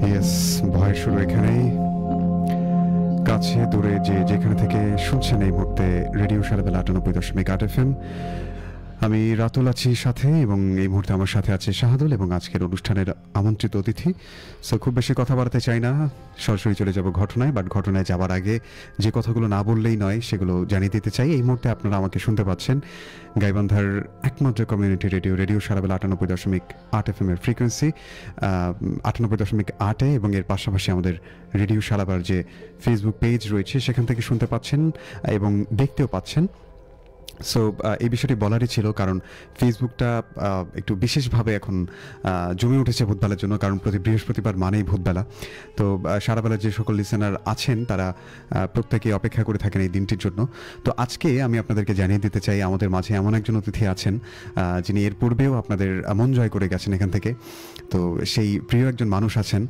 Yes, ভয় শুরু এখানেই। কাছে দূরে যে যেখানে থেকে শুনছেন এই মুহূর্তে রেডিও সারাবেলা ৯৮.৮ FM। আমি রাতুল আছি সাথে, এবং এই মুহূর্তে আমার সাথে আছে শাহাদুল এবং আজকের অনুষ্ঠানের আমন্ত্রিত অতিথি। সো খুব বেশি কথা বাড়াতে চাই না, সরাসরি চলে যাব ঘটনায়। বাট ঘটনায় যাওয়ার আগে যে কথাগুলো না বললেই নয় সেগুলো জানিয়ে দিতে চাই। এই মুহূর্তে আপনারা আমাকে শুনতে পাচ্ছেন গাইবান্ধার একমাত্র কমিউনিটি রেডিও রেডিও সারাবেলা ৯৮.৮ FM এর ফ্রিকোয়েন্সি ৯৮.৮-এ, এবং এর পাশাপাশি আমাদের রেডিও সারাবার যে ফেসবুক পেজ রয়েছে সেখান থেকে শুনতে পাচ্ছেন এবং দেখতেও পাচ্ছেন। সো এই বিষয়টি বলারই ছিল, কারণ ফেসবুকটা একটু বিশেষভাবে এখন জমে উঠেছে ভূতবেলার জন্য, কারণ প্রতি বৃহস্পতিবার মানেই ভূতবেলা। তো সারাবেলা যে সকল লিসেনার আছেন তারা প্রত্যেকে অপেক্ষা করে থাকেন এই দিনটির জন্য। তো আজকে আমি আপনাদেরকে জানিয়ে দিতে চাই আমাদের মাঝে এমন একজন অতিথি আছেন যিনি এর পূর্বেও আপনাদের মন জয় করে গেছেন এখান থেকে। তো সেই প্রিয় একজন মানুষ আছেন,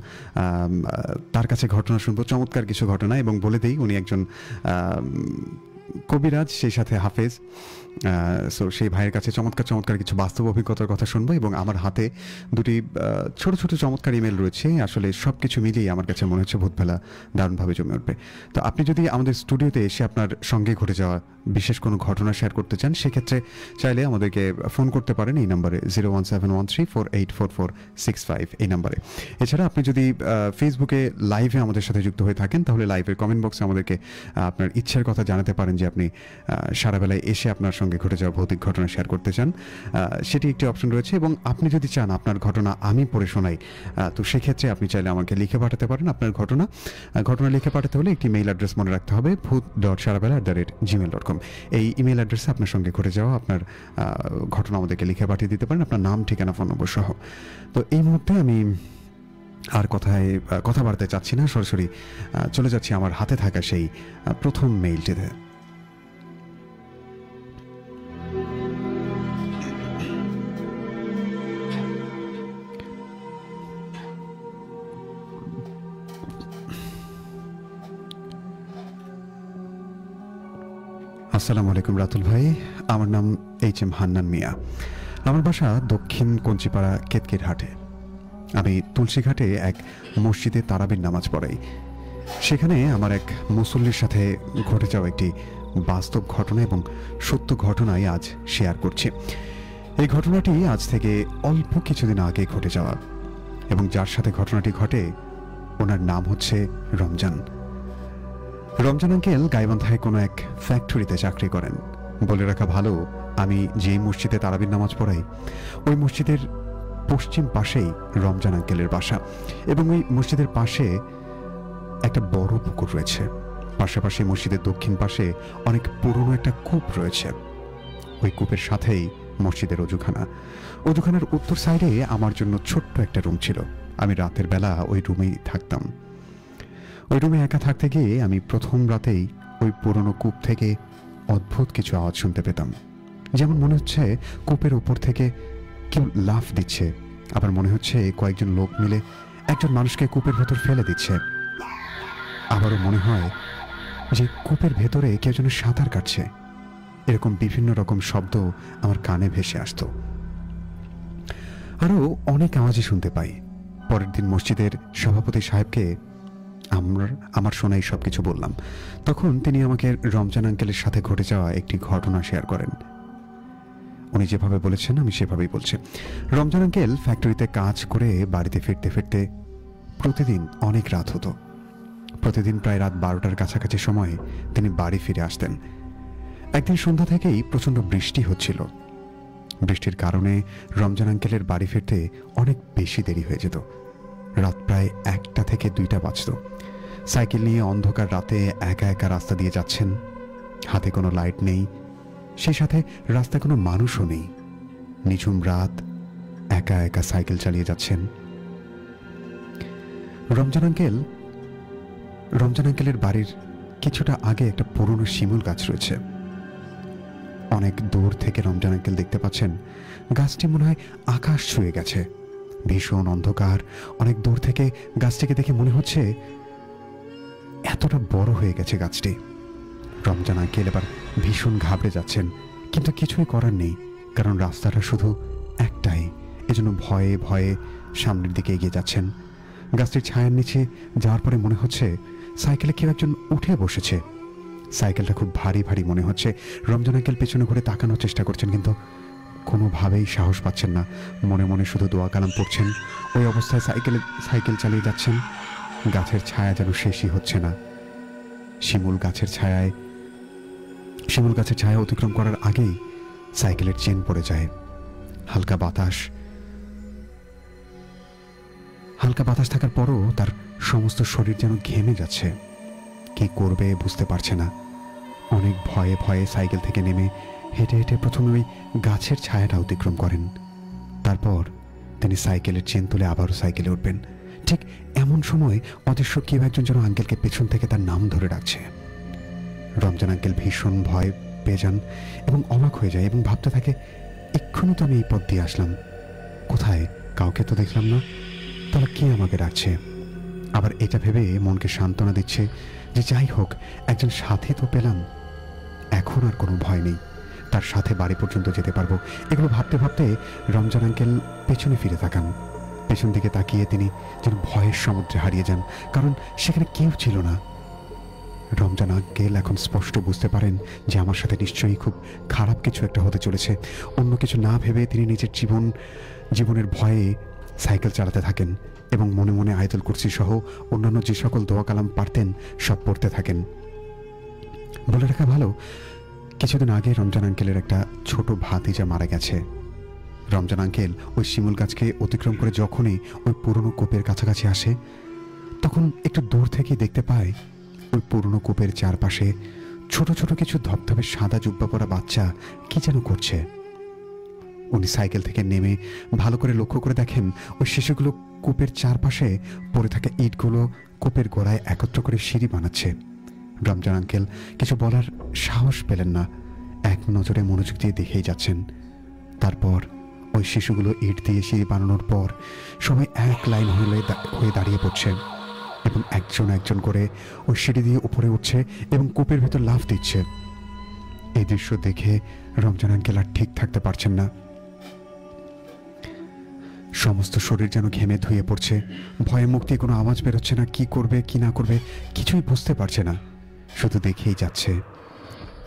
তার কাছে ঘটনা শুনবো, চমৎকার কিছু ঘটনা। এবং বলে দিই উনি একজন কবিরাজ, সেই সাথে হাফেজ। সো সেই ভাইয়ের কাছে চমৎকার চমৎকার কিছু বাস্তব অভিজ্ঞতার কথা শুনবো। এবং আমার হাতে দুটি ছোট ছোট চমৎকার ইমেল রয়েছে। আসলে সব কিছু মিলিয়ে আমার কাছে মনে হচ্ছে ভূতবেলা দারুণভাবে জমে উঠবে। তো আপনি যদি আমাদের স্টুডিওতে এসে আপনার সঙ্গে ঘটে যাওয়া বিশেষ কোনো ঘটনা শেয়ার করতে চান, সেক্ষেত্রে চাইলে আমাদেরকে ফোন করতে পারেন এই নাম্বারে 01713484465 এই নাম্বারে। এছাড়া আপনি যদি ফেসবুকে লাইভে আমাদের সাথে যুক্ত হয়ে থাকেন, তাহলে লাইভের কমেন্ট বক্সে আমাদেরকে আপনার ইচ্ছার কথা জানাতে পারেন যে আপনি সারাবেলায় এসে আপনার সঙ্গে ঘটে যাওয়া ভৌতিক ঘটনা শেয়ার করতে চান। সেটি একটি অপশন রয়েছে। এবং আপনি যদি চান আপনার ঘটনা আমি পড়ে শোনাই, তো সেক্ষেত্রে আপনি চাইলে আমাকে লিখে পাঠাতে পারেন আপনার ঘটনা লিখে পাঠাতে হলে একটি মেইল অ্যাড্রেস মনে রাখতে হবে, bhoot.sarabeela@gmail.com। এই ইমেল অ্যাড্রেসে আপনার সঙ্গে ঘটে যাওয়া আপনার ঘটনা আমাদেরকে লিখে পাঠিয়ে দিতে পারেন, আপনার নাম, ঠিকানা, ফোন নম্বর সহ। তো এই মুহূর্তে আমি আর কথা বাড়তে চাচ্ছি না, সরাসরি চলে যাচ্ছি আমার হাতে থাকা সেই প্রথম মেইলটিতে। আসসালামু আলাইকুম রাতুল ভাই, আমার নাম HM হান্নান মিয়া। আমার বাসা দক্ষিণ কঞ্চিপাড়া কেতকির হাটে। আমি তুলসীঘাটে এক মসজিদে তারাবির নামাজ পড়াই। সেখানে আমার এক মুসল্লির সাথে ঘটে যাওয়া একটি বাস্তব ঘটনা এবং সত্য ঘটনাই আজ শেয়ার করছি। এই ঘটনাটি আজ থেকে অল্প কিছুদিন আগে ঘটে যাওয়া, এবং যার সাথে ঘটনাটি ঘটে ওনার নাম হচ্ছে রমজান আঙ্কেল। গাইবান্ধায় কোনো এক ফ্যাক্টরিতে চাকরি করেন। বলে রাখা ভালো, আমি যেই মসজিদে তারাবির নামাজ পড়াই ওই মসজিদের পশ্চিম পাশেই রমজান আঙ্কেলের বাসা, এবং ওই মসজিদের পাশে একটা বড় পুকুর রয়েছে। পাশাপাশি মসজিদের দক্ষিণ পাশে অনেক পুরনো একটা কূপ রয়েছে। ওই কূপের সাথেই মসজিদের অজুখানার উত্তর সাইডে আমার জন্য ছোট্ট একটা রুম ছিল। আমি রাতের বেলা ওই রুমেই থাকতাম। ওই রুমে একা থাকতে গিয়ে আমি প্রথম রাতেই ওই পুরনো কূপ থেকে অদ্ভুত কিছু আওয়াজ শুনতে পেতাম। যেমন মনে হচ্ছে কূপের উপর থেকে কেউ লাফ দিচ্ছে, আবার মনে হচ্ছে কয়েকজন লোক মিলে একজন মানুষকে কূপের ভেতর ফেলে দিচ্ছে। আবারও মনে হয় যে কূপের ভেতরে কেউ যেন সাঁতার কাটছে। এরকম বিভিন্ন রকম শব্দ আমার কানে ভেসে আসতো। আরও অনেক আওয়াজই শুনতে পাই। পরের দিন মসজিদের সভাপতি সাহেবকে আমার শোনাই সব কিছু বললাম। তখন তিনি আমাকে রমজান আঙ্কেলের সাথে ঘটে যাওয়া একটি ঘটনা শেয়ার করেন। উনি যেভাবে বলেছেন আমি সেভাবেই বলছি। রমজান আঙ্কেল ফ্যাক্টরিতে কাজ করে বাড়িতে ফিরতে ফিরতে প্রতিদিন অনেক রাত হতো। প্রতিদিন প্রায় রাত 12টার কাছাকাছি সময়ে তিনি বাড়ি ফিরে আসতেন। একদিন সন্ধ্যা থেকেই প্রচণ্ড বৃষ্টি হচ্ছিল। বৃষ্টির কারণে রমজান আঙ্কেলের বাড়ি ফিরতে অনেক বেশি দেরি হয়ে যেত। রাত প্রায় 1টা থেকে 2টা বাজত। সাইকেল নিয়ে অন্ধকার রাতে একা একা রাস্তা দিয়ে যাচ্ছেন। হাতে কোনো লাইট নেই, সেই সাথে রাস্তায় কোনো মানুষও নেই। নিঝুম রাত, একা একা সাইকেল চালিয়ে যাচ্ছেন। রমজান আঙ্কেলের বাড়ির কিছুটা আগে একটা পুরনো শিমুল গাছ রয়েছে। অনেক দূর থেকে রমজান আঙ্কেল দেখতে পাচ্ছেন গাছটি মনে হয় আকাশ ছুঁয়ে গেছে। ভীষণ অন্ধকার। অনেক দূর থেকে গাছটিকে দেখে মনে হচ্ছে এতটা বড় হয়ে গেছে গাছটি। রমজান আঙ্কেল এবার ভীষণ ঘাবড়ে যাচ্ছেন, কিন্তু কিছুই করার নেই, কারণ রাস্তাটা শুধু একটাই। এজন্য ভয়ে ভয়ে সামনের দিকে এগিয়ে যাচ্ছেন। গাছটির ছায়ার নিচে যাওয়ার পরে মনে হচ্ছে সাইকেলে কেউ একজন উঠে বসেছে। সাইকেলটা খুব ভারী ভারী মনে হচ্ছে। রমজান আঙ্কেল পেছনে ঘুরে তাকানোর চেষ্টা করছেন, কিন্তু কোনোভাবেই সাহস পাচ্ছেন না। মনে মনে শুধু দোয়া কালাম পড়ছেন। ওই অবস্থায় সাইকেল চালিয়ে যাচ্ছেন। গাছের ছায়া যেন শেষই হচ্ছে না। শিমুল গাছের ছায়া অতিক্রম করার আগেই সাইকেলের চেন পড়ে যায়। হালকা বাতাস থাকার পরও তার সমস্ত শরীর যেন ঘেমে যাচ্ছে। কি করবে বুঝতে পারছে না। অনেক ভয়ে ভয়ে সাইকেল থেকে নেমে হেঁটে হেঁটে প্রথমে ওই গাছের ছায়াটা অতিক্রম করেন। তারপর তিনি সাইকেলের চেন তুলে আবারও সাইকেলে উঠবেন। ঠিক এমন সময় অদৃশ্য কেউ একজন যেন আঙ্কেলকে পেছন থেকে তার নাম ধরে ডাকছে। রমজান আঙ্কেল ভীষণ ভয় পেয়ে যান এবং অবাক হয়ে যায় এবং ভাবতে থাকে, এক্ষুনি তো আমি এই পথ দিয়ে আসলাম, কোথায় কাউকে তো দেখলাম না, তাহলে কে আমাকে ডাকছে? আবার এটা ভেবে মনকে সান্ত্বনা দিচ্ছে যে যাই হোক, একজন সাথী তো পেলাম, এখন আর কোনো ভয় নেই, তার সাথে বাড়ি পর্যন্ত যেতে পারবো। এগুলো ভাবতে ভাবতে রমজান আঙ্কেল পেছনে ফিরে তাকান। পেছন দিকে তাকিয়ে তিনি যেন ভয়ের সমুদ্রে হারিয়ে যান, কারণ সেখানে কেউ ছিল না। রমজান আঙ্কেল এখন স্পষ্ট বুঝতে পারেন যে আমার সাথে নিশ্চয়ই খুব খারাপ কিছু একটা হতে চলেছে। অন্য কিছু না ভেবে তিনি নিজের জীবনের ভয়ে সাইকেল চালাতে থাকেন এবং মনে মনে আয়াতুল কুরসি সহ অন্যান্য যে সকল দোয়া কালাম পারতেন সব পড়তে থাকেন। বলে রাখা ভালো, কিছুদিন আগে রমজান আঙ্কেলের একটা ছোট ভাতিজা মারা গেছে। রমজান আঙ্কেল ওই শিমুল গাছকে অতিক্রম করে যখনই ওই পুরনো কূপের কাছাকাছি আসে, তখন একটু দূর থেকেই দেখতে পায় ওই পুরনো কূপের চারপাশে ছোট ছোট কিছু ধপধপে সাদা জুব্বা পরা বাচ্চা কি যেন করছে। উনি সাইকেল থেকে নেমে ভালো করে লক্ষ্য করে দেখেন ওই শিশুগুলো কূপের চারপাশে পড়ে থাকা ইটগুলো কূপের গোড়ায় একত্র করে সিঁড়ি বানাচ্ছে। রমজান আঙ্কেল কিছু বলার সাহস পেলেন না, এক নজরে মনোযোগ দিয়ে দেখেই যাচ্ছেন। তারপর ওই শিশুগুলো ইট দিয়ে সিঁড়ি বানানোর পর সবাই এক লাইন হয়ে দাঁড়িয়ে পড়ছে এবং একজন একজন করে ওই সিঁড়ি দিয়ে উপরে উঠছে এবং কূপের ভেতর লাফ দিচ্ছে। এই দৃশ্য দেখে রমজান আঙ্কেল আর ঠিক থাকতে পারছেন না। সমস্ত শরীর যেন ঘেমে ধুয়ে পড়ছে। ভয়ে মুক্তি কোনো আওয়াজ বেরোচ্ছে না। কি করবে কি না করবে কিছুই বুঝতে পারছে না, শুধু দেখেই যাচ্ছে।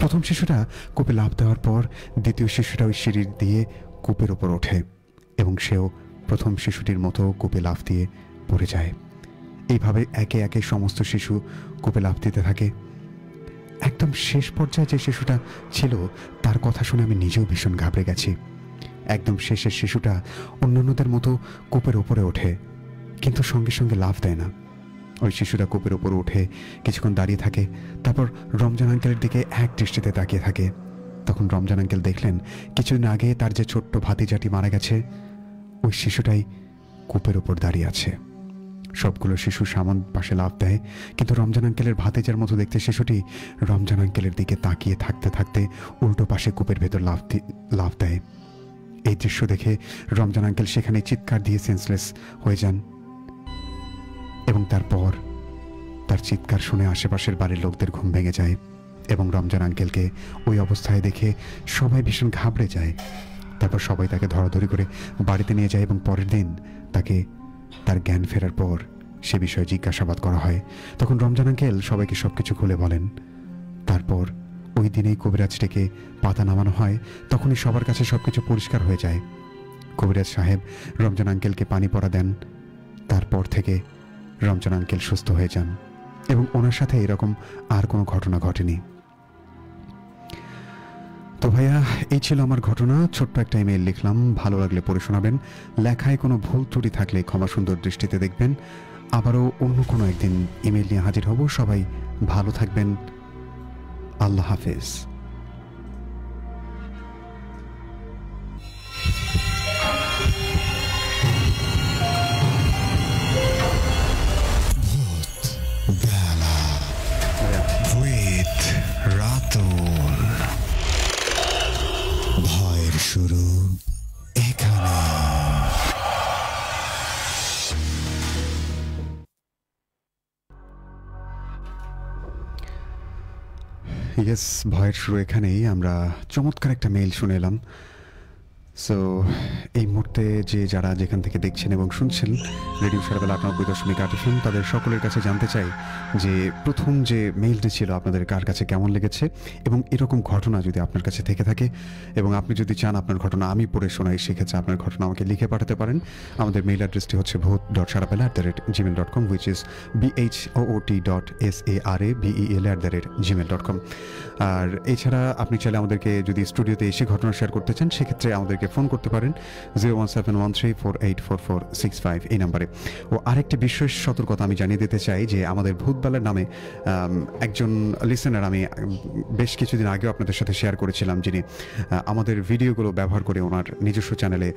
প্রথম শিশুটা কূপে লাফ দেওয়ার পর দ্বিতীয় শিশুটা ওই সিঁড়ি দিয়ে কূপের ওপর ওঠে এবং সেও প্রথম শিশুটির মতো কূপে লাফ দিয়ে পড়ে যায়। এইভাবে একে একে সমস্ত শিশু কূপে লাফ দিতে থাকে। একদম শেষ পর্যায়ে যে শিশুটা ছিল তার কথা শুনে আমি নিজেও ভীষণ ঘাবড়ে গেছি। একদম শেষের শিশুটা অন্যান্যদের মতো কূপের ওপরে ওঠে, কিন্তু সঙ্গে সঙ্গে লাফ দেয় না। ওই শিশুরা কূপের ওপরে উঠে কিছুক্ষণ দাঁড়িয়ে থাকে, তারপর রমজান আঙ্কেলের দিকে এক দৃষ্টিতে তাকিয়ে থাকে। তখন রমজান আঙ্কেল দেখলেন কিছুদিন আগে তার যে ছোট্ট ভাতিজাটি মারা গেছে, ওই শিশুটাই কূপের ওপর দাঁড়িয়ে আছে। সবগুলো শিশু সামন পাশে লাফ দেয়, কিন্তু রমজান আঙ্কেলের ভাতিজার মতো দেখতে শিশুটি রমজান আঙ্কেলের দিকে তাকিয়ে থাকতে থাকতে উল্টো পাশে কূপের ভেতর লাফ দেয়। এই দৃশ্য দেখে রমজান আঙ্কেল সেখানে চিৎকার দিয়ে সেন্সলেস হয়ে যান এবং তারপর তার চিৎকার শুনে আশেপাশের বাড়ির লোকদের ঘুম ভেঙে যায় এবং রমজান আঙ্কেলকে ওই অবস্থায় দেখে সবাই ভীষণ ঘাবড়ে যায়। তারপর সবাই তাকে ধরাধরি করে বাড়িতে নিয়ে যায় এবং পরের দিন তাকে তার জ্ঞান ফেরার পর সে বিষয়ে জিজ্ঞাসাবাদ করা হয়। তখন রমজান আঙ্কেল সবাইকে সবকিছু খুলে বলেন। তারপর ওই দিনেই কবিরাজ ডেকে পাতা নামানো হয়। তখনই সবার কাছে সবকিছু পরিষ্কার হয়ে যায়। কবিরাজ সাহেব রমজান আঙ্কেলকে পানি পড়া দেন। তারপর থেকে রমজান আঙ্কেল সুস্থ হয়ে যান এবং ওনার সাথে এরকম আর কোনো ঘটনা ঘটেনি। তো ভাইয়া, এই ছিল আমার ঘটনা। ছোট্ট একটা ইমেল লিখলাম, ভালো লাগলে পড়ে শোনাবেন। লেখায় কোনো ভুল ত্রুটি থাকলে ক্ষমা সুন্দর দৃষ্টিতে দেখবেন। আবারও অন্য কোনো একদিন ইমেল নিয়ে হাজির হব। সবাই ভালো থাকবেন। আল্লাহ হাফেজ। ভয়ের শুরু এখানে। ইয়েস, ভয়ের শুরু এখানেই। আমরা চমৎকার একটা মেইল শুনে এলাম। সো এই মুহূর্তে যারা যেখান থেকে দেখছেন এবং শুনছেন রেডিও সারাবেলা 98.8 FM, তাদের সকলের কাছে জানতে চাই যে প্রথম যে মেইলটি ছিল আপনাদের কার কাছে কেমন লেগেছে, এবং এরকম ঘটনা যদি আপনার কাছে থেকে থাকে এবং আপনি যদি চান আপনার ঘটনা আমি পড়ে শোনাই, সেক্ষেত্রে আপনার ঘটনা আমাকে লিখে পাঠাতে পারেন। আমাদের মেইল অ্যাড্রেসটি হচ্ছে bhoot.sarabela@gmail.com, which is bhoot.sarabela@gmail.com। আর এছাড়া আপনি চাইলে আমাদেরকে যদি স্টুডিওতে এসে ঘটনা শেয়ার করতে চান, সেক্ষেত্রে আমাদেরকে ফোন করতে পারেন 01713484465 এই নাম্বারে। ও আরেকটি বিশেষ সতর্কতা আমি জানিয়ে দিতে চাই যে আমাদের ভূতবেলার নামে একজন লিসেনার আমি বেশ কিছুদিন আগেও আপনাদের সাথে শেয়ার করেছিলাম, যিনি আমাদের ভিডিওগুলো ব্যবহার করে ওনার নিজস্ব চ্যানেলে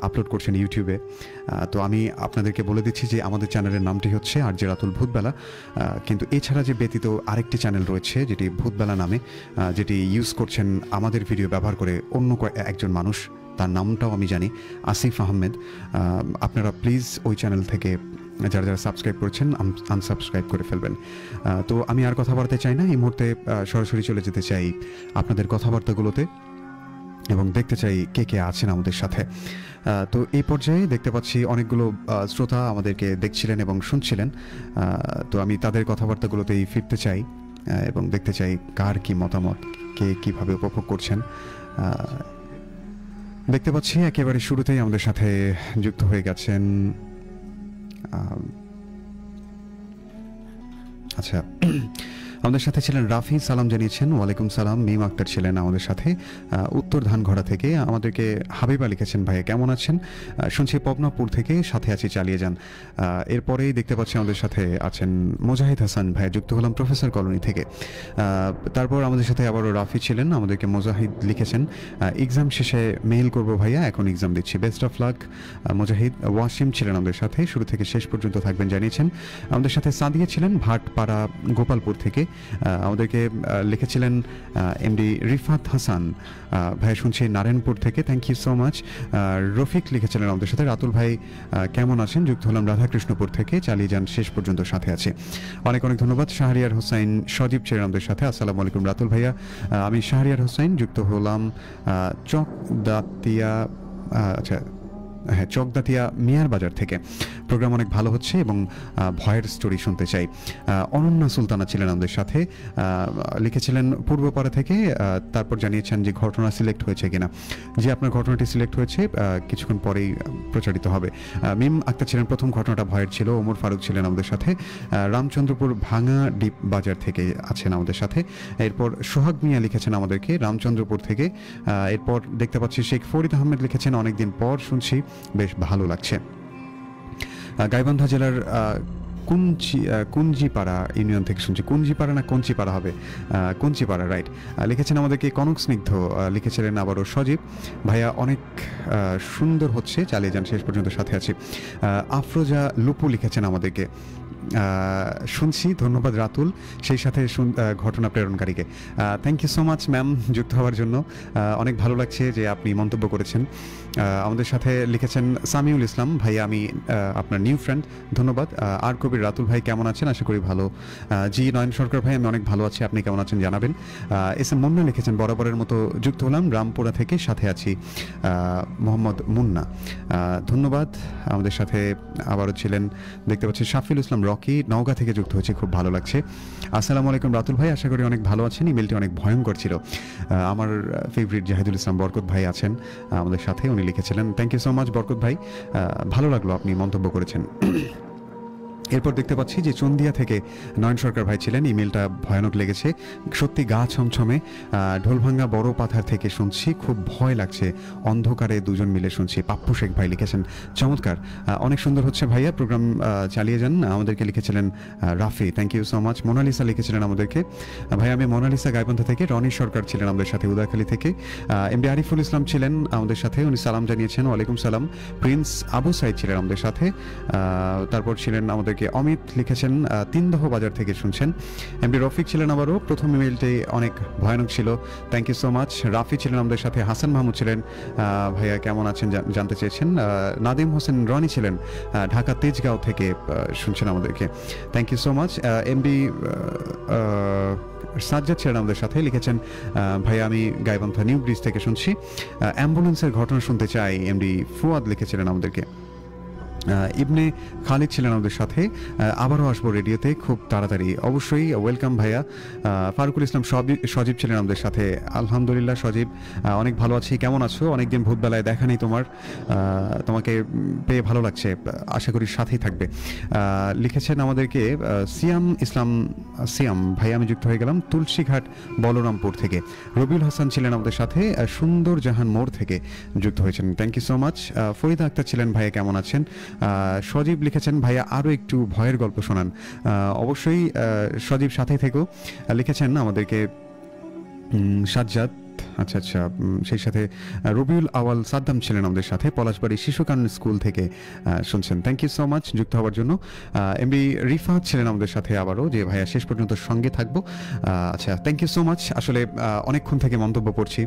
আপলোড করছেন ইউটিউবে। তো আমি আপনাদেরকে বলে দিচ্ছি যে আমাদের চ্যানেলের নামটি হচ্ছে আরজে রাতুল ভূতবেলা, কিন্তু এছাড়া যে ব্যতীত আরেকটি চ্যানেল রয়েছে যেটি ভূতবেলা নামে, যেটি ইউজ করছেন আমাদের ভিডিও ব্যবহার করে অন্য একজন মানুষ, তার নামটাও আমি জানি, আসিফ আহমেদ। আপনারা প্লিজ ওই চ্যানেল থেকে যারা যারা সাবস্ক্রাইব করেছেন আনসাবস্ক্রাইব করে ফেলবেন। তো আমি আর কথা বলতে চাই না, এই মুহূর্তে সরাসরি চলে যেতে চাই আপনাদের কথাবার্তাগুলোতে এবং দেখতে চাই কে কে আছেন আমাদের সাথে। তো এই পর্যায়ে দেখতে পাচ্ছি অনেকগুলো শ্রোতা আমাদেরকে দেখছিলেন এবং শুনছিলেন। তো আমি তাদের কথাবার্তাগুলোতেই ফিরতে চাই এবং দেখতে চাই কার কি মতামত, কে কীভাবে উপভোগ করছেন। দেখতে পাচ্ছি একেবারে শুরুতেই আমাদের সাথে যুক্ত হয়ে গেছেন, আচ্ছা আমাদের সাথে ছিলেন রাফি, সালাম জানিয়েছেন। ওয়ালাইকুম সালাম। মিম আক্তার ছিলেন আমাদের সাথে উত্তর ধানঘড়া থেকে। আমাদেরকে হাবিবা লিখেছেন, ভাইয়া কেমন আছেন, শুনছি পবনাপুর থেকে, সাথে আছি, চালিয়ে যান। এরপরেই দেখতে পাচ্ছি আমাদের সাথে আছেন মোজাহিদ হাসান, ভাইয়া যুক্ত হলাম প্রফেসর কলোনি থেকে। তারপর আমাদের সাথে আবারও রাফি ছিলেন, আমাদেরকে মোজাহিদ লিখেছেন এক্সাম শেষে মেইল করব ভাইয়া, এখন এক্সাম দিচ্ছি, best of luck Mojahid. Wasim ছিলেন আমাদের সাথে, শুরু থেকে শেষ পর্যন্ত থাকবেন জানিয়েছেন। আমাদের সাথে সাদিয়া ছিলেন ভাটপাড়া গোপালপুর থেকে, আমাদেরকে লিখেছিলেন এমডি রিফাত হাসান, ভাই শুনছি নারায়ণপুর থেকে, thank you so much. Rafiq লিখেছিলেন আমাদের সাথে, রাতুল ভাই কেমন আছেন, যুক্ত হলাম রাধাকৃষ্ণপুর থেকে, চালিয়ে যান, শেষ পর্যন্ত সাথে আছে, অনেক অনেক ধন্যবাদ। শাহরিয়ার হোসাইন সজীব ছিলেন আমাদের সাথে, আসসালামু আলাইকুম রাতুল ভাইয়া, আমি শাহরিয়ার হোসাইন, যুক্ত হলাম চকদাতিয়া, আচ্ছা হ্যাঁ চকদাতিয়া মিয়ার বাজার থেকে, প্রোগ্রাম অনেক ভালো হচ্ছে এবং ভয়ের স্টোরি শুনতে চাই। অনন্যা সুলতানা ছিলেন আমাদের সাথে, লিখেছিলেন পূর্বপাড়া থেকে, তারপর জানিয়েছেন যে ঘটনা সিলেক্ট হয়েছে কিনা। যে আপনার ঘটনাটি সিলেক্ট হয়েছে, কিছুক্ষণ পরেই প্রচারিত হবে। মিম আক্তার ছিলেন প্রথম ঘটনাটা ভয়ের ছিল। ওমর ফারুক ছিলেন আমাদের সাথে, রামচন্দ্রপুর ভাঙা ডিপ বাজার থেকে আছেন আমাদের সাথে। এরপর সোহাগ মিয়া লিখেছেন আমাদেরকে রামচন্দ্রপুর থেকে। এরপর দেখতে পাচ্ছি শেখ ফরিদ আহমেদ লিখেছেন, অনেকদিন পর শুনছি, বেশ ভালো লাগছে। গাইবান্ধা জেলার কুঞ্জিপাড়া ইউনিয়ন থেকে শুনছি, কুঞ্জিপাড়া না কঞ্চিপাড়া হবে, কঞ্চিপাড়া রাইট, লিখেছেন আমাদেরকে কনক স্নিগ্ধ, লিখেছিলেন আবারও সজীব, ভাইয়া অনেক সুন্দর হচ্ছে, চালিয়ে যান, শেষ পর্যন্ত সাথে আছি। আফরোজা লুপু লিখেছেন আমাদেরকে, শুনছি, ধন্যবাদ রাতুল, সেই সাথে ঘটনা প্রেরণকারীকে thank you so much ma'am যুক্ত হওয়ার জন্য, অনেক ভালো লাগছে যে আপনি মন্তব্য করেছেন। আমাদের সাথে লিখেছেন সামিউল ইসলাম, ভাই আমি আপনার নিউ ফ্রেন্ড, ধন্যবাদ। আর কবির, রাতুল ভাই কেমন আছেন, আশা করি ভালো। জি নয়ন সরকার ভাই, আমি অনেক ভালো আছি, আপনি কেমন আছেন জানাবেন। এস এম মুন্না লিখেছেন, বরাবরের মতো যুক্ত হলাম রামপুরা থেকে, সাথে আছি মোহাম্মদ মুন্না, ধন্যবাদ। আমাদের সাথে আবারও ছিলেন দেখতে পাচ্ছি শাফিল ইসলাম রকি, নওগাঁ থেকে যুক্ত হয়েছে, খুব ভালো লাগছে। আসসালামু আলাইকুম রাতুল ভাই, আশা করি অনেক ভালো আছেন। ইমেলটি অনেক ভয়ঙ্কর ছিল। আমার ফেভারিট জাহিদুল ইসলাম বরকত ভাই আছেন আমাদের সাথে, উনি লিখেছিলেন, থ্যাংক ইউ সো মাচ বরকত ভাই, ভালো লাগলো আপনি মন্তব্য করেছেন। এরপর দেখতে পাচ্ছি যে চন্দিয়া থেকে নয়ন সরকার ভাই ছিলেন, ইমেলটা ভয়ানক লেগেছে, সত্যি গা ছমছমে, ঢোলভাঙ্গা বড় পাথার থেকে শুনছি, খুব ভয় লাগছে, অন্ধকারে দুজন মিলে শুনছি। পাপ্পু শেখ ভাই লিখেছেন, চমৎকার, অনেক সুন্দর হচ্ছে ভাইয়া, প্রোগ্রাম চালিয়ে যান। আমাদেরকে লিখেছিলেন Rafi, thank you so much. Monalisa লিখেছিলেন আমাদেরকে, ভাই আমি মোনালিসা গাইবান্ধা থেকে। রনি সরকার ছিলেন আমাদের সাথে উদয়খালী থেকে। এমডি আরিফুল ইসলাম ছিলেন আমাদের সাথে, উনি সালাম জানিয়েছেন, ওয়ালাইকুম সালাম। প্রিন্স আবু সাইদ ছিলেন আমাদের সাথে। তারপর ছিলেন আমাদের অমিত লিখেছেন তিনদহ বাজার থেকে শুনছেন। এমডি রফিক ছিলেন আবারও, প্রথম ইমেলটি অনেক ভয়ানক ছিল, thank you so much. Rafi ছিলেন আমাদের সাথে, হাসান মাহমুদ ছিলেন, ভাইয়া কেমন আছেন জানতে চেয়েছেন। নাদিম হোসেন রনি ছিলেন ঢাকা তেজগাঁও থেকে শুনছেন আমাদেরকে, thank you so much. MD Sajjad ছিলেন আমাদের সাথে, লিখেছেন ভাইয়া আমি গাইবান্ধা নিউ ব্রিজ থেকে শুনছি, অ্যাম্বুলেন্সের ঘটনা শুনতে চাই। এমডি ফুয়াদ লিখেছিলেন আমাদেরকে। ইবনে খালিদ ছিলেন আমাদের সাথে, আবারও আসবো রেডিওতে খুব তাড়াতাড়ি। অবশ্যই ওয়েলকাম ভাইয়া। ফারুকুল ইসলাম সজীব ছিলেন আমাদের সাথে। আলহামদুলিল্লাহ সজীব, অনেক ভালো আছি। কেমন আছো? অনেকদিন ভূতবেলায় দেখা নেই তোমার, তোমাকে পেয়ে ভালো লাগছে, আশা করি সাথেই থাকবে। লিখেছেন আমাদেরকে সিয়াম ভাই, আমি যুক্ত হয়ে গেলাম তুলসীঘাট বলরামপুর থেকে। রবিউল হাসান ছিলেন আমাদের সাথে সুন্দর জাহান মোড় থেকে যুক্ত হয়েছেন, thank you so much. Farida Akhtar ছিলেন, ভাইয়া কেমন আছেন? সজীব লিখেছেন ভাইয়া আরও একটু ভয়ের গল্প শোনান। অবশ্যই সজীব সাথে থেকো। লিখেছেন আমাদেরকে সাজ্জাদ, আচ্ছা, সেই সাথে রবিউল আওয়াল সাদ্দাম ছিলেন আমাদের সাথে, পলাশবাড়ি শিশুকানন স্কুল থেকে শুনছেন, থ্যাংক ইউ সো মাচ যুক্ত হওয়ার জন্য। এমবি রিফাত ছিলেন আমাদের সাথে আবারও, যে ভাইয়া শেষ পর্যন্ত সঙ্গে থাকবো। আচ্ছা, থ্যাংক ইউ সো মাচ। আসলে অনেকক্ষণ থেকে মন্তব্য পড়ছি,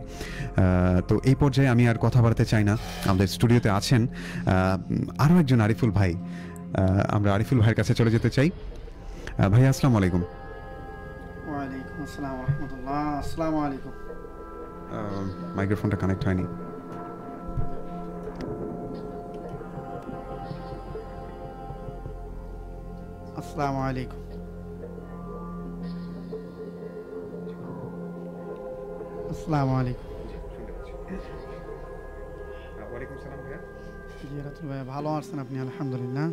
তো এই পর্যায়ে আমি আর কথা বাড়াতে চাই না। আমাদের স্টুডিওতে আছেন আরও একজন আরিফুল ভাই, আমরা আরিফুল ভাইয়ের কাছে চলে যেতে চাই। ভাইয়া আসসালামু আলাইকুম। ওয়ালাইকুম আসসালাম ওয়া রাহমাতুল্লাহ। আসসালামু আলাইকুম। মাইক্রোফোনটা কানেক্ট হয়নি। আসসালামু আলাইকুম। আসসালামু আলাইকুম। ওয়ালাইকুম সালাম ভাইয়া। জি রাতুল ভাই, ভালো আছেন আপনি? আলহামদুলিল্লাহ।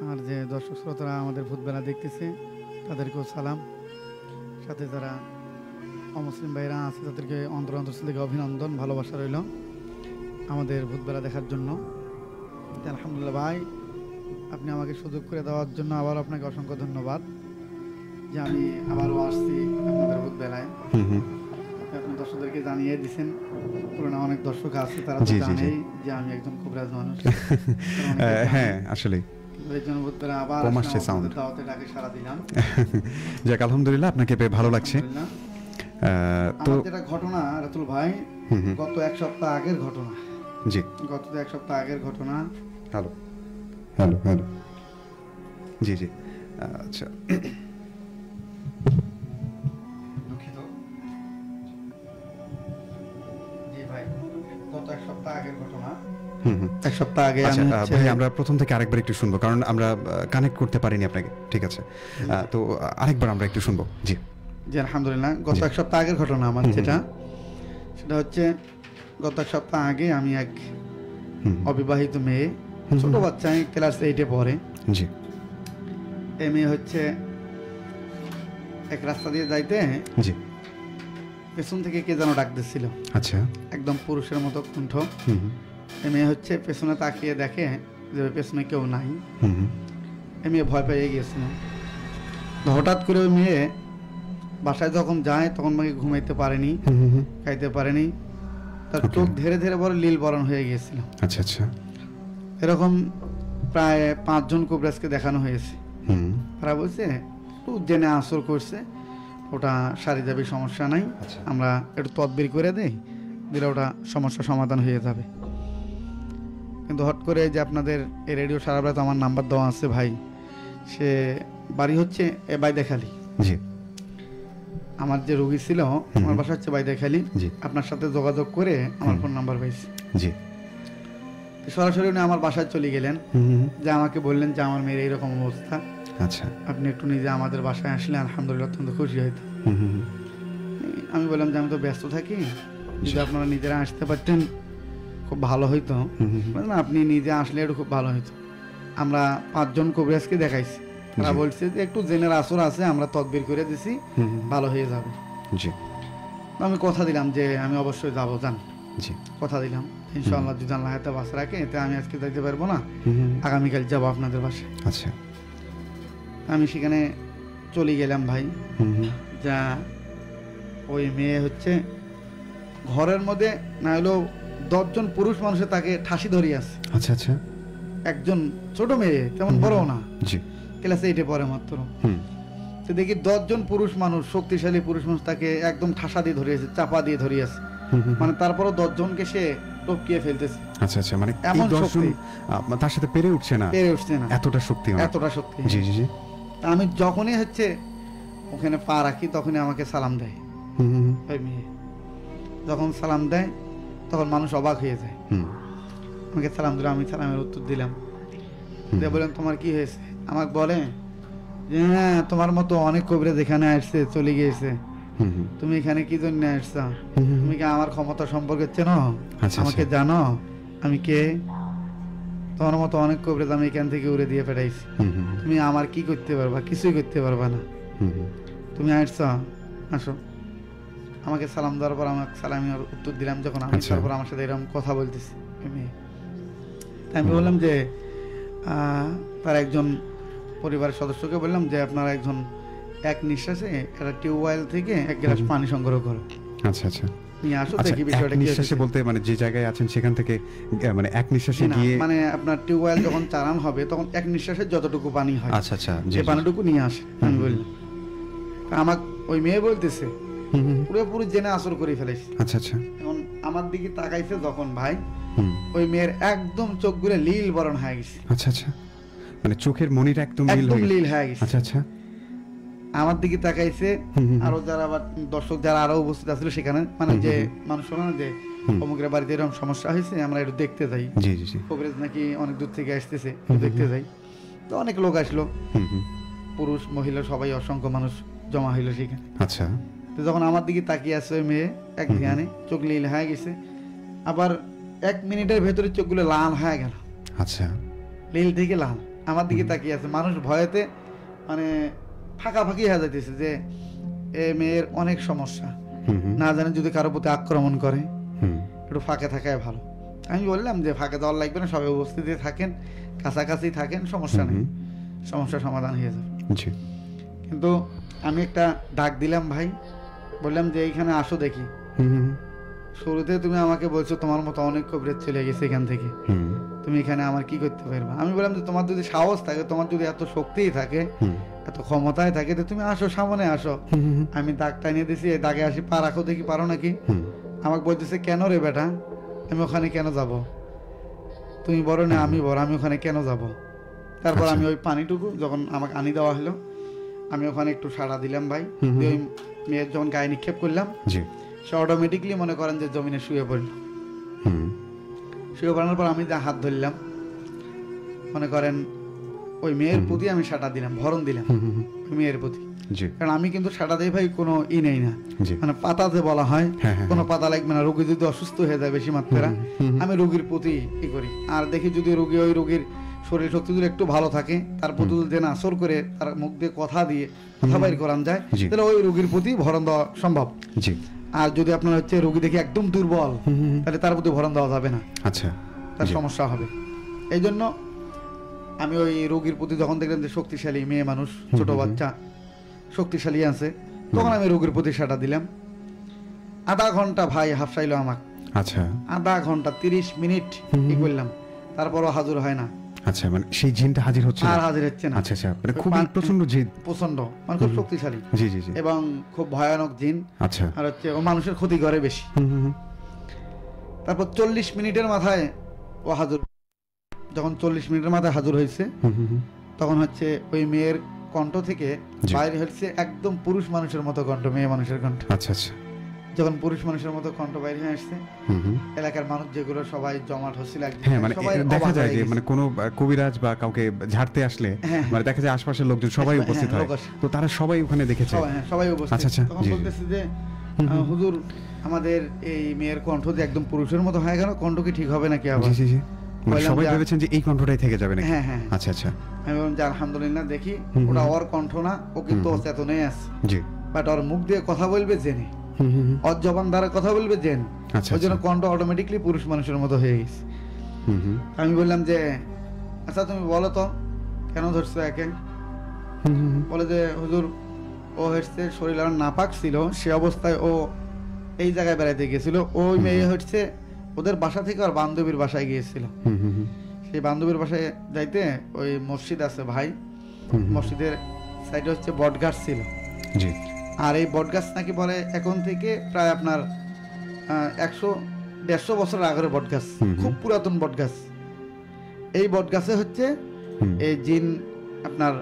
আর যে দর্শক শ্রোতারা আমাদের ভূতবেলা দেখতেছে তাদেরকেও সালাম, সাথে যারা অমুসলিম ভাইরা আছে তাদেরকে অন্তর থেকে অভিনন্দন, ভালোবাসা রইল আমাদের ভূতবেলা দেখার জন্য। আলহামদুলিল্লাহ ভাই, আপনি আমাকে সুযোগ করে দেওয়ার জন্য আবার আপনাকে অসংখ্য ধন্যবাদ, যে আমি আবারও আসছি আপনাদের ভূতবেলায়। আপনি দর্শকদেরকে জানিয়ে দিচ্ছেন, পুরোনো অনেক দর্শক আছে, তারা তো জানেই যে আমি একজন কবিরাজ মানুষ। হ্যাঁ আসলে যাক, আলহামদুলিল্লাহ আপনাকে পেয়ে ভালো লাগছে। তো যেটা ঘটনা রাতুল ভাই, গত এক সপ্তাহ আগের ঘটনা। জি, গত এক সপ্তাহ আগের ঘটনা। হ্যালো হ্যালো হ্যালো, জি জি, আচ্ছা দুঃখিত। জি ভাই, গত এক সপ্তাহ আগের ঘটনা। এক সপ্তাহ আগে ভাই আমরা প্রথম থেকে আরেকবার একটু শুনবো, কারণ আমরা কানেক্ট করতে পারিনি আপনাকে। ঠিক আছে, তো আরেকবার আমরা একটু শুনবো। জি জি, আলহামদুলিল্লাহ। গত এক সপ্তাহ আগের ঘটনা আমার, সেটা হচ্ছে গত এক সপ্তাহ আগে আমি এক অবিবাহিত মেয়ে, ছোট বাচ্চা, ক্লাস 8-এ পড়ে। জি, এই মেয়ে হচ্ছে এক রাস্তা দিয়ে যাইতে জি পেছন থেকে কে যেন ডাক দিচ্ছিল। আচ্ছা, একদম পুরুষের মতো কণ্ঠ। এই মেয়ে হচ্ছে পেছনে তাকিয়ে দেখে যে পেছনে কেউ নাই। এই মেয়ে ভয় পেয়ে গিয়েছিল। হঠাৎ করে ওই মেয়ে বাসায় যখন যায় তখন আমাকে ঘুমাইতে পারেনি, খাইতে পারেনি, তার চোখ ধীরে ধীরে বড় নীল বরণ হয়ে গিয়েছিল। আচ্ছা আচ্ছা, এরকম প্রায় 5 জন কবিরাজকে দেখানো হয়েছে। তারা বলছে একটু জেনে আসর করছে, ওটা সারি যাবে, সমস্যা নাই, আমরা একটু তদবির করে দিই, দিলে ওটা সমস্যা সমাধান হয়ে যাবে। কিন্তু হট করে যে আপনাদের এই রেডিও সারা রাত আমার নাম্বার দেওয়া আছে ভাই, সে বাড়ি হচ্ছে এ বাইদেখালি। জি, আমার যে রোগী ছিল আমার বাসা হচ্ছে বাইদেখালি। আপনার সাথে যোগাযোগ করে আমার ফোন নাম্বার পাইছি। জি, সরাসরি উনি আমার বাসায় চলে গেলেন, যে আমাকে বললেন যে আমার মেয়ের এইরকম অবস্থা, আচ্ছা আপনি একটু নিজে আমাদের বাসায় আসলে আলহামদুলিল্লাহ অত্যন্ত খুশি হইতো। আমি বললাম যে আমি তো ব্যস্ত থাকি, যদি আপনারা নিজেরা আসতে পারতেন খুব ভালো হইতো। আপনি নিজে আসলে একটু খুব ভালো হইতো। আমরা 5 জন কবিরাজকে দেখাইছি, তারা বলছে যে একটু জেনের আসর আছে, আমরা তদবির করে দিছি, ভালো হয়ে যাবে। জি, আমি কথা দিলাম যে আমি অবশ্যই যাবো, যান। জি, কথা দিলাম ইনশাআল্লাহ, যদি আল্লাহ হাতে বাস রাখে, এতে আমি আজকে যাইতে পারবো না, আগামীকাল যাবো আপনাদের বাসায়। আচ্ছা, আমি সেখানে চলে গেলাম ভাই। যা ওই মেয়ে হচ্ছে ঘরের মধ্যে না হলেও 10 জন পুরুষ মানুষে তাকে ঠাসি ধরিয়ে আছে। আচ্ছা আচ্ছা, একজন ছোট মেয়ে, তেমন বড় না, জি, ক্লাস 8-এ পড়ে মাত্র। তো দেখি 10 জন পুরুষ মানুষ, শক্তিশালী পুরুষ মানুষ তাকে একদম ঠাসা দিয়ে ধরিয়েছে, চাপা দিয়ে ধরিয়েছে, মানে তারপরও 10 জনকে সে টপকিয়ে ফেলতেছে। আচ্ছা আচ্ছা, মানে এমন 10 জন শক্তি, তার সাথে পেরে উঠছে না, এতটা শক্তি। জি জি জি। আমি যখনই হচ্ছে ওখানে পা রাখি তখনই আমাকে সালাম দেয় হুম হুম ওই মেয়ে। যখন সালাম দেয় তখন মানুষ অবাক হয়ে যায়। হুম আমাকে সালাম দিল, আমি সালামের উত্তর দিলাম। দিয়ে বললেন তোমার কি হয়েছে? আমাকে বলে যে হ্যাঁ তোমার মতো অনেক কবিরাজ এখানে আসছে চলে গিয়েছে, হুম হুম তুমি এখানে কি জন্য আসছো? হুম হুম। তুমি কি আমার ক্ষমতা সম্পর্কে চেনো? আচ্ছা, আমাকে আচ্ছা। জানো আমি কে? তোমার মতো অনেক কবিরাজ আমি এখান থেকে উড়ে দিয়ে ফেরাইছি, হুম হুম তুমি আমার কি করতে পারবা? কিছুই করতে পারবা না। হুম হুম তুমি আসছো, আসো। আমাকে সালাম দেওয়ার পর আমাকে সালামের উত্তর দিলাম যখন আমি, আচ্ছা। তারপর আমার সাথে এরকম কথা বলতেছি ওই মেয়ে। তাই আমি বললাম যে তার একজন পরিবারের সদস্যকে বললাম যে আপনার একজন এক নিঃশ্বাসে একটা টিউবওয়েল থেকে এক গ্লাস পানি সংগ্রহ করো, আচ্ছা আচ্ছা নিয়ে আসো, আচ্ছা, দেখি এক বিষয়টা কি নিঃশ্বাসে হচ্ছে। বলতে মানে যে জায়গায় আছেন সেখান থেকে মানে এক নিঃশ্বাসে না, গিয়ে মানে আপনার টিউবওয়েল যখন চালান হবে তখন এক নিঃশ্বাসে যতটুকু পানি হয় আচ্ছা আচ্ছা জি যে জি। পানিটুকু নিয়ে আসে। আমি বললাম, তা আমাকে ওই মেয়ে বলতেছে হুম হুম পুরোপুরি জেনে আসর করে ফেলেছি। আচ্ছা আচ্ছা এখন আমার দিকে তাকাইছে যখন ভাই, হুম ওই মেয়ের একদম চোখগুলো লীল বরণ হয়ে গেছে, আচ্ছা আচ্ছা মানে চোখের মনিটা একদম নীল একদম হয়ে গেছে। লীল হয়ে গেছে। আচ্ছা আচ্ছা আমার দিকে তাকাইছে, হুম হুম আরো যারা আবার দর্শক যারা আরো উপস্থিত আছিল সেখানে, মানে হুম, যে হুম, মানুষ শোনা না যে হুম। অমুকের বাড়িতে এরকম সমস্যা হয়েছে আমরা একটু দেখতে যাই, জি জি জি কবিরাজ নাকি অনেক দূর থেকে আসতেছে হুম, একটু দেখতে যাই। তো অনেক লোক আসলো, হুম হুম পুরুষ মহিলা সবাই, অসংখ্য মানুষ জমা হইলো সেখানে। আচ্ছা তো যখন আমার দিকে তাকিয়ে আছে ওই মেয়ে এক হুম, ধ্যানে, চোখ লীল হয়ে গেছে, আবার 1 মিনিটের ভেতরে চোখগুলো লাল হয়ে গেল, আচ্ছা লীল থেকে লাল, আমার দিকে তাকিয়ে আছে। মানুষ ভয়েতে মানে ফাঁকাফাঁকি হয়ে যাইতেছে যে এ মেয়ের অনেক সমস্যা, হুম হুম না জানে যদি কারো প্রতি আক্রমণ করে, হুম একটু ফাঁকে থাকাই ভালো। আমি বললাম যে ফাঁকে দেওয়ার লাগবে না, সবাই উপস্থিতি থাকেন, কাছাকাছি থাকেন, সমস্যা নেই, হুম, সমস্যা সমাধান হয়ে যাবে। জি কিন্তু আমি একটা ডাক দিলাম ভাই, বললাম যে এইখানে আসো দেখি। হুম হুম শুরুতে তুমি আমাকে বলছো তোমার মতো অনেক কবিরাজ চলে গেছে এখান থেকে, হুম তুমি এখানে আমার কি করতে পারবে? আমি বললাম যে তোমার যদি সাহস থাকে, তোমার যদি এত শক্তিই থাকে, হুম এত ক্ষমতায় থাকে, তো তুমি আসো, সামনে আসো। হুম হুম আমি দাগ টানিয়ে দিছি, এই দাগে আসি, পা রাখো দেখি, পারো নাকি? হুম আমাকে বলতেছে কেন রে বেটা, আমি ওখানে কেন যাব? তুমি বড় না আমি বড়, আমি ওখানে কেন যাব? তারপর আচ্ছা। আমি ওই পানিটুকু যখন আমাকে আনি দেওয়া হলো, আমি ওখানে একটু সাড়া দিলাম ভাই। হুম, হুম, দিয়ে ওই মেয়ের যখন গায়ে নিক্ষেপ করলাম, জি সে অটোমেটিকলি মনে করেন যে জমিনে শুয়ে পড়ল। হুম শুয়ে পড়ানোর পর আমি যা হাত ধরলাম, মনে করেন ওই মেয়ের হুম। প্রতি আমি সাড়া দিলাম, ভরণ দিলাম হুম হুম ওই মেয়ের প্রতি। জি কারণ আমি কিন্তু সাড়া দেই ভাই কোনো নেই না, জি মানে পাতাতে বলা হয় হ্যাঁ হ্যাঁ কোনো পাতা লাগবে না, রোগী যদি অসুস্থ হয়ে যায় বেশি মাত্রা, হুম, হুম। আমি রোগীর প্রতি ই করি। আর দেখি যদি রোগী ওই রোগীর শরীর শক্তি যদি একটু ভালো থাকে, তার প্রতি যদি যেন আসর করে তার মুখ দিয়ে কথা দিয়ে কথা বাইর করান যায়, জি। তাহলে ওই রোগীর প্রতি ভরণ দেওয়া সম্ভব। জি আর যদি আপনার হচ্ছে রোগী দেখি একদম দুর্বল, হুম হুম তাহলে তার প্রতি ভরণ দেওয়া যাবে না, আচ্ছা তার জি। সমস্যা হবে। এই জন্য আমি ওই রোগীর প্রতি যখন দেখলাম যে শক্তিশালী মেয়ে মানুষ, ছোট হুম, হুম। বাচ্চা শক্তিশালী আছে, তখন আমি রোগীর প্রতি সেটা দিলাম। আধা ঘন্টা ভাই হাফসাইলো আমাকে, আচ্ছা আধা ঘন্টা 30 মিনিট হুম, ই হুম। করলাম, তারপরও হাজির হয় না, আচ্ছা মানে সেই জিনটা হাজির হচ্ছে আর না? হাজির হচ্ছে না। আচ্ছা আচ্ছা মানে ওই খুবই প্রচন্ড জিন। প্রচন্ড, মানে খুব শক্তিশালী জি জি জি এবং খুব ভয়ানক জিন। আচ্ছা আর হচ্ছে ও মানুষের ক্ষতি করে বেশি। হুম হুম হুম। তারপর 40 মিনিটের মাথায় ও হাজির। যখন 40 মিনিটের মাথায় হাজির হয়েছে, হুম হুম হুম। তখন হচ্ছে ওই মেয়ের কণ্ঠ থেকে জি। বাইরে হচ্ছে একদম পুরুষ মানুষের মতো কণ্ঠ, মেয়ে মানুষের কণ্ঠ। আচ্ছা আচ্ছা যখন পুরুষ মানুষের মতো কণ্ঠ বাইরে হয়ে আসছে, হুম হুম। এলাকার মানুষ যেগুলো সবাই জমাট হচ্ছিল একদিকে, হ্যাঁ মানে সবাই দেখা অবাক যায় হয়ে যে গেছে। মানে কোনো কবিরাজ বা কাউকে ঝাড়তে আসলে হ্যাঁ। মানে দেখা যায় আশপাশের লোকজন সবাই হ্যাঁ, উপস্থিত হয়, লোক আসে। তো তারা সবাই ওখানে দেখেছে। সবাই উপস্থিত। আচ্ছা, আচ্ছা, তখন জি, জি। বলতেছে যে হুম, হুম। হুজুর আমাদের এই মেয়ের কণ্ঠ যে একদম পুরুষের মতো হয়ে গেল, কণ্ঠ কি ঠিক হবে নাকি আবার? জি জি জি মানে বললাম সবাই যে- ভেবেছেন যে এই কণ্ঠটাই থেকে যাবে নাকি? হ্যাঁ হ্যাঁ। আচ্ছা আচ্ছা আমি বললাম যে আলহামদুলিল্লাহ, দেখি হুম, ওটা হুম। ওর কণ্ঠ না, ও কিন্তু হুম, ওর চেতনায় আছে, জি বাট ওর মুখ দিয়ে কথা বলবে জেনে, হুম হুম হুম। ওর জবান দ্বারা কথা বলবে জেন, আচ্ছা ওই জন্য আচ্ছা কণ্ঠ অটোমেটিকলি পুরুষ মানুষের মতো হয়ে গেছে। হুম হুম আমি বললাম যে আচ্ছা তুমি বলো তো কেন ধরছো একে? হুম হুম হুম। বলে যে হুজুর ও হচ্ছে শরীর আর নাপাক ছিল, সে অবস্থায় ও এই জায়গায় বেড়াইতে গিয়েছিল, ওই মেয়ে হচ্ছে ওদের বাসা থেকে আর বান্ধবীর বাসায় গিয়েছিল। হুম হুম হুম। সেই বান্ধবীর বাসায় যাইতে ওই মসজিদ আছে ভাই, হুম হুম। মসজিদের সাইডে হচ্ছে বটগাছ ছিল, জি আর এই বটগাছ নাকি বলে এখন থেকে প্রায় আপনার 100-150 বছর আগের বটগাছ, হুম হুম। খুব পুরাতন বটগাছ। এই বটগাছে হচ্ছে হুম। এই জিন আপনার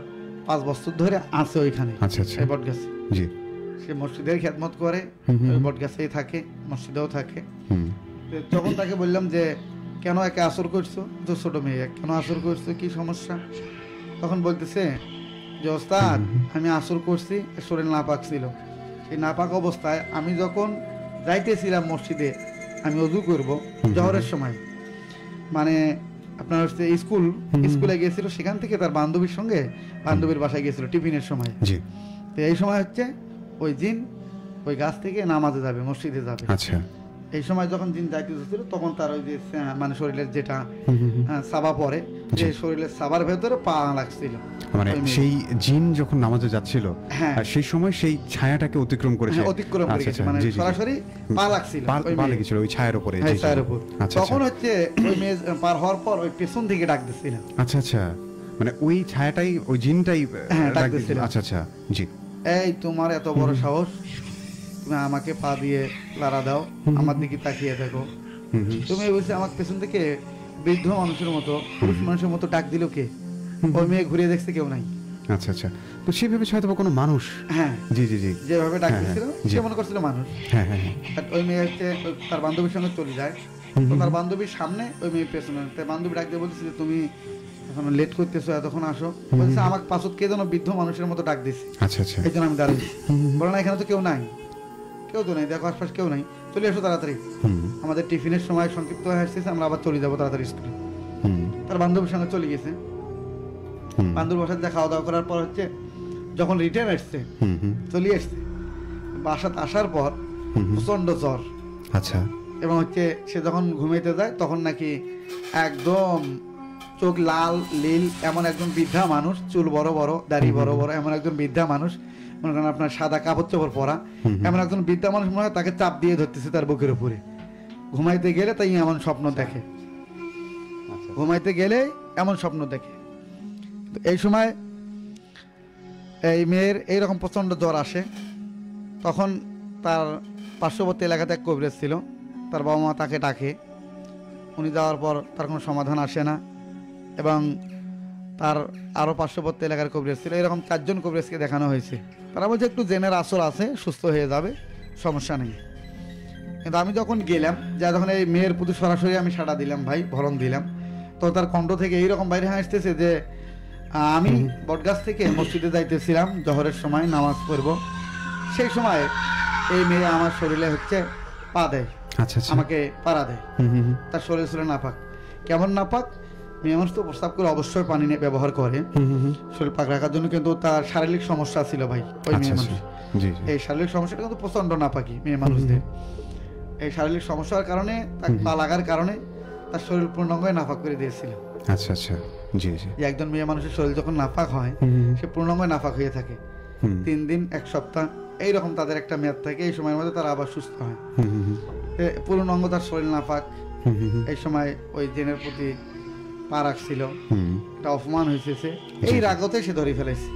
5 বছর ধরে আছে ওইখানে, আচ্ছা আচ্ছা, এই বটগাছে। জি, সে মসজিদের খেদমত করে, হুম, হুম, ওই বটগাছেই থাকে, মসজিদেও থাকে। হুম, তো যখন তাকে বললাম যে কেন একে আসর করছো, তো ছোট মেয়ে, কেন আসর করছো, কি সমস্যা? তখন বলতেছে যে ওস্তাদ, আমি আসর করছি, শরীর নাপাক ছিল। সেই নাপাক অবস্থায় আমি যখন যাইতেছিলাম মসজিদে, আমি অজু করব জহরের সময়, মানে আপনার হচ্ছে স্কুলে গিয়েছিল, সেখান থেকে তার বান্ধবীর সঙ্গে বান্ধবীর বাসায় গিয়েছিল টিফিনের সময়। জি, তো এই সময় হচ্ছে ওই জিন ওই গাছ থেকে নামাজে যাবে, মসজিদে যাবে। আচ্ছা, এই সময় যখন জিন যাইতেছিল তখন তার ওই যে মানে শরীরের যেটা হুম, হুম, হুম। সাবা পরে, যে জি। শরীরের সাবার ভেতরে পা লাগছিল। মানে ওই মেয়ে। সেই জিন যখন নামাজে যাচ্ছিল, হ্যাঁ। সেই সময় সেই ছায়াটাকে অতিক্রম করেছে, হ্যাঁ, অতিক্রম করে আচ্ছা, গেছে, আচ্ছা, মানে জি, জি, জি। সরাসরি পা লাগছিল ওই পা মেয়ে। লেগেছিল ওই ছায়ার উপরে, হ্যাঁ, জি, জি, ছায়ার জি। উপর। আচ্ছা, তখন আচ্ছা, হচ্ছে ওই মেয়ে পার হওয়ার পর ওই পেছন থেকে ডাক দিছিল। আচ্ছা, আচ্ছা, মানে ওই ছায়াটাই, ওই জিনটাই হ্যাঁ, ডাক ডাক দিয়েছিল। দিছিল। আচ্ছা আচ্ছা, জি, এই তোমার এত বড় সাহস, তুমি আমাকে পা দিয়ে লাড়া দাও, আমার দিকে তাকিয়ে দেখো। হুম, হুম, তুমি বলছে আমাকে পেছন থেকে বৃদ্ধ মানুষের মতো, পুরুষ মানুষের মতো ডাক দিল কে? ওই মেয়ে ঘুরিয়ে দেখছে কেউ নাই। আচ্ছা আচ্ছা, তো সে ভেবেছে হয়তো বা কোনো মানুষ। হ্যাঁ, জি জি জি, যেভাবে ডাক হ্যাঁ, দিচ্ছিল হ্যাঁ, সে জি। মনে করছিল মানুষ। হ্যাঁ হ্যাঁ হ্যাঁ, আর ওই মেয়ে হচ্ছে তার বান্ধবীর সঙ্গে চলে যায়। তো তার বান্ধবীর সামনে, ওই মেয়ে পেছনে। তাই বান্ধবী ডাক দিয়ে বলছে যে তুমি এখন লেট করতেছো, এতক্ষণ আসো। বলছে আমাকে পাছত কে যেন বৃদ্ধ মানুষের মতো ডাক দিছে, আচ্ছা আচ্ছা, এই জন্য আমি দাঁড়িয়েছি। বলে না, এখানে তো কেউ নাই, কেউ তো নেই, দেখো আশপাশ কেউ নাই, চলে এসো তাড়াতাড়ি, হুম, আমাদের টিফিনের সময় সংক্ষিপ্ত হয়ে আসতেছে, আমরা আবার চলে যাবো তাড়াতাড়ি স্কুলে। হুম, তার বান্ধবীর সঙ্গে চলে গেছে। হুম, বান্ধবীর বাসায় যা খাওয়া দাওয়া করার পর হচ্ছে যখন রিটার্ন আসছে, হুম, হুম, চলে আসছে, বাসাতে আসার পর হুম, হুম, প্রচন্ড জ্বর, আচ্ছা, এবং হচ্ছে সে যখন ঘুমাইতে যায় তখন নাকি একদম চোখ লাল লীল, এমন একজন বৃদ্ধা মানুষ, চুল বড় বড়, দাড়ি বড় বড়, এমন একজন বৃদ্ধা মানুষ, মনে করেন আপনার সাদা কাপড় চোপড় পরা, এমন একজন বৃদ্ধা মানুষ মনে হয় তাকে চাপ দিয়ে ধরতেছে তার বুকের উপরে। ঘুমাইতে গেলে তাই এমন স্বপ্ন দেখে, ঘুমাইতে গেলে এমন স্বপ্ন দেখে। তো এই সময় এই মেয়ের এইরকম প্রচণ্ড জ্বর আসে। তখন তার পার্শ্ববর্তী এলাকাতে এক কবিরাজ ছিল, তার বাবা মা তাকে ডাকে। উনি যাওয়ার পর তার কোনো সমাধান আসে না, এবং তার আরও পার্শ্ববর্তী এলাকার কবিরাজ ছিল, এরকম 4 জন কবিরাজকে দেখানো হয়েছে। তারা বলছে একটু জেনের আসর আছে, সুস্থ হয়ে যাবে, সমস্যা নেই। কিন্তু আমি যখন গেলাম, যা যখন এই মেয়ের প্রতি সরাসরি আমি সাড়া দিলাম, ভাই ভরণ দিলাম, তো তার কণ্ঠ থেকে এইরকম বাইরে আসতেছে যে আমি বটগাছ থেকে মসজিদে যাইতেছিলাম জহরের সময় নামাজ পড়ব, সেই সময় এই মেয়ে আমার শরীরে হচ্ছে পা দেয়, আচ্ছা আচ্ছা, আমাকে পাড়া দেয়। হুম, হুম, হুম, তার শরীর ছিল নাপাক। কেমন নাপাক? মেয়ে মানুষ তো প্রস্তাব করে অবশ্যই পানি নিয়ে ব্যবহার করে হুম, হুম, হুম, শরীর পাক রাখার জন্য, কিন্তু তার শারীরিক সমস্যা ছিল ভাই ওই আচ্ছা মেয়ে আচ্ছা, মানুষ। জি জি, এই শারীরিক সমস্যাটা কিন্তু প্রচন্ড নাপাকি মেয়ে মানুষদের। এই শারীরিক সমস্যার কারণে, তার পা লাগার কারণে তার শরীর পূর্ণাঙ্গ নাপাক করে দিয়েছিল। আচ্ছা আচ্ছা, জি জি, যে একজন মেয়ে মানুষের শরীর যখন নাপাক হয়, হুম, হুম, সে পূর্ণাঙ্গ নাপাক হয়ে থাকে। হুম, 3 দিন 1 সপ্তাহ এইরকম তাদের একটা মেয়াদ থাকে, এই সময়ের মধ্যে তারা আবার সুস্থ হয়। হুম, হুম, হুম, পূর্ণাঙ্গ তার শরীর নাপাক। হুম, হুম, হুম, এই সময় ওই জেনের প্রতি পা রাখছিল, হুম, একটা অপমান হয়েছে সে, এই রাগতে সে ধরে ফেলেছে।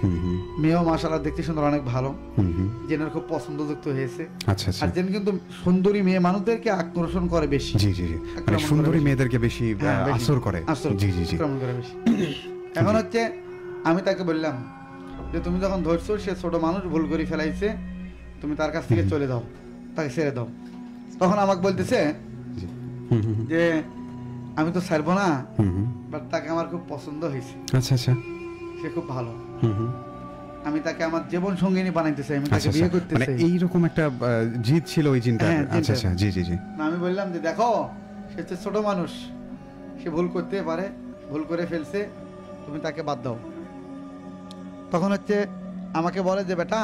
হুম, হুম, মেয়েও মাশাআল্লাহ দেখতে সুন্দর, অনেক ভালো, হুম, হুম, জেনের খুব পছন্দযুক্ত হয়েছে। আচ্ছা আচ্ছা, আর জেন কিন্তু সুন্দরী মেয়ে মানুষদেরকে আকর্ষণ করে বেশি, জি জি জি, মানে আক্রমণ করে সুন্দরী বেশি। মেয়েদেরকে বেশি হ্যাঁ, বেশি। আসর করে, আসর জি জি জি, আক্রমণ করে বেশি। এখন হচ্ছে আমি তাকে বললাম যে তুমি যখন ধরছো সে ছোট মানুষ, ভুল করে ফেলাইছে, তুমি তার কাছ থেকে চলে দাও, তাকে ছেড়ে দাও। তখন আমাকে বলতেছে জি, হুম, হুম, হুম, যে আমি তো ছাড়বো না, হুম, হুম, বাট তাকে আমার খুব পছন্দ হয়েছে, আচ্ছা আচ্ছা, সে খুব ভালো, হুম, হুম, আমি তাকে আমার জীবন সঙ্গিনী বানাইতে চাই, আমি তাকে আচ্ছা বিয়ে আচ্ছা, করতে মানে চাই। এইরকম একটা জিদ ছিল ওই জিনটা, হ্যাঁ, আচ্ছা জিনটার। আচ্ছা, জি জি জি, না, আমি বললাম যে দেখো সে হচ্ছে ছোট মানুষ, সে ভুল করতে পারে, ভুল করে ফেলছে, তুমি তাকে বাদ দাও। তখন হচ্ছে আমাকে বলে যে বেটা,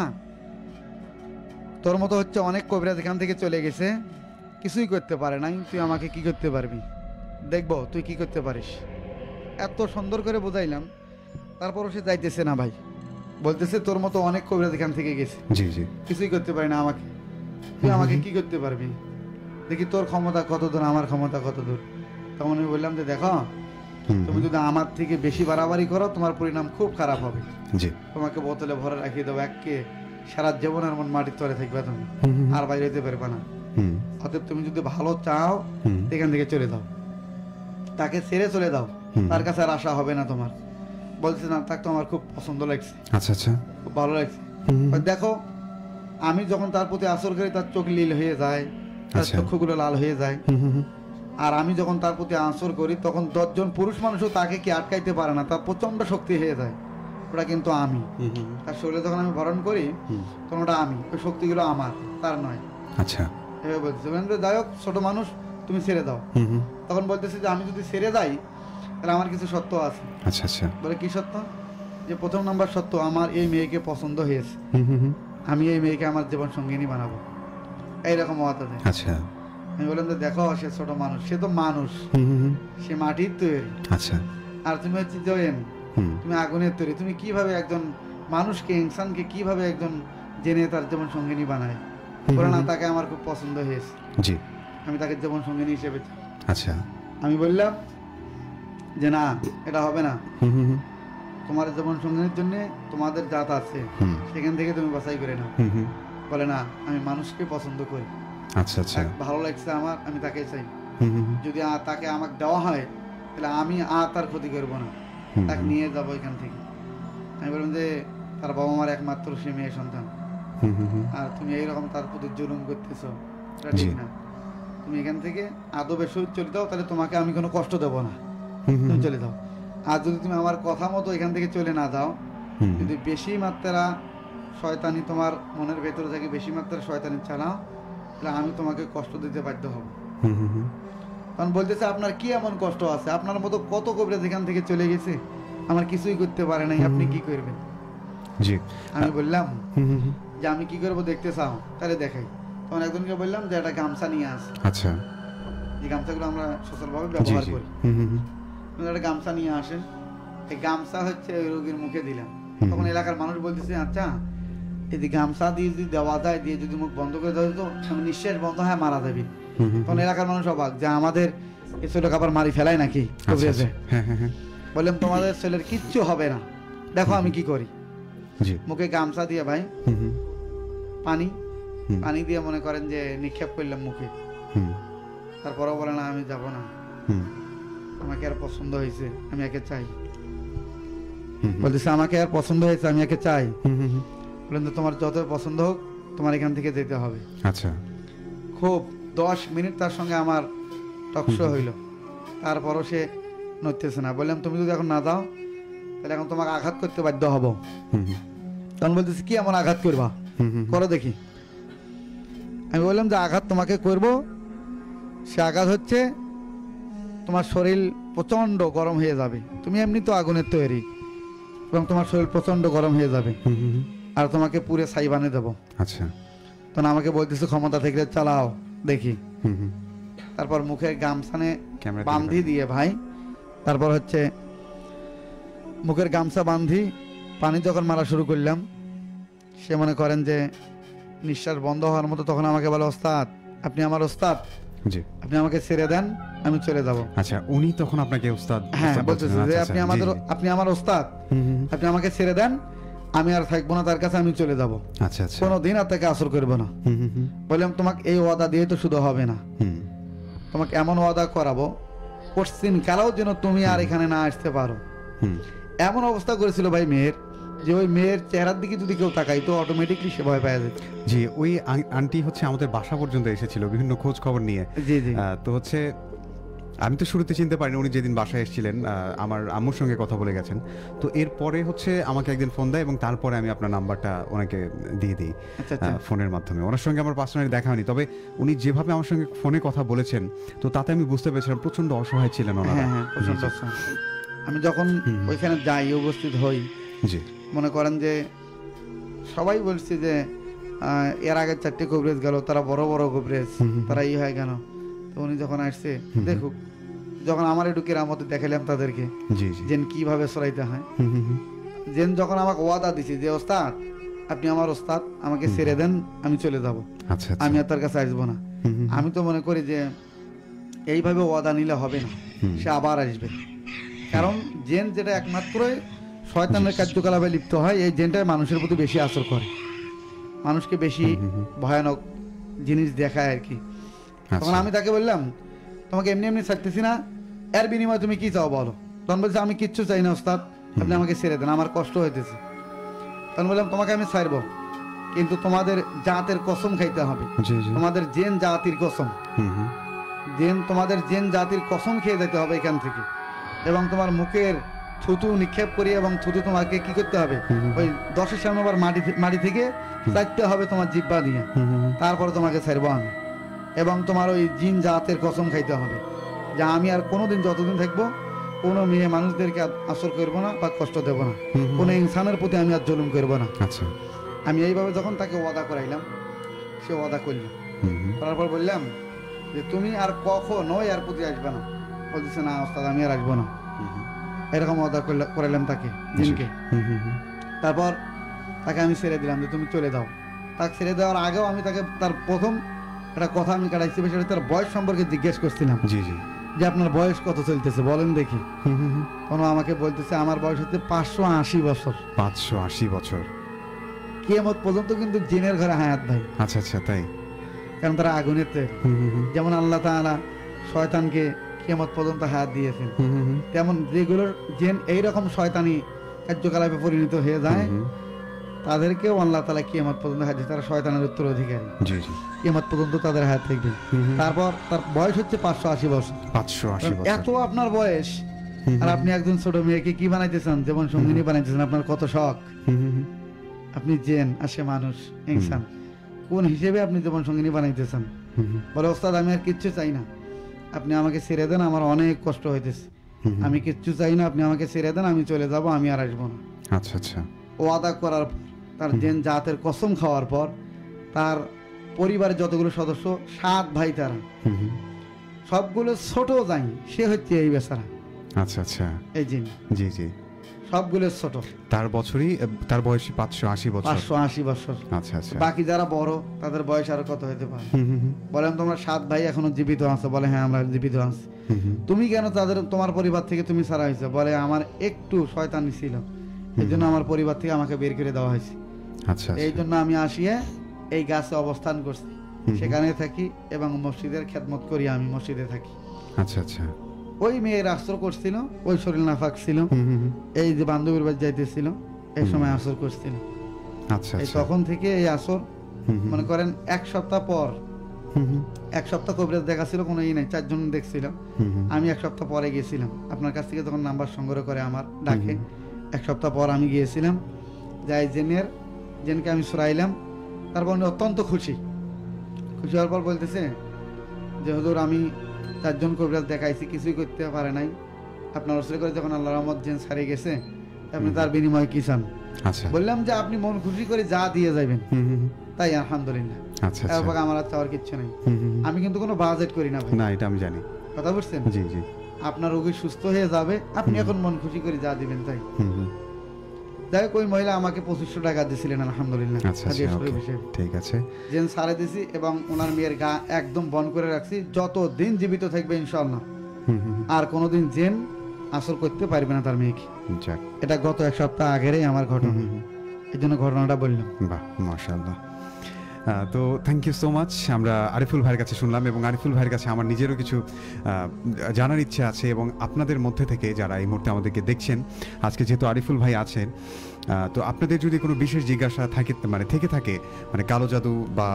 তোর মতো হচ্ছে অনেক কবিরাজ এখান থেকে চলে গেছে, কিছুই করতে পারে নাই, তুই আমাকে কি করতে পারবি, দেখবো তুই কি করতে পারিস। এত সুন্দর করে বোঝাইলাম, তারপরও সে যাইতেছে না ভাই, বলতেছে তোর মতো অনেক কবিরাজ এখান থেকে গেছে, জি জি, কিছুই করতে পারি না আমাকে, তুই আমাকে কি করতে পারবি, দেখি তোর ক্ষমতা কত দূর, আমার ক্ষমতা কত দূর। তখন আমি বললাম যে দেখো, হুম, তুমি যদি আমার থেকে বেশি বাড়াবাড়ি করো, তোমার পরিণাম খুব খারাপ হবে, জি, তোমাকে বোতলে ভরে রাখিয়ে দেবো, একে সারা জীবনের মন মাটির তলে থাকবে তুমি, হুম, হুম, আর বাইরে যেতে পারবে না। হুম, অতএব তুমি যদি ভালো চাও, হুম, এখান থেকে চলে দাও, তাকে ছেড়ে চলে দাও, হুম, তার কাছে আর আশা হবে না তোমার। বলছে না, তাকে তো আমার খুব পছন্দ লাগছে, আচ্ছা আচ্ছা। খুব ভালো লাগছে। হুম, হুম, দেখো আমি যখন তার প্রতি আসর করি তার চোখ নীল হয়ে যায়, তার আচ্ছা। চক্ষুগুলো লাল হয়ে যায়। হুম, হুম, হুম, আর আমি যখন তার প্রতি আসর করি তখন 10 জন পুরুষ মানুষও তাকে কি আটকাইতে পারে না, তার প্রচন্ড শক্তি হয়ে যায়। ওটা কিন্তু আমি, হুম, হুম, তার শরীরে যখন আমি ভরণ করি হুম, তখন ওটা আমি, ওই শক্তিগুলো আমার, তার নয়। আচ্ছা। এভাবে বলতেছে। যাই হোক, ছোট মানুষ, তুমি ছেড়ে দাও। হুম, হুম, তখন বলতেছে যে আমি যদি ছেড়ে যাই তাহলে আমার কিছু সত্য আছে। আচ্ছা আচ্ছা। বলে কি সত্য? যে প্রথম নাম্বার সত্য, আমার এই মেয়েকে পছন্দ হয়েছে, হুম, হুম, হুম, আমি এই মেয়েকে আমার জীবন সঙ্গিনী বানাবো, এইরকম কথা দেয়। আচ্ছা। আমি বললাম যে দেখো, সে ছোট মানুষ, সে তো মানুষ, হুম, হুম, হুম, সে মাটির তৈরি, আচ্ছা। আর তুমি হচ্ছে জয়েন, হুম, তুমি আগুনের তৈরি। তুমি কিভাবে একজন মানুষকে, ইনসানকে কিভাবে একজন জেনে তার জীবন সঙ্গিনী বানায়? হুম, বলে না, হুম, তাকে আমার খুব পছন্দ হয়েছে, জি, আমি তাকে জীবন সঙ্গিনী হিসেবে চাই। আচ্ছা। আমি বললাম যে না, এটা হবে না। হুম, হুম, হুম, তোমার জীবন সঙ্গিনীর জন্য তোমাদের জাত আছে, হুম, সেখান থেকে তুমি বাছাই করে নাও। হুম, হুম, বলে না, আমি মানুষকে পছন্দ করি, আচ্ছা আচ্ছা। তাকে ভালো লাগছে আমার, আমি তাকে চাই। হুম, হুম, যদি তাকে আমাকে দেওয়া হয় তাহলে আমি তার ক্ষতি করবো না, হুম, তাকে হুম, নিয়ে যাবো এখান থেকে। আমি বললাম যে তার বাবা মার একমাত্র সে মেয়ে সন্তান, হুম, হুম, হুম, আর তুমি এইরকম তার প্রতি জুলুম করতেছ, এটা জি। ঠিক না। তুমি এখান থেকে আদবের সহিত চলে যাও, তাহলে তোমাকে আমি কোনো কষ্ট দেবো না, হুম, হুম, তুমি চলে যাও। আর যদি তুমি আমার কথা মতো এখান থেকে চলে না যাও, হুম, যদি বেশি মাত্রা শয়তানি তোমার মনের ভেতরে থেকে বেশি মাত্রা শয়তানি চালাও, তাহলে আমি তোমাকে কষ্ট দিতে বাধ্য হব। হুম, হুম, হুম, তখন বলতেছে আপনার কি এমন কষ্ট আছে? আপনার মতো কত কবিরাজ এখান থেকে চলে গেছে, আমার কিছুই করতে পারে নাই, আপনি কি করবেন? জি। আমি বললাম হুম, হুম, হুম, যে আমি কি করবো দেখতে চাও, তাহলে দেখাই। তখন একজনকে বললাম যে একটা গামছা নিয়ে আস, আচ্ছা। যে গামছাগুলো আমরা সচলভাবে জি ব্যবহার জি। করি। হুম, হুম, হুম, একটা গামছা নিয়ে আসেন, এই গামছা হচ্ছে ওই রোগীর মুখে দিলাম। হুম, তখন এলাকার মানুষ বলতেছে আচ্ছা, এই যে গামছা দিয়ে যদি দেওয়া যায়, দিয়ে যদি মুখ বন্ধ করে দেওয়া যেত, আমি নিঃশ্বাস বন্ধ হয় মারা যাবে। হুম, হুম, তখন এলাকার মানুষ অবাক যে আমাদের এই ছেলেকে আবার মারি ফেলায় নাকি আচ্ছা, কবিরাজে। আচ্ছা। হ্যাঁ হ্যাঁ হ্যাঁ। বললাম তোমাদের ছেলের কিচ্ছু হবে না, দেখো আমি কি করি। জি। মুখে গামছা দিয়ে ভাই হুম, হুম, পানি, হুম, পানি দিয়ে মনে করেন যে নিক্ষেপ করলাম মুখে। হুম, তারপরেও বলে না, আমি যাব না, হুম, আমাকে আর পছন্দ হয়েছে, আমি একে চাই। হুম, বলতেছে আমাকে আর পছন্দ হয়েছে, আমি একে চাই। হুম, হুম, হুম, বললেন তো তোমার যত পছন্দ হোক, তোমার এখান থেকে যেতে হবে। আচ্ছা। খুব 10 মিনিট তার সঙ্গে আমার টকশো হইল, তারপরও সে নড়তেছে না। বললাম তুমি যদি এখন না যাও তাহলে এখন তোমাকে আঘাত করতে বাধ্য হব। হুম, হুম, তখন বলতেছে কি এমন আঘাত করবা, হুম, হুম, করো দেখি। আমি বললাম যে আঘাত তোমাকে করব, সে আঘাত হচ্ছে তোমার শরীর প্রচন্ড গরম হয়ে যাবে, তুমি এমনি তো আগুনের তৈরি, এবং তোমার শরীর প্রচন্ড গরম হয়ে যাবে, হুম, হুম, হুম, আর তোমাকে পুরে ছাই বানিয়ে দেবো। আচ্ছা। তখন আমাকে বলতেছে ক্ষমতা থেকে চালাও দেখি। হুম, হুম, তারপর মুখে গামছানে ক্যামেরা বান্ধি দিয়ে ভাই, তারপর হচ্ছে মুখের গামছা বান্ধি পানি যখন মারা শুরু করলাম, সে মনে করেন যে নিঃশ্বাস বন্ধ হওয়ার মতো, তখন আমাকে বলে ওস্তাদ, আপনি আমার ওস্তাদ, জি। আপনি আমাকে ছেড়ে দেন, আমি চলে যাব। আচ্ছা, উনি তখন আপনাকে উস্তাদ হ্যাঁ, উস্তাদ বলতেছে বলছিলেন। যে আচ্ছা, আপনি আচ্ছা, আমাদের, জি, জি। আপনি আমার ওস্তাদ, হুম, হুম, আপনি আমাকে ছেড়ে দেন, আমি আর থাকবো না তার কাছে, আমি চলে যাব, আচ্ছা আচ্ছা। কোনোদিন আর তাকে আসর করবো না। হুম, হুম, হুম, বললাম তোমাকে এই ওয়াদা দিয়ে তো শুধু হবে না, হুম, তোমাকে এমন ওয়াদা করাবো পশ্চিম কালেও যেন তুমি আর এখানে না আসতে পারো। হুম, এমন অবস্থা করেছিল ভাই মেয়ের, যে ওই মেয়ের চেহারার দিকে যদি কেউ তাকাই তো অটোমেটিকলি সে ভয় পাওয়া যেত। জি। ওই আন্টি হচ্ছে আমাদের বাসা পর্যন্ত এসেছিল বিভিন্ন খোঁজ খবর নিয়ে। জি জি। তো হচ্ছে আমি তো শুরুতে চিনতে পারিনি, উনি যেদিন বাসায় এসেছিলেন আমার আম্মুর সঙ্গে কথা বলে গেছেন। তো এরপরে হচ্ছে আমাকে একদিন ফোন দেয় এবং তারপরে আমি আপনার নাম্বারটা ওনাকে দিয়ে দিই আচ্ছা আচ্ছা। ফোনের মাধ্যমে। ওনার সঙ্গে আমার পার্সোনালি দেখা হয়নি, তবে উনি যেভাবে আমার সঙ্গে ফোনে কথা বলেছেন তো তাতে আমি বুঝতে পেরেছিলাম প্রচন্ড অসহায় ছিলেন ওনারা। হ্যাঁ হ্যাঁ, জি, প্রচন্ড জি, অসহায়। আমি যখন হুম। ওইখানে যাই, উপস্থিত হই, জি। মনে করেন যে সবাই বলছে যে এর আগে 4টে কভারেজ গেল, তারা বড় বড় কভারেজ, হুম, হুম, তারা হয়ে গেল। তো উনি যখন আসছে হুম। দেখুক, যখন আমার একটু কেরামতে দেখালাম তাদেরকে জি জি। যেন কিভাবে সরাইতে হয়, হুম, হুম, হুম, যেন যখন আমাকে ওয়াদা দিছে যে ওস্তাদ আপনি আমার ওস্তাদ, আমাকে ছেড়ে দেন, আমি চলে যাব, আচ্ছা আচ্ছা। আমি আর তার কাছে আসবো না। হুম, হুম, আমি তো মনে করি যে এইভাবে ওয়াদা নিলে হবে না, হুম। সে আবার আসবে। কারণ জেন যেটা একমাত্রই শয়তানের কার্যকলাপে লিপ্ত হয়, এই জেনটাই মানুষের প্রতি বেশি আসর করে, মানুষকে বেশি ভয়ানক জিনিস দেখায় আর কি। তখন আচ্ছা। আমি তাকে বললাম তোমাকে এমনি এমনি ছাড়তেছি না, এর বিনিময়ে তুমি কি চাও বলো। তখন বলছে আমি কিচ্ছু চাই না ওস্তাদ, আপনি আমাকে ছেড়ে দেন, আমার কষ্ট হইতেছে। তখন বললাম তোমাকে আমি ছাড়বো, কিন্তু তোমাদের জাতের কসম খাইতে হবে, জি জি তোমাদের জেন জাতির কসম, হুম হুম তোমাদের জেন জাতির কসম খেয়ে যেতে হবে এখান থেকে, এবং তোমার মুখের থুতু নিক্ষেপ করি, এবং থুতু তোমাকে কি করতে হবে, ওই 10-এর সামনে আবার মাটি থেকে চাইতে হবে তোমার জিব্বা দিয়ে, তারপরে তোমাকে ছাড়বো আমি। এবং তোমার ওই জিন জাতের কসম খাইতে হবে যে আমি আর কোনোদিন যতদিন থাকবো কোনো মেয়ে মানুষদেরকে আসর করবো না বা কষ্ট দেবো না, কোনো ইনসানের প্রতি আমি আর জুলুম করবো না। আচ্ছা আমি এইভাবে যখন তাকে ওয়াদা করাইলাম, সে ওয়াদা করল। করার পর বললাম যে তুমি আর কখনোই আর প্রতি আসবে না। বলতেছে না ওস্তাদ আমি আর আসবো না। এরকম ওয়াদা করাইলাম তাকে জিনকে। তারপর তাকে আমি ছেড়ে দিলাম যে তুমি চলে যাও। তাকে ছেড়ে দেওয়ার আগেও আমি তাকে তার প্রথম একটা কথা আমি কাটাইছি, সেটা তার বয়স সম্পর্কে জিজ্ঞেস করছিলাম, জি জি যে আপনার বয়স কত চলতেছে বলেন দেখি। তখন আমাকে বলতেছে আমার বয়স হচ্ছে 580 বছর। 580 বছর? কিয়ামত পর্যন্ত কিন্তু জিনের ঘরে হায়াত ভাই। আচ্ছা আচ্ছা, তাই? কারণ তারা আগুনের তেল। যেমন আল্লাহ তাআলা শয়তানকে কিয়ামত পর্যন্ত হায়াত দিয়েছেন, তেমন যেগুলোর জিন এইরকম শয়তানি কার্যকলাপে পরিণত হয়ে যায় তাদেরকেও আল্লাহ তাআলা কিয়ামত পর্যন্ত হায়াত দিয়েছে। তারা শয়তানের উত্তরাধিকারী, জি জি, কিয়ামত পর্যন্ত তাদের হায়াত থাকবে। তারপর তার বয়স হচ্ছে 580 বছর। 580 বছর? এত আপনার বয়স, আর আপনি একজন ছোট মেয়েকে কি বানাইতেছেন, যেমন সঙ্গিনী বানাইতেছেন। আপনার কত শখ, আপনি জেন আর সে মানুষ ইনসান, কোন হিসেবে আপনি জীবন সঙ্গিনী বানাইতেছেন? বলে ওস্তাদ আমি আর কিচ্ছু চাই না, আপনি আমাকে ছেড়ে দেন, আমার অনেক কষ্ট হইতেছে, আমি কিচ্ছু চাই না, আপনি আমাকে ছেড়ে দেন, আমি চলে যাব, আমি আর আসবো না। আচ্ছা আচ্ছা। ওয়াদা করার পর, তার জেন জাতের কসম খাওয়ার পর, তার পরিবারের যতগুলো সদস্য 7 ভাই, তারা সবগুলো ছোট যাই, সে হচ্ছে এই বেচারা। আচ্ছা আচ্ছা, এই জিন, জি জি, সবগুলো ছোট। তার বছরই, তার বয়সী 580 বছর? 580 বছর। আচ্ছা আচ্ছা। বাকি যারা বড় তাদের বয়স আরো কত হতে পারে? বলেন তোমরা 7 ভাই এখনো জীবিত আছো? বলে হ্যাঁ আমরা জীবিত আছি। তুমি কেন তোমার পরিবার থেকে তুমি ছাড়া হয়েছে? বলে আমার একটু শয়তানি ছিল, এই জন্য আমার পরিবার থেকে আমাকে বের করে দেওয়া হয়েছে। আচ্ছা, এই জন্য আমি আসিয়া এই গাছে অবস্থান করছি, সেখানে থাকি এবং মসজিদের খেদমত করি, আমি মসজিদে থাকি। আচ্ছা আচ্ছা। ওই মেয়ের আসর করছিল, ওই শরীর নাফাক ছিল, এই যে বান্ধবীর বাড়ি যাইতেছিল, এই সময় আসর করছিল। আচ্ছা, এই তখন থেকে এই আসর, মনে করেন 1 সপ্তাহ পর, 1 সপ্তাহ কবিরাজ দেখা ছিল, কোনো ই নাই, 4 জন দেখছিল। আমি 1 সপ্তাহ পরে গিয়েছিলাম, আপনার কাছ থেকে তখন নাম্বার সংগ্রহ করে আমার ডাকে। 1 সপ্তাহ পর আমি গিয়েছিলাম, যাই জেনকে আমি সরাইলাম। তারপর উনি অত্যন্ত খুশি হওয়ার পর বলতেছে যে হুজুর আমি 4 জন কবিরাজ দেখাইছি, কিছুই করতে পারে নাই, আপনার ওসরে করে যখন আল্লাহর রহমত জেন ছাড়িয়ে গেছে, আপনি তার বিনিময়ে কি চান? আচ্ছা। বললাম যে আপনি মন খুশি করে যা দিয়ে যাবেন তাই, আলহামদুলিল্লাহ। আচ্ছা আচ্ছা, আমার আর চাওয়ার কিচ্ছু নাই। আমি কিন্তু কোনো বাজেট করি না ভাই। না, এটা আমি জানি। কথা বুঝছেন? জি জি। আপনার রোগী সুস্থ হয়ে যাবে, আপনি এখন মন খুশি করে যা দিবেন তাই। যাই হোক, ওই মহিলা আমাকে 2500 টাকা দিয়েছিলেন, আলহামদুলিল্লাহ। আচ্ছা আচ্ছা, ঠিক আছে। জেন সারে দিছি এবং ওনার মেয়ের গা একদম বন্ধ করে রাখছি, যতদিন জীবিত থাকবে ইনশাআল্লাহ আর কোনোদিন জেন আসর করতে পারবে না তার মেয়েকে। এটা গত 1 সপ্তাহ আগেরই আমার ঘটনা, এই জন্য ঘটনাটা বললাম। বাহ, মাশাআল্লাহ। তো থ্যাংক ইউ সো মাচ। আমরা আরিফুল ভাইয়ের কাছে শুনলাম, এবং আরিফুল ভাইয়ের কাছে আমার নিজেরও কিছু জানার ইচ্ছে আছে, এবং আপনাদের মধ্যে থেকে যারা এই মুহূর্তে আমাদেরকে দেখছেন, আজকে যেহেতু আরিফুল ভাই আছেন, তো আপনাদের যদি কোনো বিশেষ জিজ্ঞাসা থেকে থাকে, কালো জাদু বা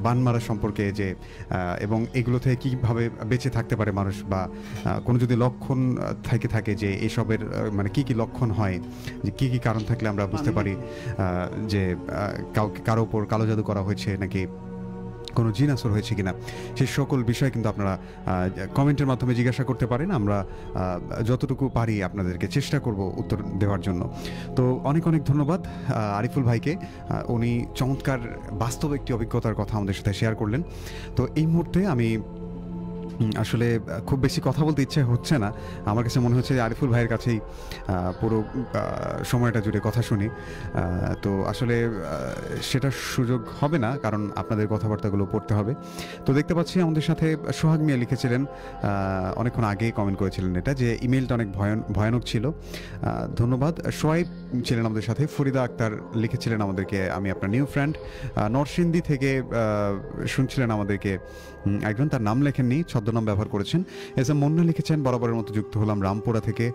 বানমারা সম্পর্কে, যে এবং এগুলো থেকে কীভাবে বেঁচে থাকতে পারে মানুষ, বা কোনো যদি লক্ষণ থাকে যে এসবের কী কী লক্ষণ হয়, যে কী কী কারণ থাকলে আমরা বুঝতে পারি যে কারো ওপর কালো জাদু করা হয়েছে, নাকি কোনো জিন আসর হয়েছে কিনা, সেই সকল বিষয় কিন্তু আপনারা কমেন্টের মাধ্যমে জিজ্ঞাসা করতে পারেন। আমরা যতটুকু পারি আপনাদেরকে চেষ্টা করব উত্তর দেওয়ার জন্য। তো অনেক অনেক ধন্যবাদ আরিফুল ভাইকে, উনি চমৎকার বাস্তব একটি অভিজ্ঞতার কথা আমাদের সাথে শেয়ার করলেন। তো এই মুহূর্তে আমি আসলে খুব বেশি কথা বলতে ইচ্ছে হচ্ছে না, আমার কাছে মনে হচ্ছে যে আরিফুল ভাইয়ের কাছেই পুরো সময়টা জুড়ে কথা শুনি। তো আসলে সেটার সুযোগ হবে না, কারণ আপনাদের কথাবার্তাগুলো পড়তে হবে। তো দেখতে পাচ্ছি আমাদের সাথে সোহাগ মিয়া লিখেছিলেন, অনেকক্ষণ আগেই কমেন্ট করেছিলেন এটা, যে ইমেলটা অনেক ভয়ানক ছিল। ধন্যবাদ। সোয়াইব ছিলেন আমাদের সাথে। ফরিদা আক্তার লিখেছিলেন আমাদেরকে, আমি আপনার নিউ ফ্রেন্ড। নরসিংদী থেকে শুনছিলেন আমাদেরকে, একজন, তার নাম লেখেননি, ছদ্মনাম ব্যবহার করেছেন। এস এম মুন্না লিখেছেন বরাবরের মতো যুক্ত হলাম রামপুরা থেকে।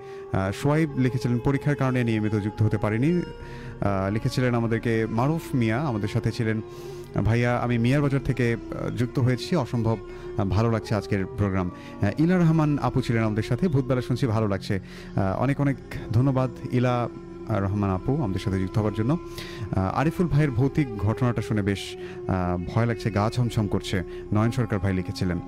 সোয়াইব লিখেছিলেন পরীক্ষার কারণে নিয়মিত যুক্ত হতে পারিনি। লিখেছিলেন আমাদেরকে মারুফ মিয়া আমাদের সাথে ছিলেন, ভাইয়া আমি মিয়ার বাজার থেকে যুক্ত হয়েছি, অসম্ভব ভালো লাগছে আজকের প্রোগ্রাম। ইলা রহমান আপু ছিলেন আমাদের সাথে, ভূতবেলা শুনছি ভালো লাগছে। অনেক অনেক ধন্যবাদ ইলা রহমান আপু আমাদের সাথে যুক্ত হওয়ার জন্য। আরিফুল ভাইয়ের ভৌতিক ঘটনাটা শুনে বেশ ভয় লাগছে, গা ছমছম করছে, নয়ন সরকার ভাই লিখেছিলেন।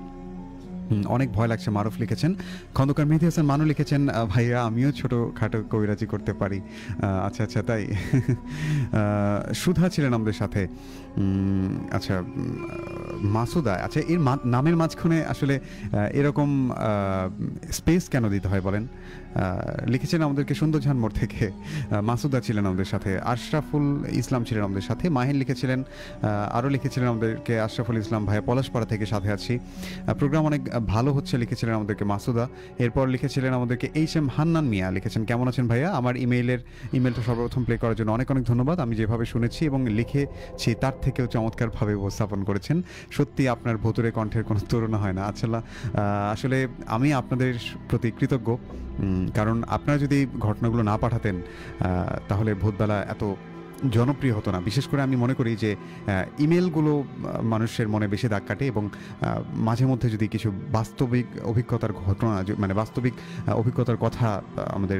অনেক ভয় লাগছে মারুফ লিখেছেন। খন্দকার মেহেদী হাসান মানু লিখেছেন ভাইয়া আমিও ছোটোখাটো কবিরাজি করতে পারি। আচ্ছা আচ্ছা তাই। সুধা ছিলেন আমাদের সাথে। আচ্ছা মাসুদা, আচ্ছা এর নামের মাঝখানে আসলে এরকম স্পেস কেন দিতে হয় বলেন? লিখেছেন আমাদেরকে সুন্দরঝান মোড় থেকে মাসুদা ছিলেন আমাদের সাথে। আশরাফুল ইসলাম ছিলেন আমাদের সাথে। মাহিন লিখেছিলেন, আরও লিখেছিলেন আমাদেরকে আশরাফুল ইসলাম ভাইয়া পলাশপাড়া থেকে সাথে আছি, প্রোগ্রাম অনেক ভালো হচ্ছে লিখেছিলেন আমাদেরকে মাসুদা। এরপর লিখেছিলেন আমাদেরকে এইচ এম হান্নান মিয়া লিখেছেন কেমন আছেন ভাইয়া, আমার ইমেলটা সর্বপ্রথম প্লে করার জন্য অনেক অনেক ধন্যবাদ। আমি যেভাবে শুনেছি এবং লিখেছি তার থেকেও চমৎকারভাবে উপস্থাপন করেছেন। সত্যি আপনার ভুতুরে কণ্ঠের কোনো তুলনা হয় না। আসলে আমি আপনাদের প্রতি কৃতজ্ঞ, কারণ আপনারা যদি ঘটনাগুলো না পাঠাতেন তাহলে ভূতবেলা এত জনপ্রিয় হতো না। বিশেষ করে আমি মনে করি যে ইমেলগুলো মানুষের মনে বেশি দাগ কাটে, এবং মাঝে মধ্যে যদি কিছু বাস্তবিক অভিজ্ঞতার ঘটনা, মানে বাস্তবিক অভিজ্ঞতার কথা আমাদের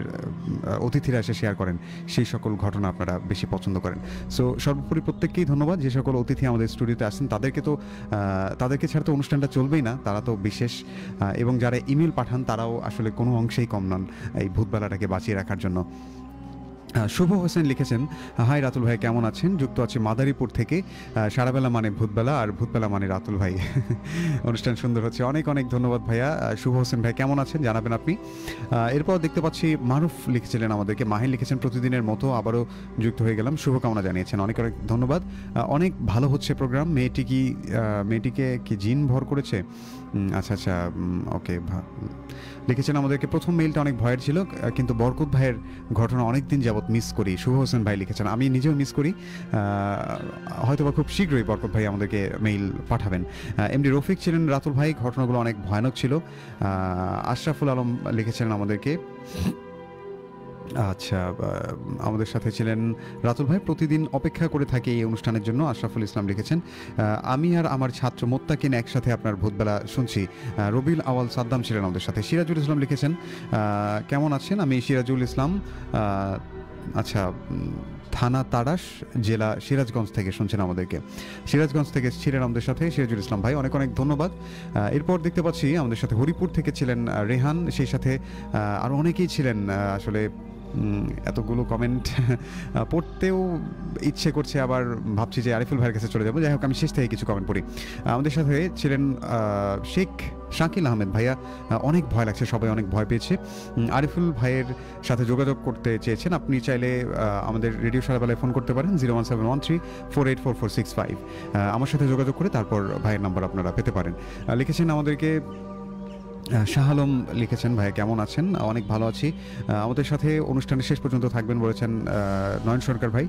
অতিথিরা এসে শেয়ার করেন, সেই সকল ঘটনা আপনারা বেশি পছন্দ করেন। সো সর্বোপরি প্রত্যেককেই ধন্যবাদ। যে সকল অতিথি আমাদের স্টুডিওতে আসেন তাদেরকে ছাড়া তো অনুষ্ঠানটা চলবেই না, তারা তো বিশেষ, এবং যারা ইমেল পাঠান তারাও আসলে কোনো অংশেই কম নন এই ভূতবেলাটাকে বাঁচিয়ে রাখার জন্য। শুভ হোসেন লিখেছেন হাই রাতুল ভাই কেমন আছেন, যুক্ত আছে মাদারীপুর থেকে। সারাবেলা মানে ভূতবেলা আর ভূতবেলা মানে রাতুল ভাই। অনুষ্ঠান সুন্দর হচ্ছে, অনেক অনেক ধন্যবাদ ভাইয়া। শুভ হোসেন ভাই কেমন আছেন জানাবেন আপনি। এরপর দেখতে পাচ্ছি মারুফ লিখেছিলেন আমাদেরকে, মাহিন লিখেছেন প্রতিদিনের মতো আবারও যুক্ত হয়ে গেলাম, শুভকামনা জানিয়েছেন, অনেক অনেক ধন্যবাদ। অনেক ভালো হচ্ছে প্রোগ্রাম। মেয়েটিকে কি জিন ভর করেছে? আচ্ছা আচ্ছা ওকে। লিখেছেন আমাদেরকে প্রথম মেইলটা অনেক ভয়ের ছিল, কিন্তু বরকত ভাইয়ের ঘটনা অনেক দিন যাবৎ মিস করি। শুভ হোসেন ভাই লিখেছেন আমি নিজেও মিস করি, হয়তোবা খুব শীঘ্রই বরকত ভাই আমাদেরকে মেইল পাঠাবেন। এমডি রফিক ছিলেন রাতুল ভাই, ঘটনাগুলো অনেক ভয়ানক ছিল। আশরাফুল আলম লিখেছিলেন আমাদেরকে, আচ্ছা আমাদের সাথে ছিলেন রাতুল ভাই, প্রতিদিন অপেক্ষা করে থাকি এই অনুষ্ঠানের জন্য। আশরাফুল ইসলাম লিখেছেন আমি আর আমার ছাত্র মোত্তাকিন একসাথে আপনার ভূতবেলা শুনছি। রবিউল আওয়াল সাদ্দাম ছিলেন আমাদের সাথে। সিরাজুল ইসলাম লিখেছেন কেমন আছেন, আমি সিরাজুল ইসলাম, আচ্ছা থানা তাড়াশ, জেলা সিরাজগঞ্জ থেকে শুনছেন আমাদেরকে। সিরাজগঞ্জ থেকে ছিলেন আমাদের সাথে সিরাজুল ইসলাম ভাই, অনেক অনেক ধন্যবাদ। এরপর দেখতে পাচ্ছি আমাদের সাথে হরিপুর থেকে ছিলেন রেহান, সেই সাথে আরও অনেকেই ছিলেন। আসলে এতগুলো কমেন্ট পড়তেও ইচ্ছে করছে, আবার ভাবছি যে আরিফুল ভাইয়ের কাছে চলে যাবো। যাই হোক আমি শেষ থেকে কিছু কমেন্ট পড়ি। আমাদের সাথে ছিলেন শেখ শাকিল আহমেদ ভাইয়া, অনেক ভয় লাগছে, সবাই অনেক ভয় পেয়েছে। আরিফুল ভাইয়ের সাথে যোগাযোগ করতে চেয়েছেন, আপনি চাইলে আমাদের রেডিও সারাবেলায় ফোন করতে পারেন 01713484465। আমার সাথে যোগাযোগ করে তারপর ভাইয়ের নাম্বার আপনারা পেতে পারেন। লিখেছেন আমাদেরকে শাহ আলম লিখেছেন ভাই কেমন আছেন, অনেক ভালো আছি, আমাদের সাথে অনুষ্ঠানের শেষ পর্যন্ত থাকবেন বলেছেন নয়ন সরকার ভাই।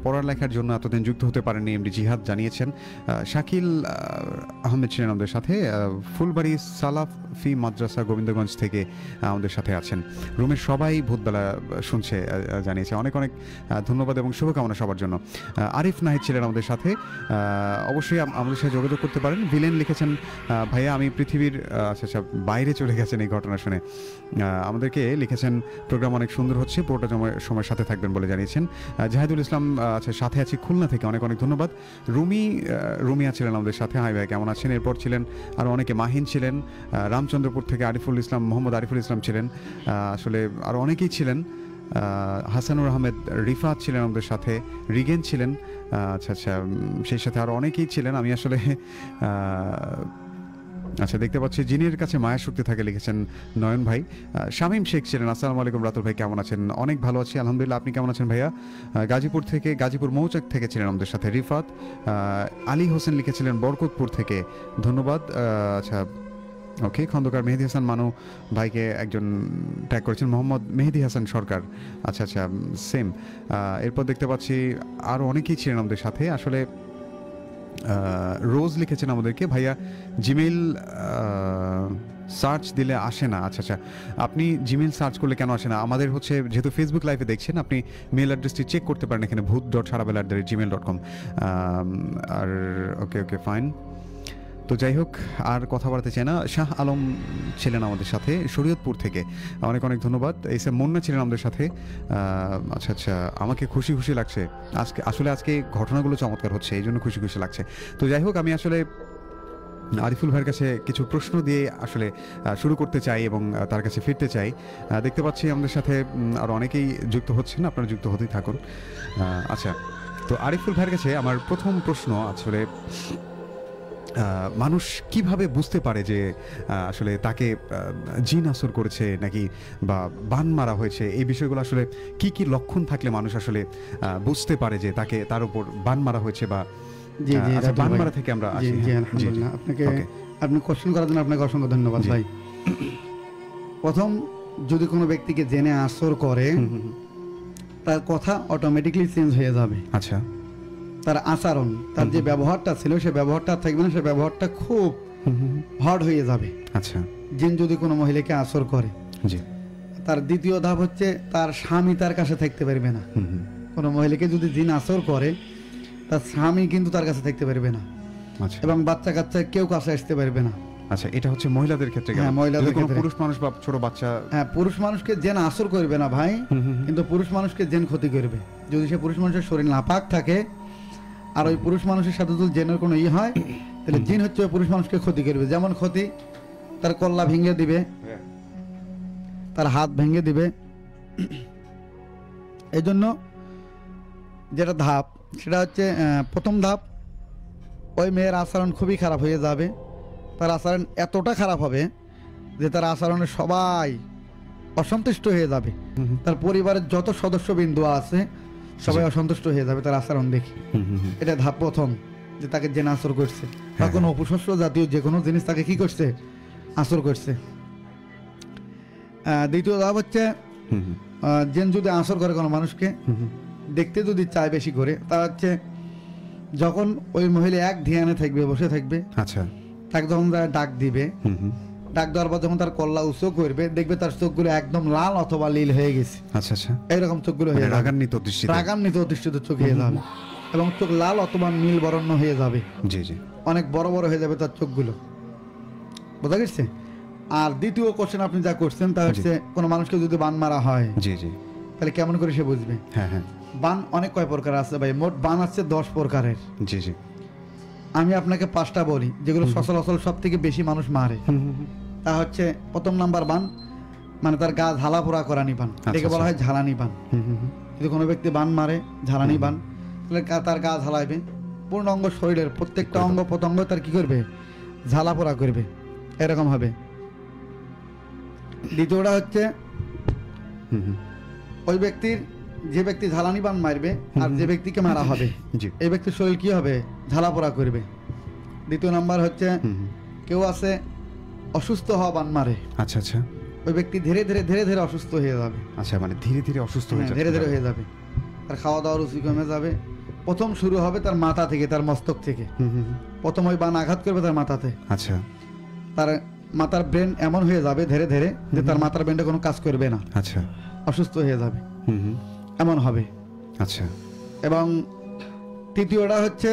পড়ালেখার জন্য এতদিন যুক্ত হতে পারেননি এমডি জিহাদ জানিয়েছেন। শাকিল আহমেদ ছিলেন আমাদের সাথে, ফুলবাড়ি সালাফি মাদ্রাসা গোবিন্দগঞ্জ থেকে আমাদের সাথে আছেন। রুমের সবাই ভূতবেলা শুনছে জানিয়েছে, অনেক অনেক ধন্যবাদ এবং শুভকামনা সবার জন্য। আরিফ নাহিদ ছিলেন আমাদের সাথে, অবশ্যই আমাদের সাথে যোগাযোগ করতে পারেন। ভিলেন লিখেছেন ভাইয়া আমি পৃথিবীর আচ্ছা বাইরে চলে গেছেন এই ঘটনা শুনে। আমাদেরকে লিখেছেন প্রোগ্রাম অনেক সুন্দর হচ্ছে, পুরোটা সময়ের সাথে থাকবেন বলে জানিয়েছেন। জাহিদুল ইসলাম আচ্ছা সাথে আছি খুলনা থেকে, অনেক অনেক ধন্যবাদ। রুমিয়া ছিলেন আমাদের সাথে, হাই ভাই কেমন আছেন। এরপর ছিলেন আরও অনেকে, মাহিন ছিলেন, রামচন্দ্রপুর থেকে মোহাম্মদ আরিফুল ইসলাম ছিলেন, আসলে আরও অনেকেই ছিলেন। হাসানুর আহমেদ রিফাত ছিলেন আমাদের সাথে, রিগেন ছিলেন, আচ্ছা সেই সাথে আরও অনেকেই ছিলেন। আমি আসলে আচ্ছা দেখতে পাচ্ছি জিনের কাছে মায়ের শক্তি থাকে লিখেছেন নয়ন ভাই। শামীম শেখ ছিলেন, আসসালামু আলাইকুম রাতুল ভাই কেমন আছেন, অনেক ভালো আছি আলহামদুলিল্লাহ, আপনি কেমন আছেন ভাইয়া। গাজীপুর মৌচাক থেকে ছিলেন আমাদের সাথে রিফাত। আলী হোসেন লিখেছিলেন বরকতপুর থেকে, ধন্যবাদ। আচ্ছা ওকে, খন্দকার মেহেদী হাসান মানু ভাইকে একজন ট্যাগ করেছেন, মোহাম্মদ মেহেদী হাসান সরকার, আচ্ছা সেম। এরপর দেখতে পাচ্ছি আরও অনেকেই ছিলেন আমাদের সাথে। আসলে রোজ লিখেছেন আমাদেরকে, ভাইয়া জিমেইল সার্চ দিলে আসে না। আচ্ছা আচ্ছা, আপনি জিমেইল সার্চ করলে কেন আসে না? আমাদের হচ্ছে যেহেতু ফেসবুক লাইভে দেখছেন, আপনি মেল অ্যাড্রেসটি চেক করতে পারেন এখানে bhoot.sarabela@gmail.com। আর ওকে ওকে ফাইন। তো যাই হোক, আর কথা বলতে চাই না। শাহ আলম ছিলেন আমাদের সাথে শরীয়তপুর থেকে, অনেক অনেক ধন্যবাদ। এস এম মুন্না ছিলেন আমাদের সাথে। আচ্ছা আচ্ছা, আমাকে খুশি খুশি লাগছে আজকে ঘটনাগুলো চমৎকার হচ্ছে, এই জন্য খুশি খুশি লাগছে। তো যাই হোক, আমি আসলে আরিফুল ভাইয়ের কাছে কিছু প্রশ্ন দিয়ে আসলে শুরু করতে চাই এবং তার কাছে ফিরতে চাই। দেখতে পাচ্ছি আমাদের সাথে আরও অনেকেই যুক্ত হচ্ছেন, আপনারা যুক্ত হতেই থাকুন। আচ্ছা, তো আরিফুল ভাইয়ের কাছে আমার প্রথম প্রশ্ন, আসলে মানুষ কিভাবে বুঝতে পারে যে আসলে তাকে জিন আসর করেছে নাকি বা বান মারা হয়েছে? এই বিষয়গুলো আসলে কি কি লক্ষণ থাকলে মানুষ আসলে বুঝতে পারে যে তার উপর বান মারা হয়েছে? বা জি জি, বান মারা থেকে আমরা জি জি, আলহামদুলিল্লাহ। আপনি কোশ্চেন করার জন্য আপনাকে অসংখ্য ধন্যবাদ ভাই। প্রথম, যদি কোনো ব্যক্তিকে জেনে আসর করে, তার কথা অটোমেটিকলি চেঞ্জ হয়ে যাবে। আচ্ছা, তার আচরণ, তার যে ব্যবহারটা ছিল সে ব্যবহারটা থাকবে না, সে ব্যবহারটা খুব হার্ড হয়ে যাবে। আচ্ছা, জিন যদি কোনো মহিলাকে আসর করে, জি, তার দ্বিতীয় ধাপ হচ্ছে তার স্বামী তার কাছে থাকতে পারবে না। কোনো মহিলাকে যদি জিন আসর করে, তার স্বামী কিন্তু তার কাছে থাকতে পারবে না। আচ্ছা, এবং বাচ্চা কাচ্চা কেউ কাছে আসতে পারবে না। আচ্ছা, এটা হচ্ছে মহিলাদের ক্ষেত্রে। হ্যাঁ, মহিলাদের ক্ষেত্রে। পুরুষ মানুষ বা ছোট বাচ্চা, হ্যাঁ, পুরুষ মানুষকে জেন আসর করবে না ভাই, কিন্তু পুরুষ মানুষকে জেন ক্ষতি করবে। যদি সে পুরুষ মানুষের শরীর নাপাক থাকে আর ওই পুরুষ মানুষের সাথে যদি জেনের কোনো হয়, তাহলে জিন হচ্ছে ওই পুরুষ মানুষকে ক্ষতি করবে। যেমন ক্ষতি, তার কল্লা ভেঙে দিবে, তার হাত ভেঙে দিবে। এই জন্য যেটা ধাপ, সেটা হচ্ছে প্রথম ধাপ, ওই মেয়ের আচরণ খুবই খারাপ হয়ে যাবে। তার আচরণ এতটা খারাপ হবে যে তার আচরণে সবাই অসন্তুষ্ট হয়ে যাবে। তার পরিবারের যত সদস্যবৃন্দ আছে সবাই অসন্তুষ্ট হয়ে যাবে তার আচরণ দেখে। এটা ধাপ প্রথম, যে তাকে জেনে আসর করছে, বা কোনো অপশস্য জাতীয় যে কোনো জিনিস তাকে কি করছে, আসর করছে। দ্বিতীয় ধাপ হচ্ছে, জেন যদি আসর করে কোনো মানুষকে, দেখতে যদি চায় বেশি করে, তা হচ্ছে যখন ওই মহিলা এক ধ্যানে থাকবে, বসে থাকবে, আচ্ছা, তাকে যখন ডাক দিবে, ডাক দেওয়ার পর যখন তার কল্লা উঁচু করবে, দেখবে তার চোখগুলো একদম লাল অথবা নীল হয়ে গেছে। আচ্ছা আচ্ছা, এইরকম চোখগুলো হয়ে যাবে, রাগান্বিত অধিষ্ঠিত চোখ হয়ে যাবে, এবং চোখ লাল অথবা নীল বরণ্য হয়ে যাবে। জি জি, অনেক বড় বড় হয়ে যাবে তার চোখগুলো, বোঝা গেছে? আর দ্বিতীয় কোশ্চেন আপনি যা করছেন তা হচ্ছে, কোনো মানুষকে যদি বান মারা হয়, জি জি, তাহলে কেমন করে সে বুঝবে? হ্যাঁ হ্যাঁ, বান অনেক কয় প্রকার আছে ভাই, মোট বান আছে 10 প্রকারের। জি জি, আমি আপনাকে 5টা বলি যেগুলো সচরাচর সব থেকে বেশি মানুষ মারে। তা হচ্ছে, প্রথম নাম্বার বান, মানে তার গা ঝালা পোড়া করানি বান, এটাকে বলা হয় ঝালানি বান। যদি কোনো ব্যক্তি বান মারে, ঝালানি বান, তাহলে তার গা ঝালাইবে, পূর্ণ অঙ্গ শরীরের প্রত্যেকটা অঙ্গ প্রত্যঙ্গ তার কি করবে, ঝালা পোড়া করবে, এরকম হবে। দ্বিতীয়টা হচ্ছে, ওই ব্যক্তির, যে ব্যক্তি ঝালানি বান মারবে আর যে ব্যক্তিকে মারা হবে, এই ব্যক্তির শরীর কি হবে, ঝালা পোড়া করবে। দ্বিতীয় নাম্বার হচ্ছে, কেউ আছে অসুস্থ হওয়া বান মারে, আচ্ছা আচ্ছা, ওই ব্যক্তি ধীরে ধীরে ধীরে ধীরে অসুস্থ হয়ে যাবে। আচ্ছা, মানে ধীরে ধীরে অসুস্থ হয়ে যাবে, ধীরে ধীরে হয়ে যাবে, তার খাওয়া দাওয়ার রুচি কমে যাবে। প্রথম শুরু হবে তার মাথা থেকে, তার মস্তক থেকে। প্রথম ওই বান আঘাত করবে তার মাথাতে। আচ্ছা, তার মাথার ব্রেন এমন হয়ে যাবে ধীরে ধীরে যে তার মাথার ব্রেনটা কোনো কাজ করবে না, আচ্ছা, অসুস্থ হয়ে যাবে, এমন হবে। আচ্ছা, এবং তৃতীয়টা হচ্ছে,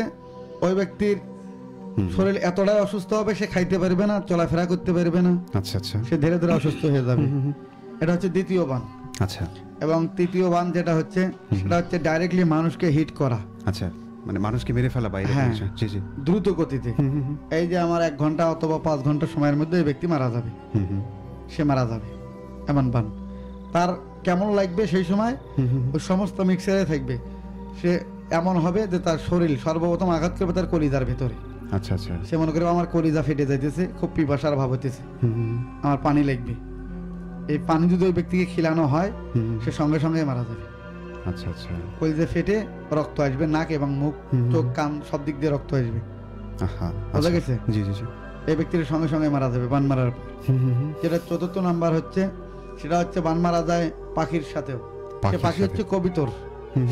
ওই ব্যক্তির শরীর এতটাই অসুস্থ হবে সে খাইতে পারবে না, চলাফেরা করতে পারবে না, আচ্ছা আচ্ছা, সে ধীরে ধীরে অসুস্থ হয়ে যাবে। এটা হচ্ছে দ্বিতীয় বান। আচ্ছা, এবং তৃতীয় বান যেটা হচ্ছে, সেটা হচ্ছে ডাইরেক্টলি মানুষকে হিট করা, আচ্ছা, মানে মানুষকে মেরে ফেলা বাইরে, জি জি, দ্রুত গতিতে। এই যে আমার 1 ঘন্টা অথবা 5 ঘন্টা সময়ের মধ্যে এই ব্যক্তি মারা যাবে, সে মারা যাবে, এমন বান। তার কেমন লাগবে সেই সময়, ওই সমস্ত মিক্সারে থাকবে, সে এমন হবে যে তার শরীর সর্বপ্রথম আঘাত করবে তার কলিজার ভেতরে। আচ্ছা আচ্ছা, সে মনে করে আমার কলিজা ফেটে যাইতেছে, খুব পিপাসার ভাব হইতেছে, আমার পানি লাগবে। এই পানি যদি ওই ব্যক্তিকে খিলানো হয়, সে সঙ্গে সঙ্গে মারা যাবে। আচ্ছা আচ্ছা, কলিজা ফেটে রক্ত আসবে, নাক এবং মুখ, চোখ, কান সব দিক দিয়ে রক্ত আসবে, বোঝা গেছে? জি জি জি, এই ব্যক্তির সঙ্গে সঙ্গে মারা যাবে বান মারার পর। যেটা চতুর্থ নাম্বার হচ্ছে, সেটা হচ্ছে বান মারা যায় পাখির সাথেও। সে পাখি হচ্ছে কবিতর,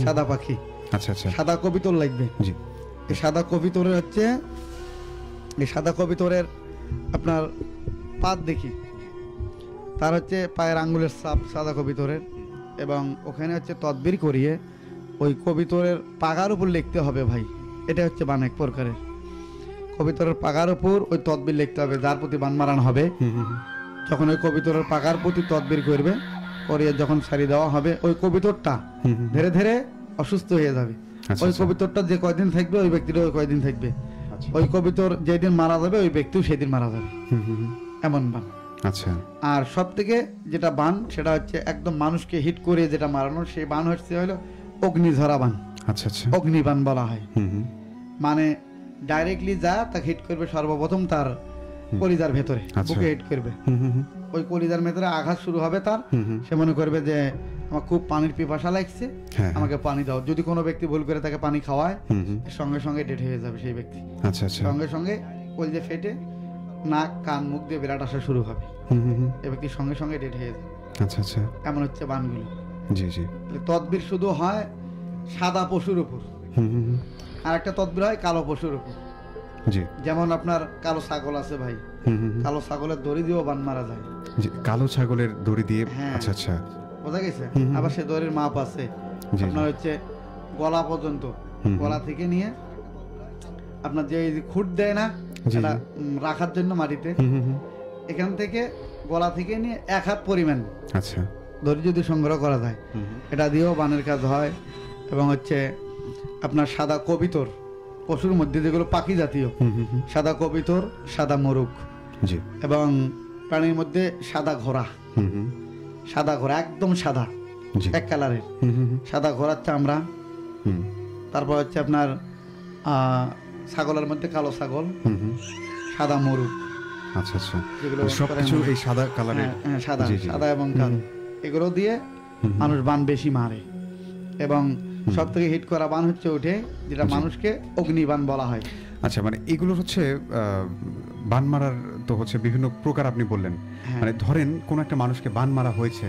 সাদা পাখি। আচ্ছা আচ্ছা, সাদা কবিতর লাগবে। জি, এই সাদা কবিতরের হচ্ছে, এই সাদা কবিতরের আপনার পাত দেখি, তার হচ্ছে পায়ের আঙ্গুলের ছাপ সাদা কবিতরের, এবং ওখানে হচ্ছে তদবির করিয়ে ওই কবিতরের পাগার উপর লিখতে হবে ভাই। এটা হচ্ছে বান এক প্রকারের। কবিতরের পাগার উপর ওই তদবির লিখতে হবে, যার প্রতি বান মারানো হবে। যখন ওই কবিতরের পাগার প্রতি তদবির করবে, করিয়ে যখন সারি দেওয়া হবে, ওই কবিতরটা ধীরে ধীরে অসুস্থ হয়ে যাবে। ওই কবিতরটা যে কয়দিন থাকবে ওই ব্যক্তিটা ওই কয়দিন থাকবে। ওই কবিতর যেদিন মারা যাবে ওই ব্যক্তিও সেদিন মারা যাবে, এমন বান। আচ্ছা। আর সব থেকে যেটা বান সেটা হচ্ছে একদম মানুষকে হিট করে যেটা মারানো, সেই বান হচ্ছে হলো অগ্নিঝরা বান। আচ্ছা আচ্ছা। অগ্নিবান বলা হয়। মানে ডাইরেক্টলি যা তাকে হিট করবে সর্বপ্রথম তার কলিজার ভেতরে, বুকে হিট করবে। ওই কলিজার ভেতরে আঘাত শুরু হবে তার। সে মনে করবে যে আমার খুব পানির পিপাসা লাগছে, আমাকে পানি দাও। যদি কোনো ব্যক্তি ভুল করে তাকে পানি খাওয়ায়, সঙ্গে সঙ্গে ডেড হয়ে যাবে সেই ব্যক্তি। আচ্ছা আচ্ছা। সঙ্গে সঙ্গে কলিজা ফেটে নাক কান মুখ দিয়ে বিরাট আসা শুরু হবে, এই ব্যক্তি সঙ্গে সঙ্গে ডেড হয়ে যাবে। আচ্ছা আচ্ছা। এমন হচ্ছে বানগুলো। জি জি। তদবির শুধু হয় সাদা পশুর উপর, আর একটা তদবির হয় কালো পশুর উপর। জি। যেমন আপনার কালো ছাগল আছে ভাই, কালো ছাগলের দড়ি দিয়েও বান মারা যায়। জি, কালো ছাগলের দড়ি দিয়ে। আচ্ছা আচ্ছা, বোঝা গেছে। আবার সে দড়ির মাপ আছে আপনার হচ্ছে গলা পর্যন্ত, গলা থেকে নিয়ে আপনার যে খুঁট দেয় না সেটা রাখার জন্য মাটিতে, এখান থেকে গলা থেকে নিয়ে 1 হাত পরিমাণ আচ্ছা দড়ি যদি সংগ্রহ করা যায়, এটা দিয়েও বানের কাজ হয়। এবং হচ্ছে আপনার সাদা কবিতর, পশুর মধ্যে যেগুলো পাখি জাতীয়, সাদা কবিতর, সাদা মোরগ, এবং প্রাণীর মধ্যে সাদা ঘোড়া। সাদা ঘোড়া একদম সাদা, এক কালারের সাদা ঘোড়ার চামড়া। তারপর হচ্ছে আপনার ছাগলের মধ্যে কালো ছাগল, সাদা মোরগ। আচ্ছা আচ্ছা, যেগুলো সবকিছু এই সাদা কালারের, সাদা সাদা এবং কালো, এগুলো দিয়ে মানুষ বান বেশি মারে। এবং সব থেকে হিট করা বান হচ্ছে ওঠে যেটা মানুষকে অগ্নিবান বলা হয়। আচ্ছা, মানে এগুলো হচ্ছে বান মারার তো হচ্ছে বিভিন্ন প্রকার আপনি বললেন। মানে ধরেন কোন একটা মানুষকে বান মারা হয়েছে,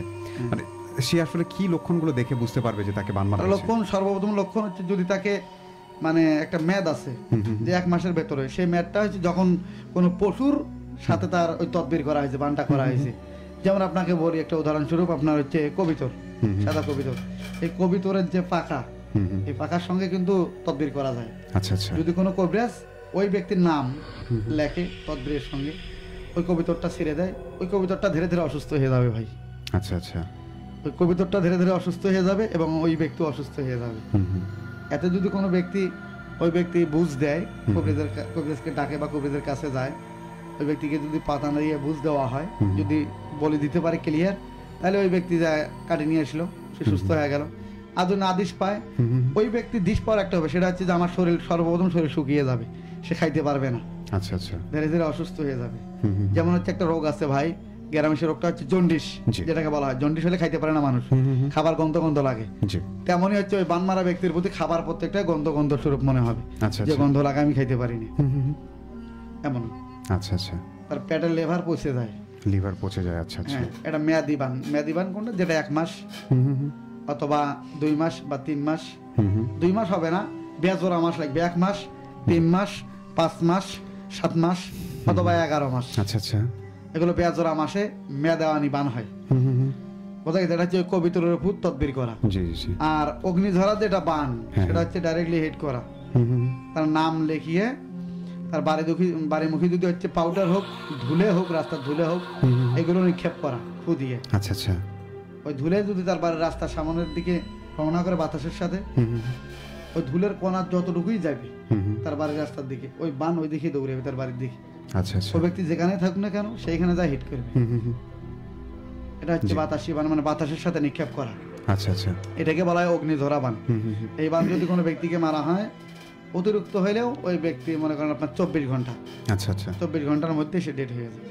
মানে সে আসলে কি লক্ষণগুলো দেখে বুঝতে পারবে যে তাকে বান মারা হয়েছে? লক্ষণ, সর্বপ্রথম লক্ষণ হচ্ছে যদি তাকে মানে একটা মেদ আছে যে 1 মাসের ভেতরে, সেই মেদটা হচ্ছে যখন কোনো পশুর সাথে তার ওই তদবির করা হয়েছে, বানটা করা হয়েছে। যেমন আপনাকে বলি একটা উদাহরণস্বরূপ, আপনার হচ্ছে কবিতর, সাদা কবিতর। এই কবিতরের যে পাখা, এই পাখার সঙ্গে কিন্তু তদবির করা যায়। আচ্ছা আচ্ছা। যদি কোনো কবিরাজ ওই ব্যক্তির নাম লেখে তদবিরের সঙ্গে, ওই কবিতরটা ছেড়ে দেয়, ওই কবিতরটা ধীরে ধীরে অসুস্থ হয়ে যাবে ভাই। আচ্ছা আচ্ছা। ওই কবিতরটা ধীরে ধীরে অসুস্থ হয়ে যাবে এবং ওই ব্যক্তি অসুস্থ হয়ে যাবে। এতে যদি কোনো ব্যক্তি, ওই ব্যক্তি বুঝ দেয়, কবিরাজকে ডাকে বা কবিরাজের কাছে যায়, ওই ব্যক্তিকে যদি পাতা দিয়ে বুঝ দেওয়া হয়, যদি বলে দিতে পারে ক্লিয়ার, তাহলে ওই ব্যক্তি যায় কাটি নিয়ে আসলো, সে সুস্থ হয়ে গেল। আর যদি আদিশ পায়, ওই ব্যক্তি দিশ পাওয়ার একটা হবে, সেটা হচ্ছে যে আমার শরীর সর্বপ্রথম শরীর শুকিয়ে যাবে, সে খাইতে পারবে না, আচ্ছা আচ্ছা, ধীরে ধীরে অসুস্থ হয়ে যাবে। যেমন হচ্ছে একটা রোগ আছে ভাই, গ্রামের রোগটা হচ্ছে জন্ডিস, যেটাকে বলা হয়। জন্ডিস হলে খাইতে পারে না মানুষ, খাবার গন্ধ গন্ধ লাগে। তেমনই হচ্ছে ওই বান মারা ব্যক্তির প্রতি খাবার প্রত্যেকটা গন্ধ গন্ধ স্বরূপ মনে হবে, যে গন্ধ লাগে আমি খাইতে পারিনি, এমন। আচ্ছা আচ্ছা। তার পেটের লিভার পচে যায়, লিভার পচে যায়। আচ্ছা আচ্ছা। এটা মেয়াদি বান। মেয়াদি বান কোনটা? যেটা 1 মাস অথবা 2 মাস বা 3 মাস। 2 মাস হবে না, বেজোড়া মাস লাগবে। 1 মাস, 3 মাস, 5 মাস, 7 মাস অথবা 11 মাস। আচ্ছা আচ্ছা। এগুলো বেজোড়া মাসে মেয়াদাওয়ানি বান হয়। বোঝা গেছে? এটা হচ্ছে কবিতরের উপর তদবির করা। আর অগ্নিঝরা যেটা বান, সেটা হচ্ছে ডাইরেক্টলি হিট করা। তার নাম লিখিয়ে তার বাড়িমুখী যদি হচ্ছে পাউডার হোক, ধুলে হোক, রাস্তার ধুলে হোক, এগুলো নিক্ষেপ করা ফু দিয়ে। আচ্ছা আচ্ছা। ওই ধুলে যদি তার বাড়ির রাস্তার সামনের দিকে রওনা করে বাতাসের সাথে, ওই ধুলের কণা যতটুকুই যাবে তার বাড়ির রাস্তার দিকে, ওই বান ওই দিকে দৌড়ে যাবে তার বাড়ির দিকে। আচ্ছা আচ্ছা। ওই ব্যক্তি যেখানে থাকুক না কেন, সেইখানে যা হিট করবে। এটা হচ্ছে বাতাসি বান, মানে বাতাসের সাথে নিক্ষেপ করা। আচ্ছা আচ্ছা। এটাকে বলা হয় অগ্নিঝরা বান। এই বান যদি কোনো ব্যক্তিকে মারা হয়, অতিরিক্ত হইলেও ওই ব্যক্তি মনে করেন আপনার 24 ঘন্টা, আচ্ছা আচ্ছা, 24 ঘন্টার মধ্যে সে ডেড হয়ে যাবে,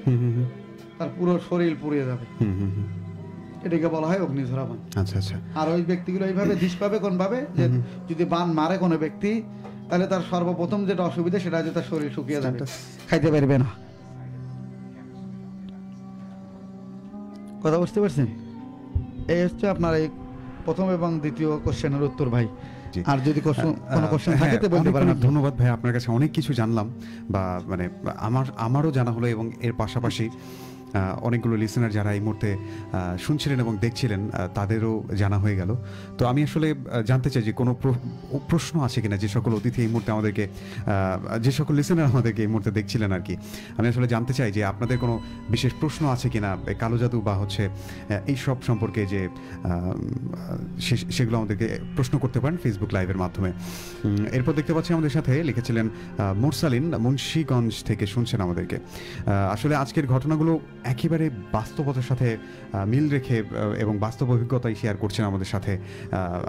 তার পুরো শরীর পুড়িয়ে যাবে। এটাকে বলা হয় অগ্নিঝরা বান। আচ্ছা আচ্ছা। আর ওই ব্যক্তিগুলো এইভাবে দিশ পাবে কোন ভাবে, যে যদি বান মারে কোনো ব্যক্তি, তাহলে তার সর্বপ্রথম যেটা অসুবিধা সেটা হচ্ছে তার শরীর শুকিয়ে যাবে, খাইতে পারবে না। কথা বুঝতে পারছেন? এই হচ্ছে আপনার এই প্রথম এবং দ্বিতীয় কোশ্চেনের উত্তর ভাই। জি। আর যদি কোনো কোশ্চেন থাকে তো বলতে অনেক পারেন। অনেক ধন্যবাদ ভাই, আপনার কাছে অনেক কিছু জানলাম, বা মানে আমারও জানা হলো, এবং এর পাশাপাশি অনেকগুলো লিসেনার যারা এই মুহূর্তে শুনছিলেন এবং দেখছিলেন তাদেরও জানা হয়ে গেল। তো আমি আসলে জানতে চাই যে কোনো প্রশ্ন আছে কিনা, যে সকল অতিথি এই মুহূর্তে আমাদেরকে, যে সকল লিসেনার আমাদেরকে এই মুহূর্তে দেখছিলেন আর কি, আমি আসলে জানতে চাই যে আপনাদের কোনো বিশেষ প্রশ্ন আছে কিনা কালো জাদু বা হচ্ছে এই সব সম্পর্কে, যে সেগুলো আমাদেরকে প্রশ্ন করতে পারেন ফেসবুক লাইভের মাধ্যমে। এরপর দেখতে পাচ্ছি আমাদের সাথে লিখেছিলেন মুরসালিন, মুন্সিগঞ্জ থেকে শুনছেন আমাদেরকে। আসলে আজকের ঘটনাগুলো একেবারে বাস্তবতার সাথে মিল রেখে এবং বাস্তব অভিজ্ঞতাই শেয়ার করছেন আমাদের সাথে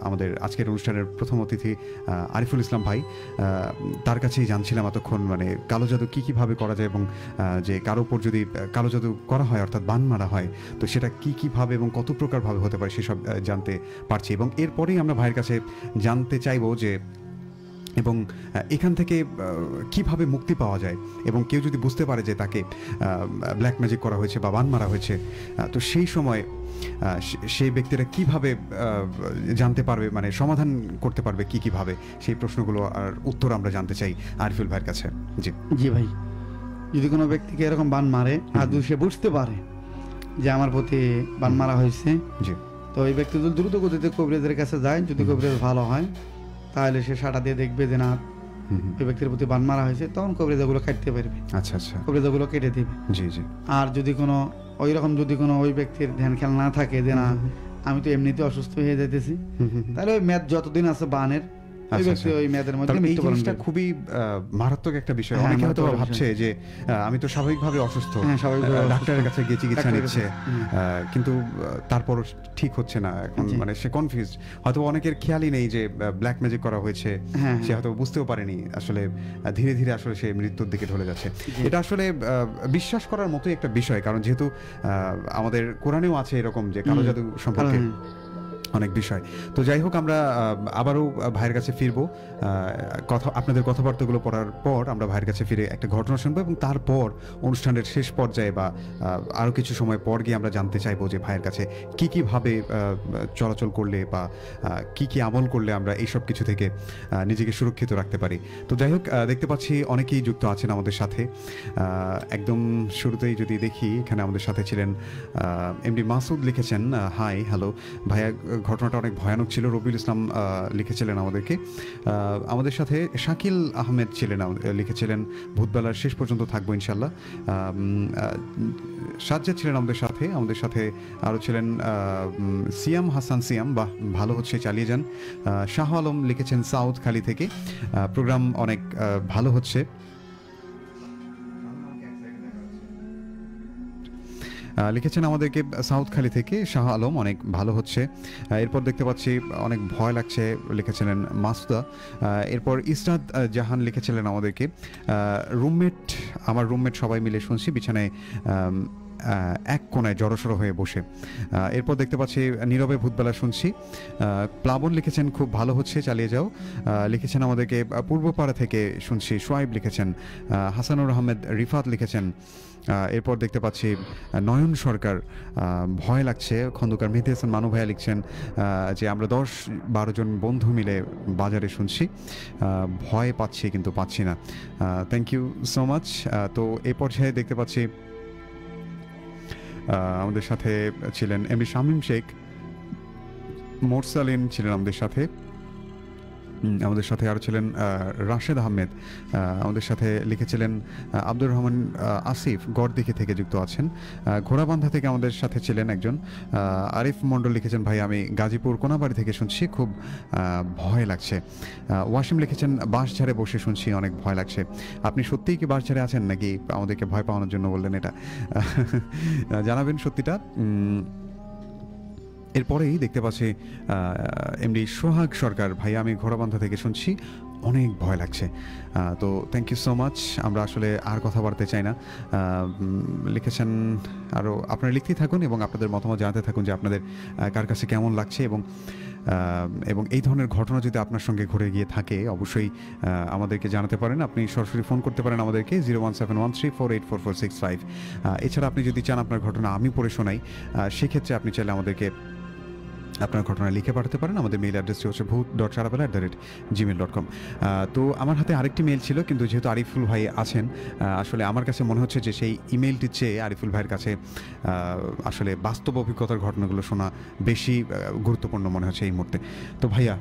আমাদের আজকের অনুষ্ঠানের প্রথম অতিথি আরিফুল ইসলাম ভাই। তার কাছেই জানছিলাম এতক্ষণ, মানে কালো জাদু কীভাবে করা যায়, এবং যে কারো উপর যদি কালো জাদু করা হয় অর্থাৎ বান মারা হয়, তো সেটা কীভাবে এবং কত প্রকারভাবে হতে পারে সেসব জানতে পারছি। এবং এরপরেই আমরা ভাইয়ের কাছে জানতে চাইবো যে এবং এখান থেকে কিভাবে মুক্তি পাওয়া যায়, এবং কেউ যদি বুঝতে পারে যে তাকে ব্ল্যাক ম্যাজিক করা হয়েছে বা বান মারা হয়েছে, তো সেই সময় সেই ব্যক্তিরা কিভাবে জানতে পারবে, মানে সমাধান করতে পারবে কীভাবে, সেই প্রশ্নগুলো আর উত্তর আমরা জানতে চাই আরিফুল ভাইয়ের কাছে। জি জি ভাই, যদি কোনো ব্যক্তিকে এরকম বান মারে আর যদি সে বুঝতে পারে যে আমার প্রতি বান মারা হয়েছে, জি, তো এই ব্যক্তি যদি দ্রুত গতিতে কবিরাজের কাছে যায়, যদি কবিরাজ ভালো হয় তাহলে সে সাটা দিয়ে দেখবে যে না ওই ব্যক্তির প্রতি বান মারা হয়েছে, তখন কবিরাজগুলো কাটতে পারবে। আচ্ছা আচ্ছা, কবিরাজগুলো কেটে দিবে। জি জি। আর যদি কোনো ওই রকম যদি কোনো ওই ব্যক্তির ধ্যান খেয়াল না থাকে যে না আমি তো এমনিতে অসুস্থ হয়ে যাইতেছি, তাহলে ওই মেয়াদ যতদিন আছে বানের, ওই ব্যক্তি ওই মেয়াদের মধ্যে মৃত্যুবরণ করবে। খুবই মারাত্মক একটা বিষয়। অনেকে হয়তো ভাবছে যে আমি তো স্বাভাবিকভাবে অসুস্থ, ডাক্তারের কাছে গিয়ে চিকিৎসা নিচ্ছে, কিন্তু তারপর ঠিক হচ্ছে না, এখন মানে সে কনফিউজড। হয়তো অনেকের খেয়ালই নেই যে ব্ল্যাক ম্যাজিক করা হয়েছে, সে হয়তো বুঝতেও পারেনি আসলে ধীরে ধীরে আসলে সে মৃত্যুর দিকে ঢলে যাচ্ছে। এটা আসলে বিশ্বাস করার মতোই একটা বিষয়, কারণ যেহেতু আমাদের কোরআনেও আছে এরকম যে কালো জাদু সম্পর্কে অনেক বিষয়। তো যাই হোক, আমরা আবারও ভাইয়ের কাছে ফিরবো, আপনাদের কথাবার্তাগুলো পড়ার পর আমরা ভাইয়ের কাছে ফিরে একটা ঘটনা শুনবো, এবং তারপর অনুষ্ঠানের শেষ পর্যায়ে বা আরও কিছু সময় পর গিয়ে আমরা জানতে চাইবো যে ভাইয়ের কাছে কীভাবে চলাচল করলে বা কি আমল করলে আমরা এইসব কিছু থেকে নিজেকে সুরক্ষিত রাখতে পারি। তো যাই হোক, দেখতে পাচ্ছি অনেকেই যুক্ত আছেন আমাদের সাথে। একদম শুরুতেই যদি দেখি, এখানে আমাদের সাথে ছিলেন এমডি মাসুদ, লিখেছেন হাই হ্যালো ভাইয়া, ঘটনাটা অনেক ভয়ানক ছিল। রবিউল ইসলাম লিখেছিলেন আমাদেরকে। আমাদের সাথে শাকিল আহমেদ ছিলেন, লিখেছিলেন ভূতবেলার শেষ পর্যন্ত থাকবো ইনশাল্লাহ। সাজ্জাদ ছিলেন আমাদের সাথে আরও ছিলেন সিয়াম হাসান সিয়াম, বাহ ভালো হচ্ছে, চালিয়ে যান। শাহ আলম লিখেছেন সাউথ খালি থেকে, প্রোগ্রাম অনেক ভালো হচ্ছে। লিখেছেন আমাদেরকে সাউথখালি থেকে শাহ আলম, অনেক ভালো হচ্ছে। এরপর দেখতে পাচ্ছি অনেক ভয় লাগছে, লিখেছিলেন মাসুদা। এরপর ইসরাত জাহান লিখেছিলেন আমাদেরকে আমার রুমমেট সবাই মিলে শুনছি বিছানায় এক কোনায় জড়সড় হয়ে বসে। এরপর দেখতে পাচ্ছি নীরবে ভূতবেলা শুনছি। প্লাবন লিখেছেন খুব ভালো হচ্ছে, চালিয়ে যাও। লিখেছেন আমাদেরকে পূর্বপাড়া থেকে শুনছি সোয়াইব লিখেছেন। হাসানুর আহমেদ রিফাত লিখেছেন। এরপর দেখতে পাচ্ছি নয়ন সরকার, ভয় লাগছে। খন্দকার মেহেদী হাসান মানু ভাইয়া লিখছেন যে আমরা 10-12 জন বন্ধু মিলে বাজারে শুনছি, ভয় পাচ্ছি কিন্তু পাচ্ছি না। Thank you so much. তো এই পর্যায়ে দেখতে পাচ্ছি আমাদের সাথে ছিলেন এমডি শামীম শেখ, মোরসালিন ছিলেন আমাদের সাথে আরও ছিলেন রাশেদ আহমেদ, আমাদের সাথে লিখেছিলেন আব্দুর রহমান আসিফ গড়দিঘি থেকে যুক্ত আছেন। ঘোড়াবান্ধা থেকে আমাদের সাথে ছিলেন একজন আরিফ মণ্ডল, লিখেছেন ভাই আমি গাজীপুর কোনাবাড়ি থেকে শুনছি, খুব ভয় লাগছে। ওয়াসিম লিখেছেন বাঁশঝাড়ে বসে শুনছি, অনেক ভয় লাগছে। আপনি সত্যিই কি বাঁশঝাড়ে আছেন নাকি আমাদেরকে ভয় পাওয়ানোর জন্য বললেন এটা? জানাবেন সত্যিটা। এরপরেই দেখতে পাচ্ছি এমডি সোহাগ সরকার, ভাই আমি ঘোড়াবান্ধা থেকে শুনছি, অনেক ভয় লাগছে। তো থ্যাংক ইউ সো মাচ। আমরা আসলে আর কথা বাড়তে চাই না। লিখেছেন আরও, আপনারা লিখতেই থাকুন এবং আপনাদের মতামত জানাতে থাকুন যে আপনাদের কার কাছে কেমন লাগছে, এবং এই ধরনের ঘটনা যদি আপনার সঙ্গে ঘুরে গিয়ে থাকে অবশ্যই আমাদেরকে জানাতে পারেন। আপনি সরাসরি ফোন করতে পারেন আমাদেরকে 01713484465। এছাড়া আপনি যদি চান আপনার ঘটনা আমি পড়ে শোনাই, সেক্ষেত্রে আপনি চাইলে আমাদেরকে আপনার ঘটনা লিখে পাঠাতে পারেন। আমাদের মেইল অ্যাড্রেসটি হচ্ছে bhoot.sharabela@gmail.com। তো আমার হাতে আরেকটি মেইল ছিল, কিন্তু যেহেতু আরিফুল ভাই আছেন, আসলে আমার কাছে মনে হচ্ছে যে সেই ইমেইলটির চেয়ে আরিফুল ভাইয়ের কাছে আসলে বাস্তব অভিজ্ঞতার ঘটনাগুলো শোনা বেশি গুরুত্বপূর্ণ মনে হচ্ছে এই মুহূর্তে। তো ভাইয়া,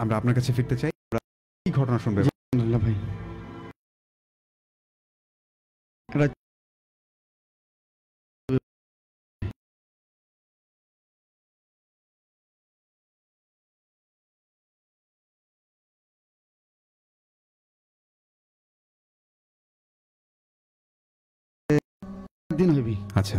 আমরা আপনার কাছে ফিরতে চাই। কি ঘটনা শুনবে? আলহামদুলিল্লাহ ভাই। এটা দিন হইবি। আচ্ছা।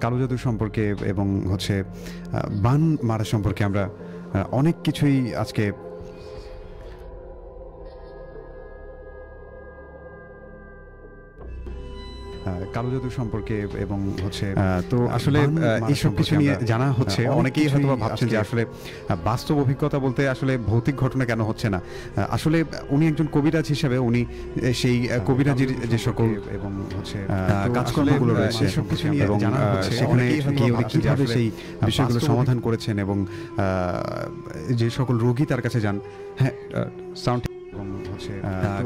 কালো জাদু সম্পর্কে এবং হচ্ছে বান মারা সম্পর্কে আমরা অনেক কিছুই আজকে কালো জাদু সম্পর্কে এবং হচ্ছে তো আসলে এইসব কিছু নিয়ে জানা হচ্ছে। অনেকেই হয়তো ভাবছেন যে আসলে বাস্তব অভিজ্ঞতা বলতে আসলে ভৌতিক ঘটনা কেন হচ্ছে না। আসলে উনি একজন কবিরাজ হিসেবে উনি সেই কবিরাজির যে সকল এবং হচ্ছে কাজকর্মগুলো রয়েছে সব কিছু নিয়ে জানা হচ্ছে। সেখানে গিয়ে উনি কিভাবে সেই বিষয়গুলো সমাধান করেছেন এবং যে সকল রোগী তার কাছে যান, হ্যাঁ সাউন্ড এবং হচ্ছে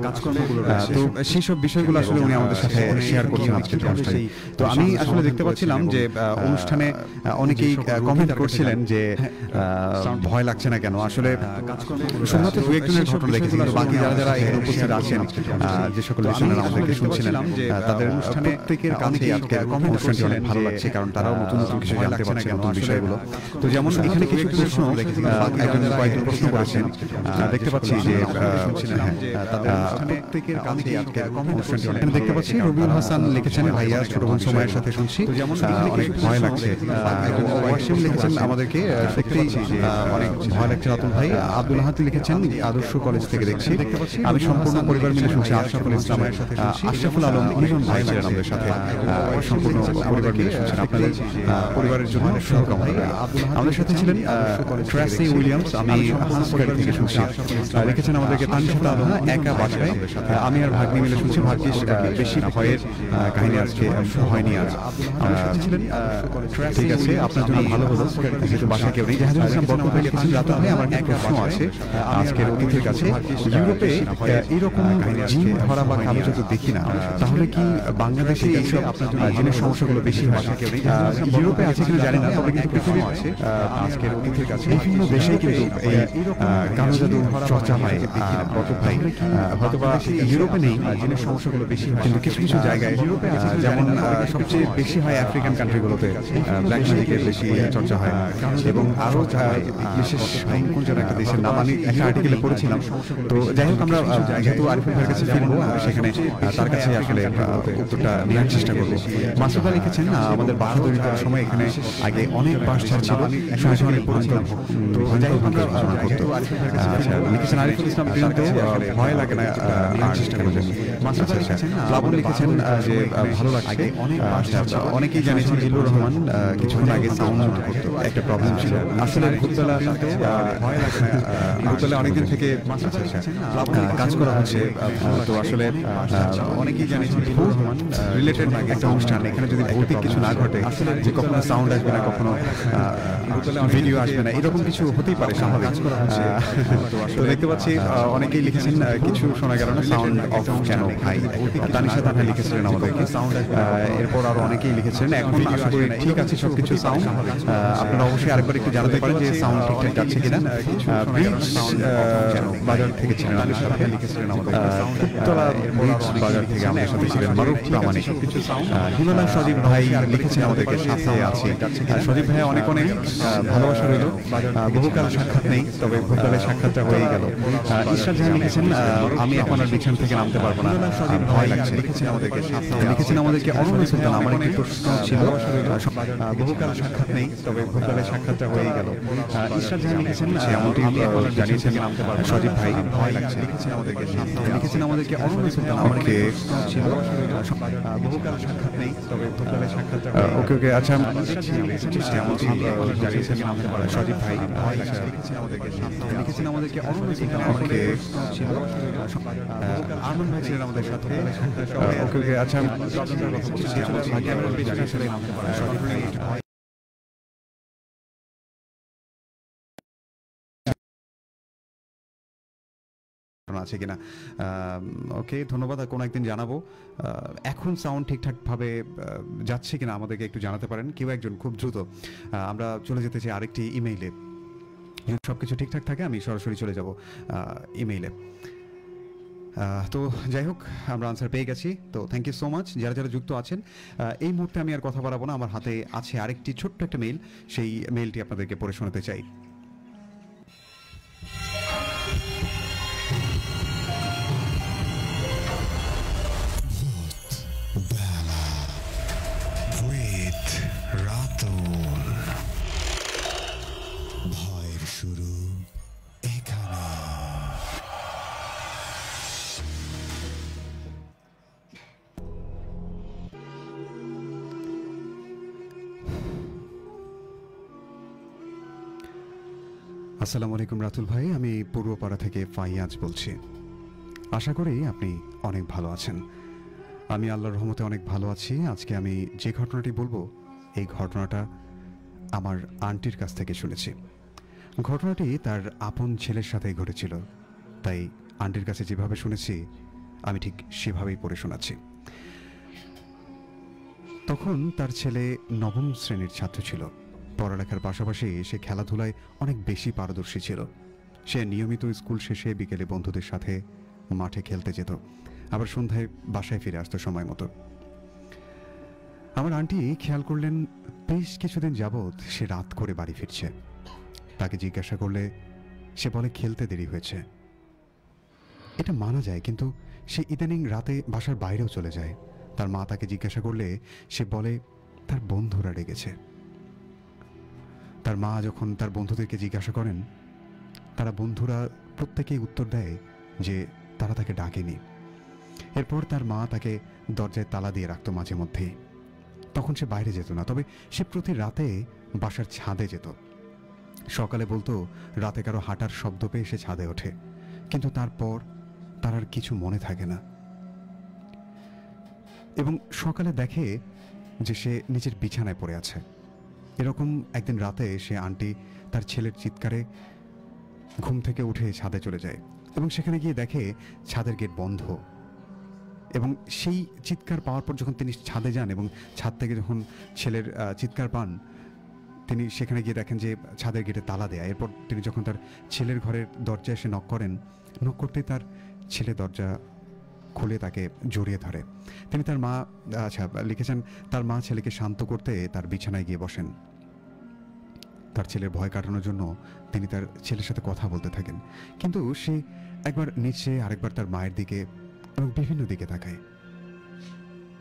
কাজকর্মগুলো রয়েছে, তো সেই সব বিষয়গুলো আসলে উনি আমাদের সাথে শেয়ার করছেন আজকের অনুষ্ঠানে। তো আমি আসলে দেখতে পাচ্ছিলাম যে অনুষ্ঠানে অনেকেই কমেন্ট করছিলেন যে ভয় লাগছে না কেন। আসলে শুধুমাত্র দু একজনের ঘটনা দেখেছি, কিন্তু বাকি যারা যারা এখানে উপস্থিত আছেন, যে সকল লিসনার আমাদেরকে শুনছিলেন, তাদের অনুষ্ঠানে প্রত্যেকের কাছেই আজকের অনুষ্ঠানটি অনেক ভালো লাগছে, কারণ তারাও নতুন নতুন কিছু জানতে পারছে, নতুন বিষয়গুলো। তো যেমন এখানে কিছু প্রশ্ন একজন কয়েকজন প্রশ্ন করেছেন, দেখতে পাচ্ছি যে দেখতে পাচ্ছি রবিউল হাসান লিখেছেন, ভাইয়া ছোট বোন সময়ের সাথে শুনছি, অনেক ভয় লাগছে। ওয়াসিম লিখেছেন আমাদেরকে সত্যিই অনেক ভয় লাগছে রাতুল ভাই। আব্দুল হাতি লিখেছেন আদর্শ কলেজ থেকে দেখছি, আমি সম্পূর্ণ পরিবার মিলে শুনছি। আশরাফুল ইসলাম, আশরাফুল আলম ইজন ভাই ছিলেন আমাদের সাথে, সম্পূর্ণ পরিবার মিলে শুনছেন। আপনাদের পরিবারের জন্য শুভকামনা। আমাদের সাথে ছিলেন ট্রেসি উইলিয়ামস, আমি হান্সবাড়ি থেকে শুনছি, লিখেছেন আমাদেরকে তানশিতা আলহা একা বাসায়, আমি আর ভাগ্নি মিলে শুনছি। ভাগ্যিস বেশি ভয়ের কাহিনী আজকে হয়নি আজ। ঠিক আছে, আপনার জন্য ভালো হলো যেহেতু বাসায় কেউ নেই। জাহাজুল ইসলাম বরকত ভাই লিখেছেন, রাতুল ভাই আমার এক প্রশ্ন আছে আজকের অতিথির কাছে, ইউরোপে এইরকম জিন ধরা বা কালো জাদু দেখি না, তাহলে কি বাংলাদেশে এইসব জিনের সমস্যাগুলো বেশি হয়? ইউরোপে আছে কিনা জানি না, তবে কিন্তু পৃথিবীর আজকের অতিথির কাছে বিভিন্ন দেশে কিন্তু এই কালো জাদু চর্চা হয়। বরকত ভাই হয়তোবা ইউরোপে নেই জিনের সমস্যাগুলো বেশি হয়, কিন্তু কিছু কিছু জায়গায় ইউরোপে আছে, যেমন সবচেয়ে বেশি হয় আফ্রিকান কান্ট্রিগুলোতে, ব্ল্যাক ম্যাজিকের বেশি চর্চা হয়। এবং আরও বিশেষ কোন যেন একটা দেশের নাম আমি একটা আর্টিকেলে পড়েছিলাম। তো যাই হোক, আমরা যেহেতু আরিফুল ভাইয়ের কাছে ফিরবো, সেখানে তার কাছে আসলে উত্তরটা নেওয়ার চেষ্টা করবো। মাসুদা লিখেছেন, আমাদের বাসা তৈরি করার সময় এখানে আগে অনেক বাস ছিল, অনেক ভয়ঙ্কর, তো যাই হোক আমরা করতো। লিখেছেন আরিফুল ইসলাম, ভয় লাগে না নেওয়ার চেষ্টা করবেন। মাসুদা লিখেছেন, প্লাবন লিখেছেন যে ভালো লাগছে। অনেকেই জানিয়েছেন জিল্লুর রহমান কিছুক্ষণ আগে সাউন্ড করতো, একটা প্রবলেম ছিল। আসলে ভূতবেলা অনেকদিন থেকে কাজ করা হচ্ছে, তো আসলে অনেকেই জানিয়েছেন জিল্লুর রহমান রিলেটেড একটা অনুষ্ঠান, এখানে যদি ভৌতিক কিছু না ঘটে, যে কখনো সাউন্ড আসবে না, কখনো ভিডিও আসবে না, এরকম কিছু হতেই পারে, স্বাভাবিক। তো দেখতে পাচ্ছি অনেকেই অনেকেই লিখেছেন কিছু শোনা গেল না, সাউন্ড অফ কেন ভাই। তানিশা তানহা লিখেছিলেন আমাদেরকে। এরপর আরো অনেকেই লিখেছিলেন। এখন আশা করি ঠিক আছে সবকিছু সাউন্ড। আপনারা অবশ্যই আরেকবার একটু জানাতে পারেন যে সাউন্ড ঠিকঠাক যাচ্ছে কিনা। ব্রিজ বাজার থেকে ছিলেন আমাদের সাথে, লিখেছিলেন আমাদেরকে। উত্তরা ব্রিজ বাজার থেকে আমাদের সাথে ছিলেন মারুফ প্রামাণিক। হিমালয় সজীব ভাই লিখেছেন আমাদেরকে, সাথে আছি। সজীব ভাই অনেক অনেক ভালোবাসা রইল। বহুকাল সাক্ষাৎ নেই, তবে ভূতকালে সাক্ষাৎটা হয়ে গেল। ঈশ্বর জাহান লিখেছেন আমি এখন আর বিছানা থেকে নামতে পারবো না, ভয় লাগছে। লিখেছেন আমাদেরকে অনন্য সুলতান। আমার একটি প্রশ্ন ছিল, বহুকাল সাক্ষাৎ নেই, তবে ভূতকালে সাক্ষাৎটা হয়ে গেল। ঈশ্বর জাহান লিখেছেন এমনটি জানিয়েছেন সজীব ভাই, ভয় লাগছে। লিখেছেন আমাদেরকে অনন্য সুলতান। আমার একটি প্রশ্ন ছিল, বহুকাল সাক্ষাৎ নেই, তবে ভূতকালে সাক্ষাৎটা ওকে ওকে আচ্ছা এমনটি জানিয়েছেন সজীব ভাই, ভয় লাগছে। লিখেছেন আমাদেরকে অনন্য সুলতান। আমাকে আরমান ভাই ছিলেন আমাদের সাথে। ওকে ওকে আচ্ছা আছে কিনা। ওকে ধন্যবাদ, কোনো একদিন জানাবো। এখন সাউন্ড ঠিকঠাকভাবে যাচ্ছে কিনা আমাদেরকে একটু জানাতে পারেন কেউ একজন খুব দ্রুত। আমরা চলে যেতে চাই আরেকটি ইমেইলে। যদি সব কিছু ঠিকঠাক থাকে আমি সরাসরি চলে যাব ইমেইলে। তো যাই হোক, আমরা আনসার পেয়ে গেছি। তো থ্যাংক ইউ সো মাচ যারা যারা যুক্ত আছেন। এই মুহূর্তে আমি আর কথা বাড়াবো না, আমার হাতে আছে আরেকটি ছোট্ট একটা মেইল, সেই মেইলটি আপনাদেরকে পড়ে শোনাতে চাই। ভয়ের শুরু এখানে। আসসালামু আলাইকুম রাতুল ভাই, আমি পূর্বপাড়া থেকে ফাইয়াজ বলছি। আশা করি আপনি অনেক ভালো আছেন। আমি আল্লাহর রহমতে অনেক ভালো আছি। আজকে আমি যে ঘটনাটি বলবো, এই ঘটনাটা আমার আন্টির কাছ থেকে শুনেছি। ঘটনাটি তার আপন ছেলের সাথে ঘটেছিল, তাই আন্টির কাছে যেভাবে শুনেছি আমি ঠিক সেভাবেই পড়ে শোনাচ্ছি। তখন তার ছেলে নবম শ্রেণীর ছাত্র ছিল। পড়ালেখার পাশাপাশি সে খেলাধুলায় অনেক বেশি পারদর্শী ছিল। সে নিয়মিত স্কুল শেষে বিকেলে বন্ধুদের সাথে মাঠে খেলতে যেত, আবার সন্ধ্যায় বাসায় ফিরে আসতো সময় মতো। আমার আন্টি খেয়াল করলেন বেশ কিছুদিন যাবৎ সে রাত করে বাড়ি ফিরছে। তাকে জিজ্ঞাসা করলে সে বলে খেলতে দেরি হয়েছে। এটা মানা যায়, কিন্তু সে ইদানিং রাতে বাসার বাইরেও চলে যায়। তার মা তাকে জিজ্ঞাসা করলে সে বলে তার বন্ধুরা রেগেছে। তার মা যখন তার বন্ধুদেরকে জিজ্ঞাসা করেন, তারা বন্ধুরা প্রত্যেকেই উত্তর দেয় যে তারা তাকে ডাকেনি। এরপর তার মা তাকে দরজায় তালা দিয়ে রাখতো মাঝে মধ্যেই। তখন সে বাইরে যেত না, তবে সে প্রতি রাতে বাসার ছাদে যেত। সকালে বলতো রাতে কারো হাঁটার শব্দ পেয়ে সে ছাদে ওঠে, কিন্তু তারপর তার আর কিছু মনে থাকে না। এবং সকালে দেখে যে সে নিজের বিছানায় পড়ে আছে। এরকম একদিন রাতে সে আন্টি তার ছেলের চিৎকারে ঘুম থেকে উঠে ছাদে চলে যায় এবং সেখানে গিয়ে দেখে ছাদের গেট বন্ধ। এবং সেই চিৎকার পাওয়ার পর যখন তিনি ছাদে যান এবং ছাদ থেকে যখন ছেলের চিৎকার পান, তিনি সেখানে গিয়ে দেখেন যে ছাদের গেটে তালা দেয়া। এরপর তিনি যখন তার ছেলের ঘরের দরজায় এসে নক করেন, নক করতেই তার ছেলে দরজা খুলে তাকে জড়িয়ে ধরে। তিনি তার মা লিখেছেন তার মা ছেলেকে শান্ত করতে তার বিছানায় গিয়ে বসেন। তার ছেলের ভয় কাটানোর জন্য তিনি তার ছেলের সাথে কথা বলতে থাকেন, কিন্তু সে একবার নিচে আরেকবার তার মায়ের দিকে এবং বিভিন্ন দিকে তাকায়।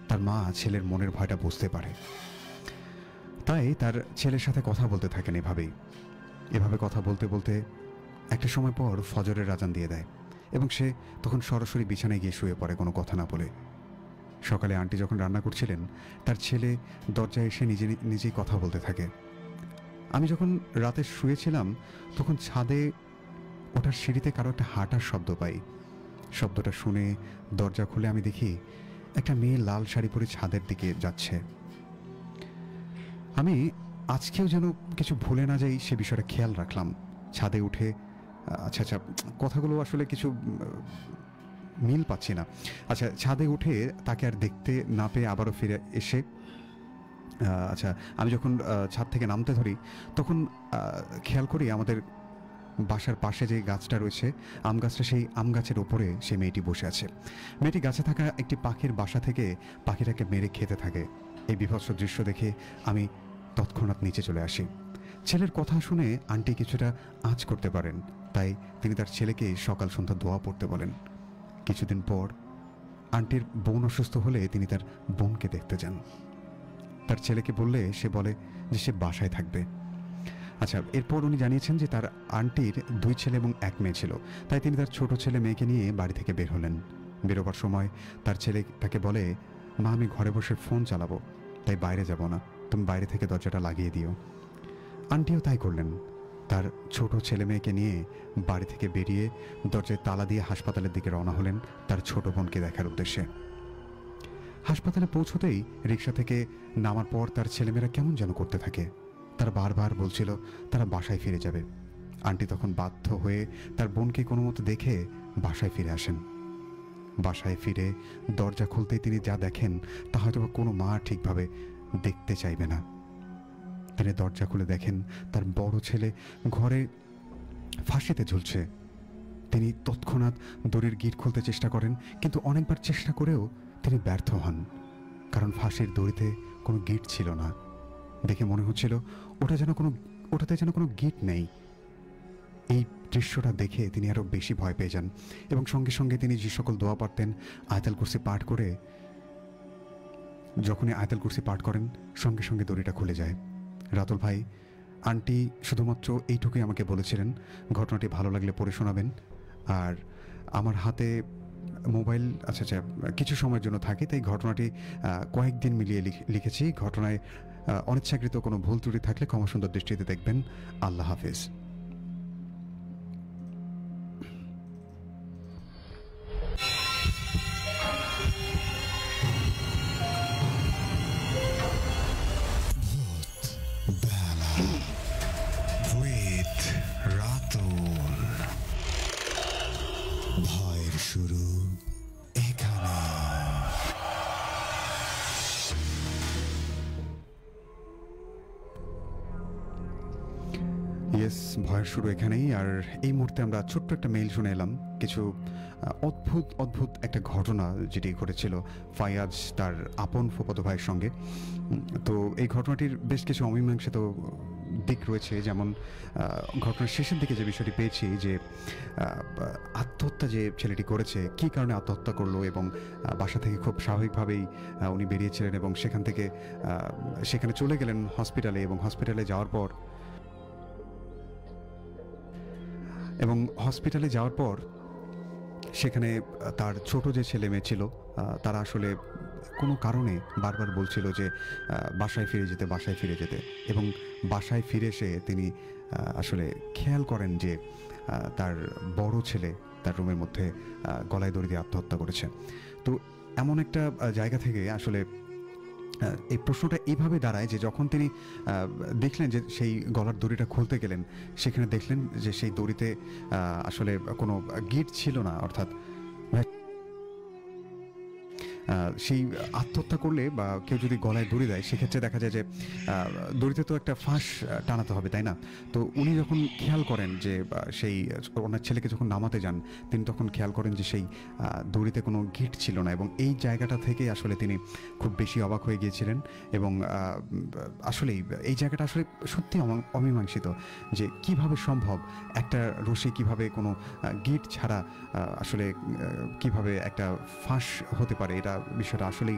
তার মা ছেলের মনের ভয়টা বুঝতে পারে, তাই তার ছেলের সাথে কথা বলতে থাকেন। এভাবে কথা বলতে বলতে একটা সময় পর ফজরের আজান দিয়ে দেয় এবং সে তখন সরাসরি বিছানায় গিয়ে শুয়ে পড়ে কোনো কথা না বলে। সকালে আন্টি যখন রান্না করছিলেন, তার ছেলে দরজায় এসে নিজেই কথা বলতে থাকে। আমি যখন রাতে শুয়েছিলাম তখন ছাদে ওঠার সিঁড়িতে কারো একটা হাঁটার শব্দ পাই। শব্দটা শুনে দরজা খুলে আমি দেখি একটা মেয়ে লাল শাড়ি পরে ছাদের দিকে যাচ্ছে। আমি আজকেও যেন কিছু ভুলে না যাই সে বিষয়টা খেয়াল রাখলাম। ছাদে উঠে আচ্ছা আচ্ছা, কথাগুলো আসলে কিছু মিল পাচ্ছি না। আচ্ছা, ছাদে উঠে তাকে আর দেখতে না পেয়ে আবারও ফিরে এসে আচ্ছা, আমি যখন ছাদ থেকে নামতে ধরি তখন খেয়াল করি আমাদের বাসার পাশে যে গাছটা রয়েছে, আম গাছটা, সেই আম গাছের ওপরে সেই মেয়েটি বসে আছে। মেয়েটি গাছে থাকা একটি পাখির বাসা থেকে পাখিটাকে মেরে খেতে থাকে। এই বিভৎস দৃশ্য দেখে আমি তৎক্ষণাৎ নিচে চলে আসি। ছেলের কথা শুনে আন্টি কিছুটা আঁচ করতে পারেন, তাই তিনি তার ছেলেকে সকাল সন্ধ্যা দোয়া পড়তে বলেন। কিছুদিন পর আন্টির বোন অসুস্থ হলে তিনি তার বোনকে দেখতে যান। তার ছেলেকে বললে সে বলে যে সে বাসায় থাকবে। আচ্ছা, এরপর উনি জানিয়েছেন যে তার আন্টির 2 ছেলে এবং 1 মেয়ে ছিল, তাই তিনি তার ছোট ছেলে মেয়েকে নিয়ে বাড়ি থেকে বের হলেন। বেরোবার সময় তার ছেলে তাকে বলে, মা আমি ঘরে বসে ফোন চালাবো, তাই বাইরে যাব না, তুমি বাইরে থেকে দরজাটা লাগিয়ে দিও। আন্টিও তাই করলেন। তার ছোট ছেলে মেয়েকে নিয়ে বাড়ি থেকে বেরিয়ে দরজায় তালা দিয়ে হাসপাতালের দিকে রওনা হলেন তার ছোট বোনকে দেখার উদ্দেশ্যে। হাসপাতালে পৌঁছতেই রিক্সা থেকে নামার পর তার ছেলেমেয়েরা কেমন যেন করতে থাকে। তারা বারবার বলছিল তারা বাসায় ফিরে যাবে। আন্টি তখন বাধ্য হয়ে তার বোনকে কোনো মতো দেখে বাসায় ফিরে আসেন। বাসায় ফিরে দরজা খুলতেই তিনি যা দেখেন তা হয়তো কোনো মা ঠিকভাবে দেখতে চাইবে না। তিনি দরজা খুলে দেখেন তার বড় ছেলে ঘরে ফাঁসিতে ঝুলছে। তিনি তৎক্ষণাৎ দড়ির গিঁট খুলতে চেষ্টা করেন, কিন্তু অনেকবার চেষ্টা করেও তিনি ব্যর্থ হন, কারণ ফাঁসির দড়িতে কোনো গিঁট ছিল না। দেখে মনে হচ্ছিল ওটাতে যেন কোনো গিঁট নেই। এই দৃশ্যটা দেখে তিনি আরও বেশি ভয় পেয়ে যান এবং সঙ্গে সঙ্গে তিনি যে সকল দোয়া পারতেন আয়াতুল কুরসি পাঠ করে, যখনই আয়াতুল কুরসি পাঠ করেন সঙ্গে সঙ্গে দড়িটা খুলে যায়। রাতুল ভাই, আন্টি শুধুমাত্র এইটুকুই আমাকে বলেছিলেন, ঘটনাটি ভালো লাগলে পড়ে শোনাবেন। আর আমার হাতে মোবাইল আচ্ছা আচ্ছা কিছু সময়ের জন্য থাকে, তাই ঘটনাটি কয়েকদিন মিলিয়ে লিখেছি। ঘটনায় অনিচ্ছাকৃত কোনো ভুল ত্রুটি থাকলে ক্ষমা সুন্দর দৃষ্টিতে দেখবেন। আল্লাহ হাফেজ। with রাতুল। ভয়ের শুরু এখানে। ইয়েস, ভয়ের শুরু এখানেই। আর এই মুহূর্তে আমরা ছোট্ট একটা মেইল শুনে এলাম। কিছু অদ্ভুত একটা ঘটনা যেটি ঘটেছিল ফায়াজ তার আপন ফুফাতো ভাইয়ের সঙ্গে। তো এই ঘটনাটির বেশ কিছু অমীমাংসিত দিক রয়েছে। যেমন ঘটনার শেষের দিকে যে বিষয়টি পেয়েছি যে আত্মহত্যা যে ছেলেটি করেছে, কী কারণে আত্মহত্যা করলো, এবং বাসা থেকে খুব স্বাভাবিকভাবেই উনি বেরিয়েছিলেন এবং সেখানে চলে গেলেন হসপিটালে, এবং হসপিটালে যাওয়ার পর সেখানে তার ছোট যে ছেলে মেয়ে ছিল তারা আসলে কোনো কারণে বারবার বলছিল যে বাসায় ফিরে যেতে, এবং বাসায় ফিরে এসে তিনি আসলে খেয়াল করেন যে তার বড় ছেলে তার রুমের মধ্যে গলায় দড়ি দিয়ে আত্মহত্যা করেছে। তো এমন একটা জায়গা থেকে আসলে এই প্রশ্নটা এইভাবে দাঁড়ায় যে যখন তিনি দেখলেন যে সেই গলার দড়িটা খুলতে গেলেন, সেখানে দেখলেন যে সেই দড়িতে আসলে কোনো গিঁট ছিল না। অর্থাৎ সেই আত্মহত্যা করলে বা কেউ যদি গলায় দড়ি দেয় সেক্ষেত্রে দেখা যায় যে দড়িতে তো একটা ফাঁস টানাতে হবে, তাই না? তো উনি যখন খেয়াল করেন যে সেই ওনার ছেলেকে যখন নামাতে যান, তিনি তখন খেয়াল করেন যে সেই দড়িতে কোনো গিঁট ছিল না, এবং এই জায়গাটা থেকে আসলে তিনি খুব বেশি অবাক হয়ে গিয়েছিলেন। এবং আসলেই এই জায়গাটা আসলে সত্যি অমীমাংসিত যে কিভাবে সম্ভব একটা রশি কিভাবে কোনো গিঁট ছাড়া আসলে কিভাবে একটা ফাঁস হতে পারে। এটা বিষয়টা আসলেই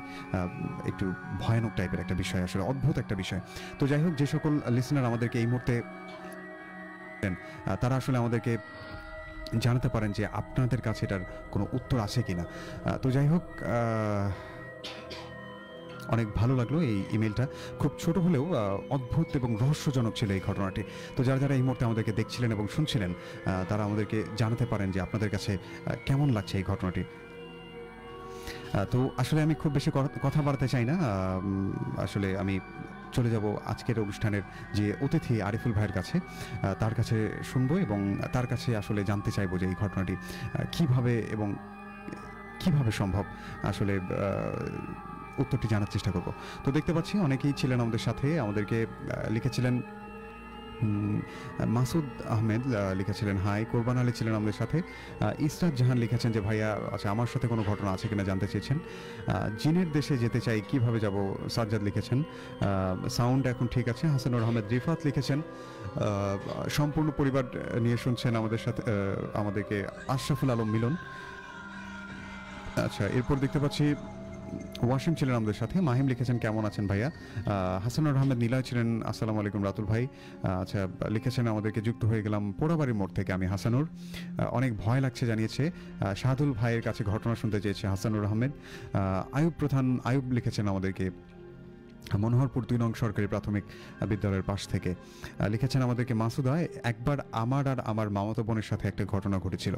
একটু ভয়ানক টাইপের একটা বিষয়, আসলে অদ্ভুত একটা বিষয়। তো যাই হোক, যে সকল লিসেনার আমাদেরকে এই মুহূর্তে তারা আসলে আমাদেরকে জানাতে পারেন যে আপনাদের কাছে এটার কোনো উত্তর আছে কিনা। তো যাই হোক, অনেক ভালো লাগলো এই ইমেলটা। খুব ছোট হলেও অদ্ভুত এবং রহস্যজনক ছিল এই ঘটনাটি। তো যারা এই মুহূর্তে আমাদেরকে দেখছিলেন এবং শুনছিলেন, তারা আমাদেরকে জানাতে পারেন যে আপনাদের কাছে কেমন লাগছে এই ঘটনাটি। তো আসলে আমি খুব বেশি কথা বাড়াতে চাই না। আসলে আমি চলে যাব আজকের অনুষ্ঠানের যে অতিথি আরিফুল ভাইয়ের কাছে, তার কাছে শুনবো এবং তার কাছে আসলে জানতে চাইবো যে এই ঘটনাটি কিভাবে এবং কিভাবে সম্ভব, আসলে উত্তরটি জানার চেষ্টা করব। তো দেখতে পাচ্ছি অনেকেই ছিলেন আমাদের সাথে, আমাদেরকে লিখেছিলেন মাসুদ আহমেদ লিখেছিলেন হাই, কোরবান আলী ছিলেন আমাদের সাথে, ইসরাত জাহান লিখেছেন যে ভাইয়া আচ্ছা আমার সাথে কোনো ঘটনা আছে কিনা জানতে চেয়েছেন, জিনের দেশে যেতে চাই কিভাবে যাব সাজ্জাদ লিখেছেন, সাউন্ড এখন ঠিক আছে হাসানুর আহমেদ রিফাত লিখেছেন, সম্পূর্ণ পরিবার নিয়ে শুনছেন আমাদের সাথে, আমাদেরকে আশরাফুল আলম মিলন। আচ্ছা এরপর দেখতে পাচ্ছি ওয়াসিম ছিলেন আমাদের সাথে, মাহিম লিখেছেন কেমন আছেন ভাইয়া, হাসানুর আহমেদ নিলয় ছিলেন আসসালামু আলাইকুম রাতুল ভাই, আচ্ছা লিখেছেন আমাদেরকে যুক্ত হয়ে গেলাম পোড়াবাড়ির মোড় থেকে আমি হাসানুর, অনেক ভয় লাগছে জানিয়েছে, শাহাদুল ভাইয়ের কাছে ঘটনা শুনতে চেয়েছে হাসানুর আহমেদ, আয়ুব প্রধান আয়ুব লিখেছেন আমাদেরকে মনোহরপুর 2 নং সরকারি প্রাথমিক বিদ্যালয়ের পাশ থেকে, লিখেছেন আমাদেরকে মাসুদা একবার আমার আর আমার মামাতো বোনের সাথে একটা ঘটনা ঘটেছিল,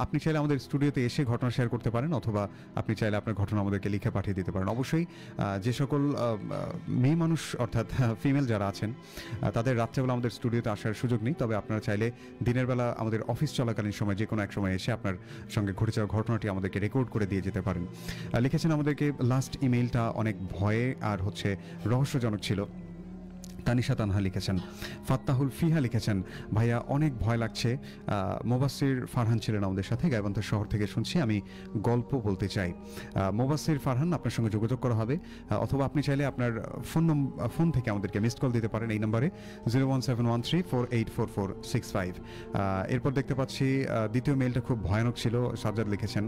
আপনি চাইলে আমাদের স্টুডিওতে এসে ঘটনা শেয়ার করতে পারেন অথবা আপনি চাইলে আপনার ঘটনা আমাদেরকে লিখে পাঠিয়ে দিতে পারেন। অবশ্যই যে সকল মেয়ে মানুষ অর্থাৎ ফিমেল যারা আছেন তাদের রাত্রেবেলা আমাদের স্টুডিওতে আসার সুযোগ নেই, তবে আপনারা চাইলে দিনের বেলা আমাদের অফিস চলাকালীন সময় যে কোনো এক সময় এসে আপনার সঙ্গে ঘটে যাওয়া ঘটনাটি আমাদেরকে রেকর্ড করে দিয়ে যেতে পারেন। লিখেছেন আমাদেরকে লাস্ট ইমেইলটা অনেক ভয়ে আর রহস্যজনক ছিল, তানিশা তানহা লিখেছেন, ফাত্তাহুল ফিহা লিখেছেন ভাইয়া অনেক ভয় লাগছে, মোবাসির ফারহান ছিলেন আমাদের সাথে, গাইবান্ধা শহর থেকে শুনছি, আমি গল্প বলতে চাই। মোবাসির ফারহান আপনার সঙ্গে যোগাযোগ করা হবে, অথবা আপনি চাইলে আপনার ফোন থেকে আমাদেরকে মিসড কল দিতে পারেন এই নম্বরে 01713484465। এরপর দেখতে পাচ্ছি দ্বিতীয় মেইলটা খুব ভয়ানক ছিল, সাজ্জাদ লিখেছেন,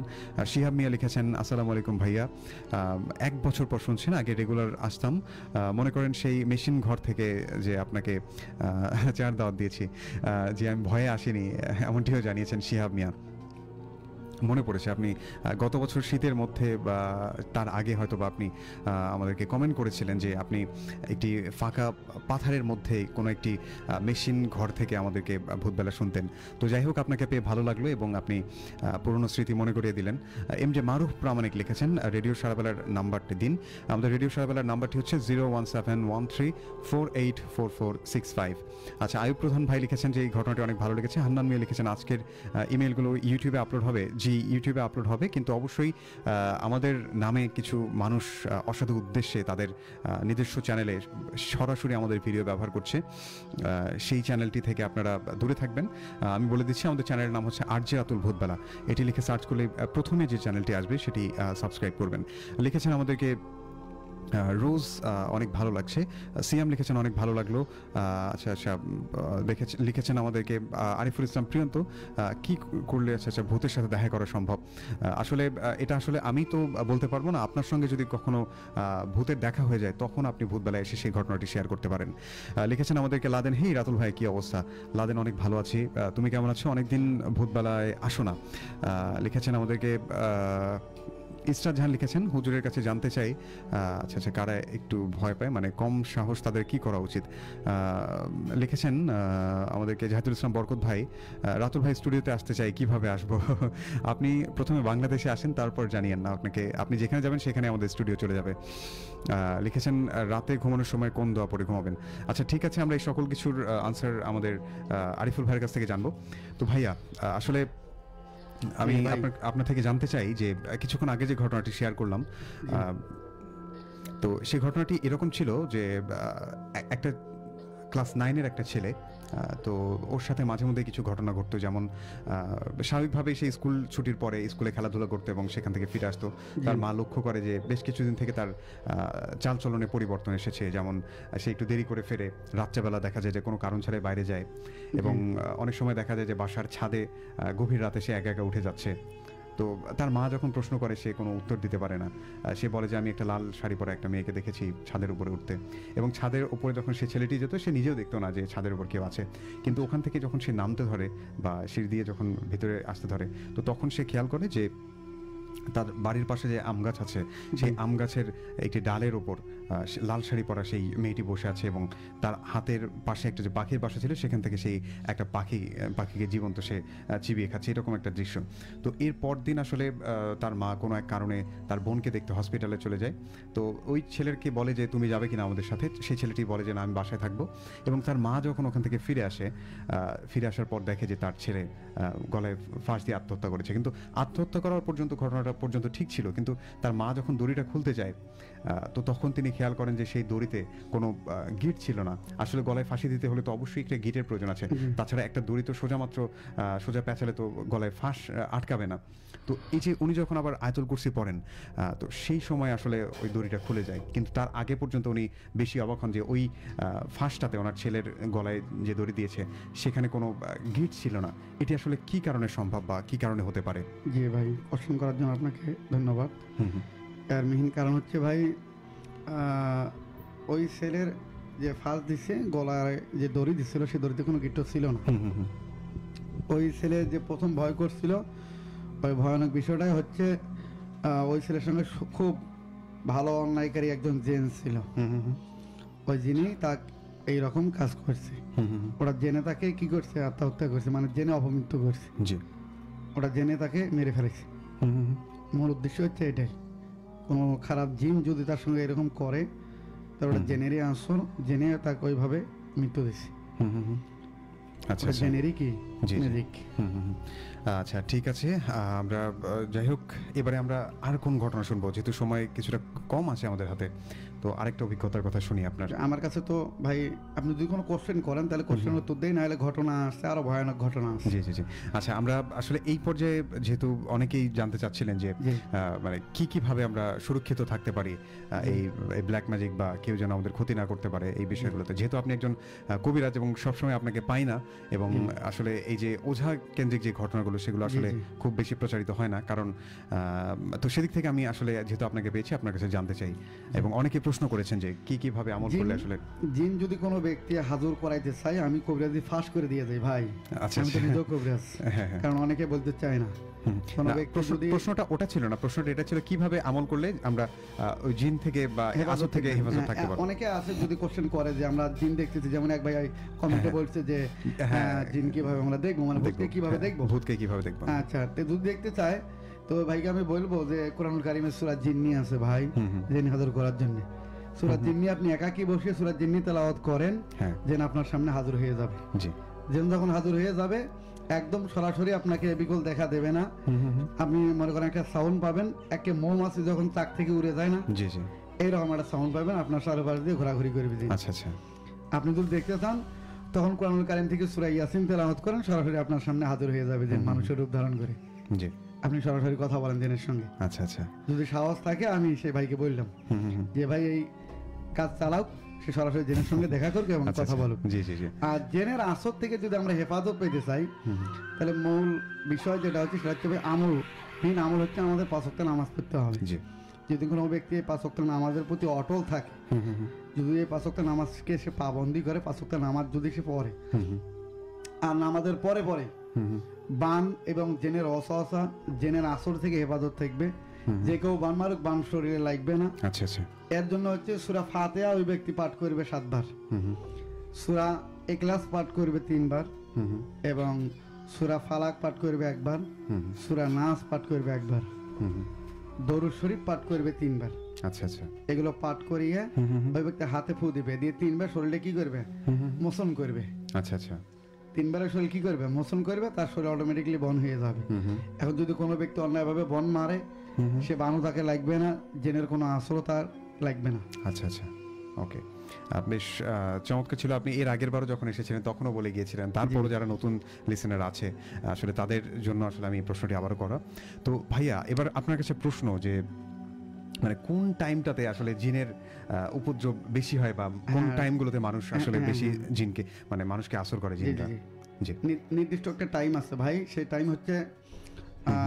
শিহাব মিয়া লিখেছেন আসসালামু আলাইকুম ভাইয়া, 1 বছর পর শুনছেন, আগে রেগুলার আসতাম, মনে করেন সেই মেশিন ঘর থেকে যে আপনাকে চার দাওয়াত দিয়েছি, যে আমি ভয়ে আসিনি এমনটিও জানিয়েছেন শিহাব মিয়া। মনে পড়েছে আপনি গত বছর শীতের মধ্যে বা তার আগে হয়তো বা আপনি আমাদেরকে কমেন্ট করেছিলেন যে আপনি একটি ফাঁকা পাথারের মধ্যে কোনো একটি মেশিন ঘর থেকে আমাদেরকে ভূতবেলা শুনতেন। তো যাই হোক আপনাকে পেয়ে ভালো লাগলো এবং আপনি পুরনো স্মৃতি মনে করিয়ে দিলেন। এম জে মারুফ প্রামাণিক লিখেছেন রেডিও সারাবেলার নাম্বারটি দিন, আমাদের রেডিও সারাবেলার নাম্বারটি হচ্ছে 01713484465। আচ্ছা আয়ুব প্রধান ভাই লিখেছেন যে এই ঘটনাটি অনেক ভালো লেগেছে। হান্নান মিয়া লিখেছেন আজকের ইমেলগুলো ইউটিউবে আপলোড হবে, জি ইউটিউবে আপলোড হবে, কিন্তু অবশ্যই আমাদের নামে কিছু মানুষ অসাধু উদ্দেশ্যে তাদের নিজস্ব চ্যানেলে সরাসরি আমাদের ভিডিও ব্যবহার করছে, সেই চ্যানেলটি থেকে আপনারা দূরে থাকবেন। আমি বলে দিচ্ছি আমাদের চ্যানেলের নাম হচ্ছে আরজে রাতুল ভূতবেলা, এটি লিখে সার্চ করলে প্রথমে যে চ্যানেলটি আসবে সেটি সাবস্ক্রাইব করবেন। লিখেছেন আমাদেরকে রোজ অনেক ভালো লাগছে, সিয়াম লিখেছেন অনেক ভালো লাগলো, আচ্ছা আচ্ছা লিখেছেন আমাদেরকে আরিফুল ইসলাম প্রিয়ন্ত কি করলে আচ্ছা আচ্ছা ভূতের সাথে দেখা করা সম্ভব। আসলে এটা আসলে আমি তো বলতে পারবো না, আপনার সঙ্গে যদি কখনো ভূতের দেখা হয়ে যায় তখন আপনি ভূতবেলায় এসে সেই ঘটনাটি শেয়ার করতে পারেন। লিখেছেন আমাদেরকে লাদেন, হেই রাতুল ভাই কি অবস্থা, লাদেন অনেক ভালো আছি, তুমি কেমন আছো, অনেকদিন ভূতবেলায় আসো না। লিখেছেন আমাদেরকে ইসরাত জাহান লিখেছেন হুজুরের কাছে জানতে চাই, আচ্ছা আচ্ছা কারা একটু ভয় পায় মানে কম সাহস তাদের কি করা উচিত। লিখেছেন আমাদেরকে জাহিদুল ইসলাম বরকত ভাই, রাতুল ভাই স্টুডিওতে আসতে চাই কিভাবে আসবো আপনি প্রথমে বাংলাদেশে আসেন তারপর জানিয়েন না, আপনাকে আপনি যেখানে যাবেন সেখানে আমাদের স্টুডিও চলে যাবে। লিখেছেন রাতে ঘুমানোর সময় কোন দোয়া পড়ে ঘুমাবেন। আচ্ছা ঠিক আছে, আমরা এই সকল কিছুর আনসার আমাদের আরিফুল ভাইয়ের কাছ থেকে জানবো। তো ভাইয়া আসলে আমি আপনার থেকে জানতে চাই যে কিছুক্ষণ আগে যে ঘটনাটি শেয়ার করলাম, তো সেই ঘটনাটি এরকম ছিল যে একটা ক্লাস 9-এর একটা ছেলে, তো ওর সাথে মাঝে মধ্যে কিছু ঘটনা ঘটতো, যেমন স্বাভাবিকভাবেই সেই স্কুল ছুটির পরে স্কুলে খেলাধুলা করতো এবং সেখান থেকে ফিরে আসতো। তার মা লক্ষ্য করে যে বেশ কিছুদিন থেকে তার চালচলনে পরিবর্তন এসেছে, যেমন সে একটু দেরি করে ফেরে, রাত্রেবেলা দেখা যায় যে কোনো কারণ ছাড়াই বাইরে যায়, এবং অনেক সময় দেখা যায় যে বাসার ছাদে গভীর রাতে সে একা একা উঠে যাচ্ছে। তো তার মা যখন প্রশ্ন করে সে কোনো উত্তর দিতে পারে না, সে বলে যে আমি একটা লাল শাড়ি পরা একটা মেয়েকে দেখেছি ছাদের উপরে উঠতে, এবং ছাদের উপরে যখন সে ছেলেটি যেত সে নিজেও দেখতো না যে ছাদের উপর কেউ আছে, কিন্তু ওখান থেকে যখন সে নামতে ধরে বা সিঁড়ি দিয়ে যখন ভিতরে আসতে ধরে, তো তখন সে খেয়াল করে যে তার বাড়ির পাশে যে আম গাছ আছে সেই আম গাছের একটি ডালের ওপর লাল শাড়ি পরা সেই মেয়েটি বসে আছে এবং তার হাতের পাশে একটা যে পাখির বাসা ছিল সেখান থেকে সেই একটা পাখিকে জীবন্ত সে চিবিয়ে খাচ্ছে, এরকম একটা দৃশ্য। তো এর পরদিন আসলে তার মা কোনো এক কারণে তার বোনকে দেখতে হসপিটালে চলে যায়। তো ওই ছেলেকে বলে যে তুমি যাবে কিনা আমাদের সাথে, সেই ছেলেটি বলে যে না আমি বাসায় থাকবো। এবং তার মা যখন ওখান থেকে ফিরে আসার পর দেখে যে তার ছেলে গলায় ফাঁস দিয়ে আত্মহত্যা করেছে। কিন্তু আত্মহত্যা করার পর্যন্ত ঘটনাটা পর্যন্ত ঠিক ছিল, কিন্তু তার মা যখন দড়িটা খুলতে যায় তো তখন তিনি খেয়াল করেন যে সেই দড়িতে কোনো গিট ছিল না। আসলে গলায় ফাঁসি দিতে হলে তো অবশ্যই একটা গিটের প্রয়োজন আছে, তাছাড়া একটা দড়ি তো সোজা পেঁচালে তো গলায় ফাঁস আটকাবে না। তো এই যে উনি যখন আবার আয়াতুল কুরসি পড়েন তো সেই সময় আসলে ওই দড়িটা খুলে যায়। কিন্তু তার আগে পর্যন্ত উনি বেশি অবাক হন যে ওই ফাঁসটাতে ওনার ছেলের গলায় যে দড়ি দিয়েছে সেখানে কোনো গিট ছিল না। এটি আসলে কি কারণে সম্ভব বা কি কারণে হতে পারে? জি ভাই, কোশ্চেন করার জন্য আপনাকে ধন্যবাদ। এর মেইন কারণ হচ্ছে ভাই ওই ছেলের যে ফাঁস দিছে গলায় যে দড়ি দিছিল সেই দড়িতে কোনো গিট ছিল না। ওই ছেলে যে প্রথম ভয় করছিল, ওই ভয়ানক বিষয়টাই হচ্ছে ওই ছেলের সঙ্গে খুব ভালো অন্যায়কারী একজন জেন ছিল। ওই যিনি তাকে এইরকম কাজ করছে, ওরা জেনে তাকে কি করছে, আত্মহত্যা করছে, মানে জেনে অপমৃত্যু করছে। ওরা জেনে তাকে মেরে ফেলেছে। মূল উদ্দেশ্য হচ্ছে এটাই, কোনো খারাপ জিন যদি তার সঙ্গে এরকম করে তাহলে ওটা জেনেরই আসর, জেনে তাকে ওইভাবে মৃত্যু দিছে। আচ্ছা জেনেরই কি ম্যাজিক। আচ্ছা ঠিক আছে, আমরা যাই হোক এবারে আমরা আর কোন ঘটনা শুনবো, যেহেতু সময় কিছুটা কম আছে আমাদের হাতে। তো আরেকটা অভিজ্ঞতার কথা শুনি আপনার। আমার কাছে তো ভাই আপনি যদি কোনো কোশ্চেন করেন তাহলে কোশ্চেনের উত্তর দেই, না হলে ঘটনা আসছে, আরো ভয়ানক ঘটনা আসছে। জি জি জি। আচ্ছা, আমরা আসলে এই পর্যায়ে যেহেতু অনেকেই জানতে চাচ্ছিলেন যে মানে কিভাবে আমরা সুরক্ষিত থাকতে পারি এই ব্ল্যাক ম্যাজিক বা কেউ যেন আমাদের ক্ষতি না করতে পারে এই বিষয়গুলোতে, যেহেতু আপনি একজন কবিরাজ এবং সবসময় আপনাকে পাই না, এবং আসলে এই যে ওঝা কেন্দ্রিক যে ঘটনাগুলো সেগুলো আসলে খুব বেশি প্রচারিত হয় না, কারণ তো সেদিক থেকে আমি আসলে যেহেতু আপনাকে পেয়েছি আপনার কাছে জানতে চাই। এবং অনেকে প্রশ্ন করেছেন যে কিভাবে আমল করলে আসলে জিন যদি কোনো ব্যক্তি হাজুর করাইতে চাই, আমি কবিরাজি ফাঁস করে দিয়ে যাই ভাই। আচ্ছা, আমি তো নিজেও কবিরাজ, কারণ অনেকে বলতে চায় না। প্রশ্নটা ওটা ছিল না, প্রশ্নটা এটা ছিল কিভাবে আমল করলে আমরা ওই জিন থেকে বা আসর থেকে হেফাজত থাকতে পারবো। অনেকে আছে যদি কোশ্চেন করে যে আমরা জিন দেখতেছি, যেমন এক ভাই কমেন্টে বলছে যে জিন কিভাবে আমরা দেখবো, মানে ভূতকে কিভাবে দেখবো, আচ্ছা তো যদি দেখতে চায় তো ভাইকে আমি বলবো যে কোরআনুল কারিমে সূরা জিন্নি আছে ভাই, জিন হাজির করার জন্য। সূরা জিন্নি আপনি একাকী বসে সূরা জিন্নি তেলাওয়াত করেন, জিন আপনার সামনে হাজির হয়ে যাবে। জিন যখন হাজির হয়ে যাবে একদম সরাসরি আপনাকে বিকল দেখা দেবে না। আপনি মনে করেন একটা সাউন্ড পাবেন, একে মৌমাছি যখন চাক থেকে উড়ে যায় না, এইরকম একটা সাউন্ড পাবেন, আপনার চারপাশ দিয়ে ঘোরাঘুরি করবে। আচ্ছা আচ্ছা। আপনি যদি দেখতে চান তখন কোরআনুল কারীম থেকে সূরা ইয়াসিন তেলাওয়াত করেন, সরাসরি আপনার সামনে হাজির হয়ে যাবে যে মানুষের রূপ ধারণ করে। আপনি সরাসরি কথা বলেন জিনের সঙ্গে। আচ্ছা আচ্ছা। যদি সাহস থাকে আমি সেই ভাইকে বললাম যে ভাই এই কাজ চালাও, সে সরাসরি জেনের সঙ্গে দেখা করবে এবং কথা বলুক। আর জেনের আসর থেকে যদি আমরা হেফাজত পেতে চাই তাহলে মূল বিষয় যেটা হচ্ছে সেটা হচ্ছে আমল হচ্ছে আমাদের 5 ওয়াক্ত নামাজ পড়তে হবে। যদি কোনো ব্যক্তি 5 ওয়াক্ত নামাজের প্রতি অটল থাকে, যদি এই 5 ওয়াক্ত নামাজকে সে পাবন্দি করে, 5 ওয়াক্ত নামাজ যদি সে পড়ে আর নামাজের পরে বান এবং জেনের অসহসা, জেনের আসর থেকে হেফাজত থাকবে। যে কেউ বান মারুক, বান শরীরে লাগবে না। আচ্ছা আচ্ছা। এর জন্য হচ্ছে সূরা ফাতিহা ওই ব্যক্তি পাঠ করবে 7 বার, সূরা ইখলাস পাঠ করবে 3 বার, এবং সূরা ফালাক পাঠ করবে 1 বার, সূরা নাস পাঠ করবে 1 বার, দরুদ শরীফ পাঠ করবে 3 বার। আচ্ছা আচ্ছা। এগুলো পাঠ করিয়ে ওই ব্যক্তি হাতে ফু দিবে, দিয়ে 3 বার শরীরে কি করবে, মোচন করবে। আচ্ছা আচ্ছা। 3 বারের শরীর কি করবে, মোচন করবে, তার শরীর অটোমেটিক্যালি বন হয়ে যাবে। এখন যদি কোনো ব্যক্তি অন্যায়ভাবে বন মারে, সে বানু তাকে লাগবে না, জেনের কোনো আসরও তার লাগবে না। আচ্ছা আচ্ছা, ওকে। বেশ চমৎকার ছিল। আপনি এর আগের বারও যখন এসেছিলেন তখনও বলে গিয়েছিলেন, তারপরও যারা নতুন লিসেনার আছে আসলে তাদের জন্য আসলে আমি প্রশ্নটি আবারও করা। তো ভাইয়া এবার আপনার কাছে প্রশ্ন যে মানে কোন টাইমটাতে আসলে জিনের উপদ্রব বেশি হয় বা কোন টাইমগুলোতে মানুষ আসলে বেশি জিনকে মানে মানুষকে আসর করে জিনটা? জি, নির্দিষ্ট একটা টাইম আছে ভাই, সেই টাইম হচ্ছে